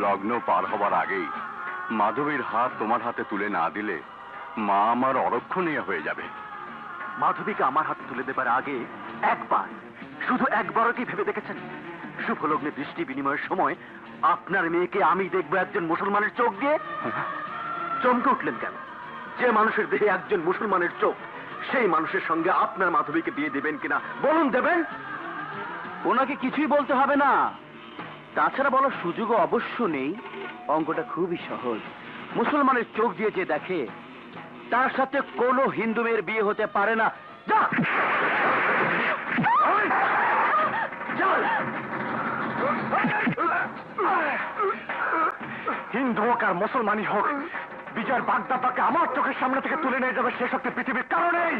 লগ্ন পার হবার আগেই মাধবীর হাত তোমার হাতে তুলে না দিলে মা আমার অরক্ষণীয় হয়ে যাবে। মাধবীকে আমার হাতে তুলে দেবার আগে একবার, শুধু একবারও কি ভেবে দেখেছেন শুভ লগ্নে দৃষ্টি বিনিময়ের সময় আপনার মেয়েকে আমি দেখবো একজন মুসলমানের চোখ দিয়ে? চমকে উঠলেন কেন? যে মানুষের দেহে একজন মুসলমানের চোখ, সেই মানুষের সঙ্গে আপনার মাধবীকে বিয়ে দেবেন কিনা বলুন, দেবেন? ওনাকে কিছুই বলতে হবে না, তাছাড়া বলার সুযোগও অবশ্য নেই। অঙ্কটা খুবই সহজ। মুসলমানের চোখ দিয়ে যে দেখে তার সাথে কোনো হিন্দু মেয়ের বিয়ে হতে পারে না। যা! হিন্দু হোক আর মুসলমানই হোক, বিজয়ের বাগদাদাকে আমার চোখের সামনে থেকে তুলে নিয়ে যাবে সে শক্তি পৃথিবীর কারণেই।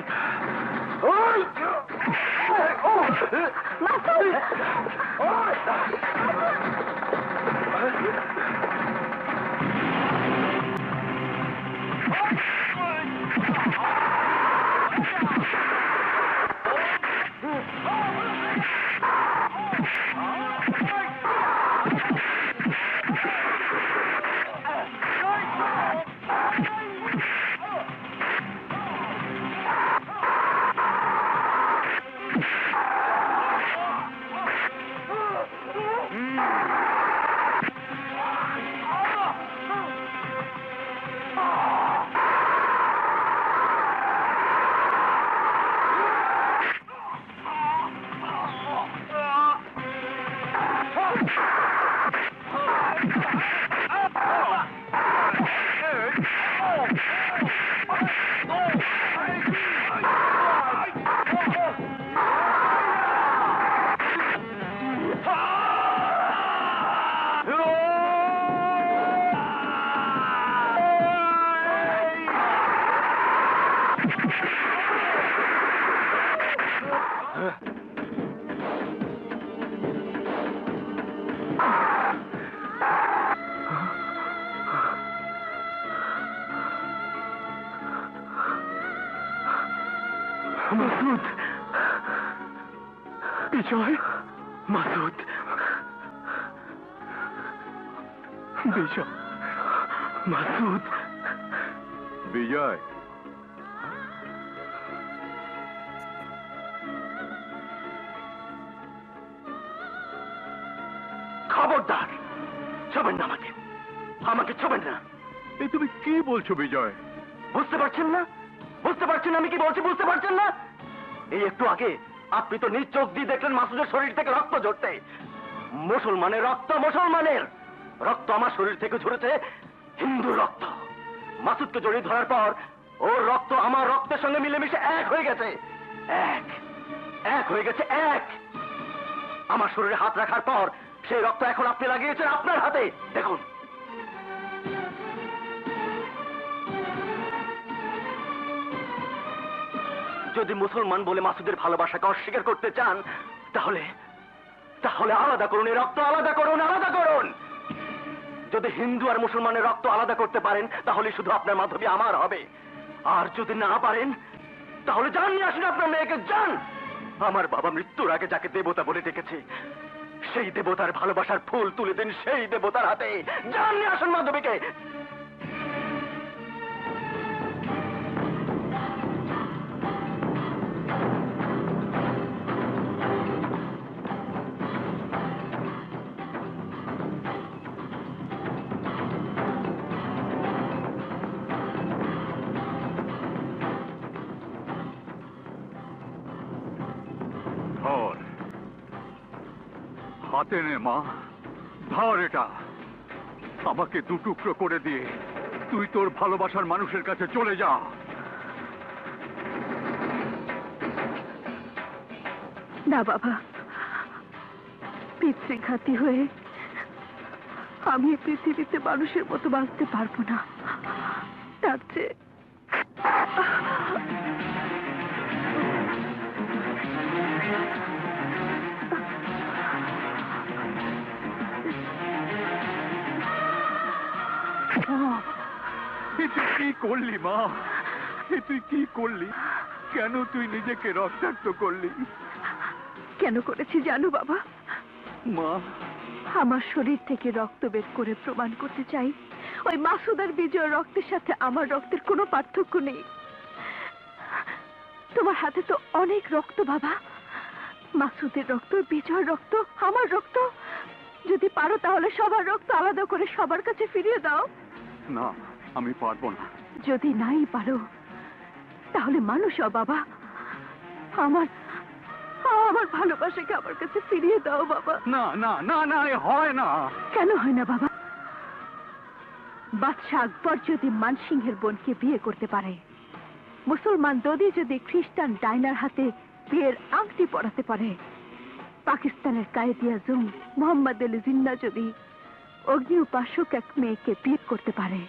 মাসুদ, বিজয়, মাসুদ, বিজয়, মাসুদ, বিজয়, খবরদার, ছবেন না আমাকে, আমাকে ছবেন না। এই তুমি কি বলছো বিজয়? বুঝতে পারছেন না? বুঝতে পারছেন আমি কি বলছি? বুঝতে পারছেন না? এই একটু আগে আপনি তো নিজ চোখ দিয়ে দেখলেন মাসুদের শরীর থেকে রক্ত ঝরতে। মুসলমানের রক্ত, মুসলমানের রক্ত আমার শরীর থেকে ঝরেছে হিন্দুর রক্ত। মাসুদকে জড়িয়ে ধরার পর ওর রক্ত আমার রক্তের সঙ্গে মিলেমিশে এক হয়ে গেছে। এক হয়ে গেছে, এক। আমার শরীরে হাত রাখার পর সেই রক্ত এখন আপনি লাগিয়েছেন আপনার হাতে। দেখুন, যদি মুসলমান বলে মাসুদের ভালোবাসাকে অস্বীকার করতে চান তাহলে তাহলে আলাদা করুন, এই রক্ত আলাদা করুন, আলাদা করুন। যদি হিন্দু আর মুসলমানের রক্ত আলাদা করতে পারেন তাহলে শুধু আপনার মাধবী আমার হবে। আর যদি না পারেন তাহলে যান, নিয়ে আসুন আপনার মেয়েকে, যান। আমার বাবা মৃত্যুর আগে যাকে দেবতা বলে ডেকেছে সেই দেবতার ভালোবাসার ফুল তুলে দিন সেই দেবতার হাতে। যান, নিয়ে আসুন মাধবীকে। ধর, হাতে নে মা, ধর এটা। আমাকে দুটুকরো করে দিয়ে তুই তোর ভালোবাসার মানুষের কাছে চলে যা। না বাবা, পিতৃঘাতী হয়ে আমি পৃথিবীতে মানুষের মতো বাঁচতে পারবো না। তার চেয়ে তুই কি করলি মা? তুই কি করলি? কেন তুই নিজেকে রক্তাক্ত করলি? কেন করেছি জানো বাবা? মা, আমার শরীর থেকে রক্ত বের করে প্রমাণ করতে চাই ওই মাসুদের বিজয় রক্তের সাথে আমার রক্তের কোনো পার্থক্য নেই। তোমার হাতে তো অনেক রক্ত বাবা, মাসুদের রক্ত, বিজয় রক্ত, আমার রক্ত। যদি পারো তাহলে সবার রক্ত আলাদা করে সবার কাছে ফিরিয়ে দাও। না, আমি পারবো না। যদি নাই পারো তাহলে মানুষ হও বাবা, আমার আমার ভালোবাসাকে আমার কাছে ফিরিয়ে দাও বাবা। না না না না, এ হয় না। কেন হয় না বাবা? বাদশাহ আকবর যদি মানসিংহের বোনকে বিয়ে করতে পারে, মুসলমান দদি যদি খ্রিস্টান ডাইনার হাতে বিয়ের আংটি পরাতে পারে, পাকিস্তানের কায়েদে আজম মোহাম্মদ আলী জিন্না যদি অগ্নি উপাসক এক মেয়েকে বিয়ে করতে পারে,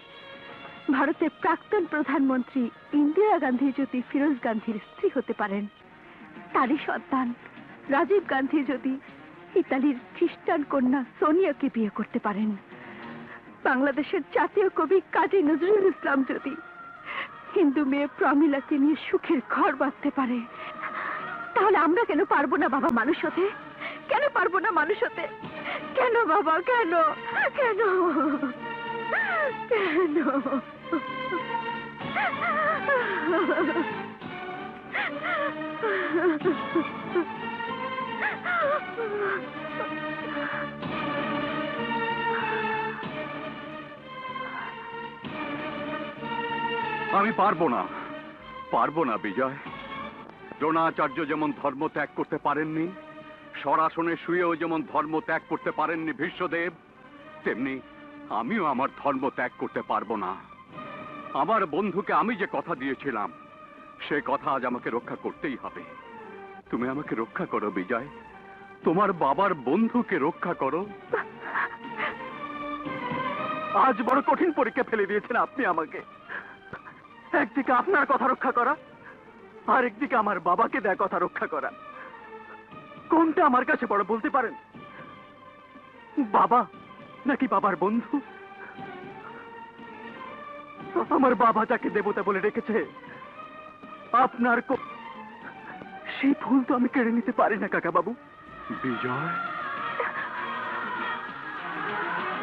ভারতের প্রাক্তন প্রধানমন্ত্রী ইন্দিরা গান্ধী যদি ফিরোজ গান্ধীর স্ত্রী হতে পারেন, তারই সন্তান রাজীব গান্ধী যদি ইতালির খ্রিস্টান কন্যা সোনিয়াকে বিয়ে করতে পারেন, বাংলাদেশের জাতীয় কবি কাজী নজরুল ইসলাম যদি হিন্দু মেয়ে প্রমিলাকে নিয়ে সুখের ঘর বাঁধতে পারে, তাহলে আমরা কেন পারবো না বাবা মানুষ হতে? কেন পারবো না মানুষ হতে? কেন বাবা, কেন কেন কেন? আমি পারবো না, পারবো না বিজয়। দ্রোণাচার্য যেমন ধর্ম ত্যাগ করতে পারেননি, স্বরাসনে শুয়েও যেমন ধর্ম ত্যাগ করতে পারেননি ভীষ্মদেব, তেমনি আমিও আমার ধর্ম ত্যাগ করতে পারবো না। আমার বন্ধুকে আমি যে কথা দিয়েছিলাম সে কথা আজ আমাকে রক্ষা করতেই হবে। তুমি আমাকে রক্ষা করো বিজয়, তোমার বাবার বন্ধুকে রক্ষা করো। আজ বড় কঠিন পরীক্ষা ফেলে দিয়েছেন আপনি আমাকে। একদিকে আপনার কথা রক্ষা করা, আর একদিকে আমার বাবাকে দেয়া কথা রক্ষা করা। কোনটা আমার কাছে বড় বলতে পারেন? বাবা নাকি বাবার বন্ধু? আমার বাবা যাকে দেবতা বলে রেখেছে, আপনার সেই ফুল তো আমি কেড়ে নিতে পারি না কাকা বাবু। বিজয়,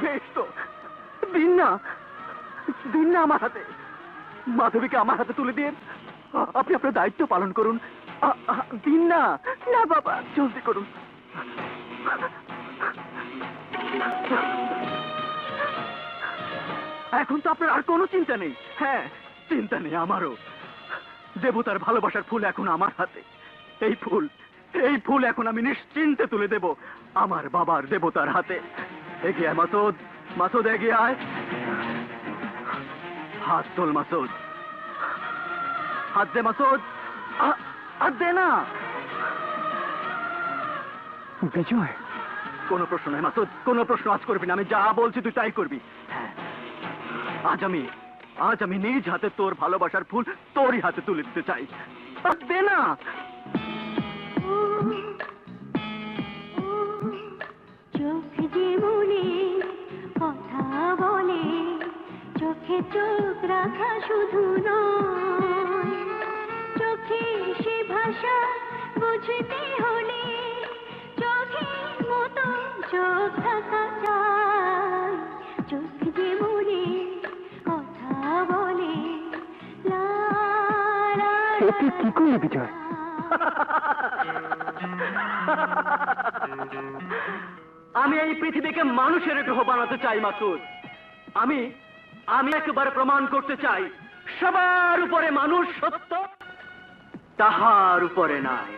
বেশ তো, দিন না, দিন না আমার হাতে। মাধবীকে আমার হাতে তুলে দিয়ে আপনি আপনার দায়িত্ব পালন করুন। দিন না। না বাবা, জলদি করুন। এখন তো আপনার আর কোনো চিন্তা নেই। হ্যাঁ, চিন্তা নেই আমারও। দেবতার ভালোবাসার ফুল এখন আমার হাতে। এই ফুল এখন আমি নিশ্চিন্তে তুলে দেব আমার বাবার দেবতার হাতে। এগিয়ে আয় মাসুদ, মাসুদ এগিয়ে আয়। হাত তোল মাসুদ, হাত দে মাসুদ, হাত দে না। বিজয়, কোনো প্রশ্ন নয় মাসুদ, কোনো প্রশ্ন আজ করবি না। আমি যা বলছি তুই তাই করবি। হ্যাঁ, আজ আমি নিজ হাতে তোর ভালোবাসার ফুল তোরই হাতে তুলে দিতে চাই। হাত দে না। চোখ যে মনে কথা বলে, চোখে চোখ রাখা শুধু নয়, চোখে সে ভাষা বুঝতে হলে চোখের মতো চোখ থাকা চাই। চোখ যে মনে কথা বলে, লা লা লা কি করলি বিজয়? আমি এই পৃথিবীকে মানুষের গ্রহ বানাতে চাই মাসুদ। আমি একেবারে প্রমাণ করতে চাই সবার উপরে মানুষ সত্য, তাহার উপরে নাই।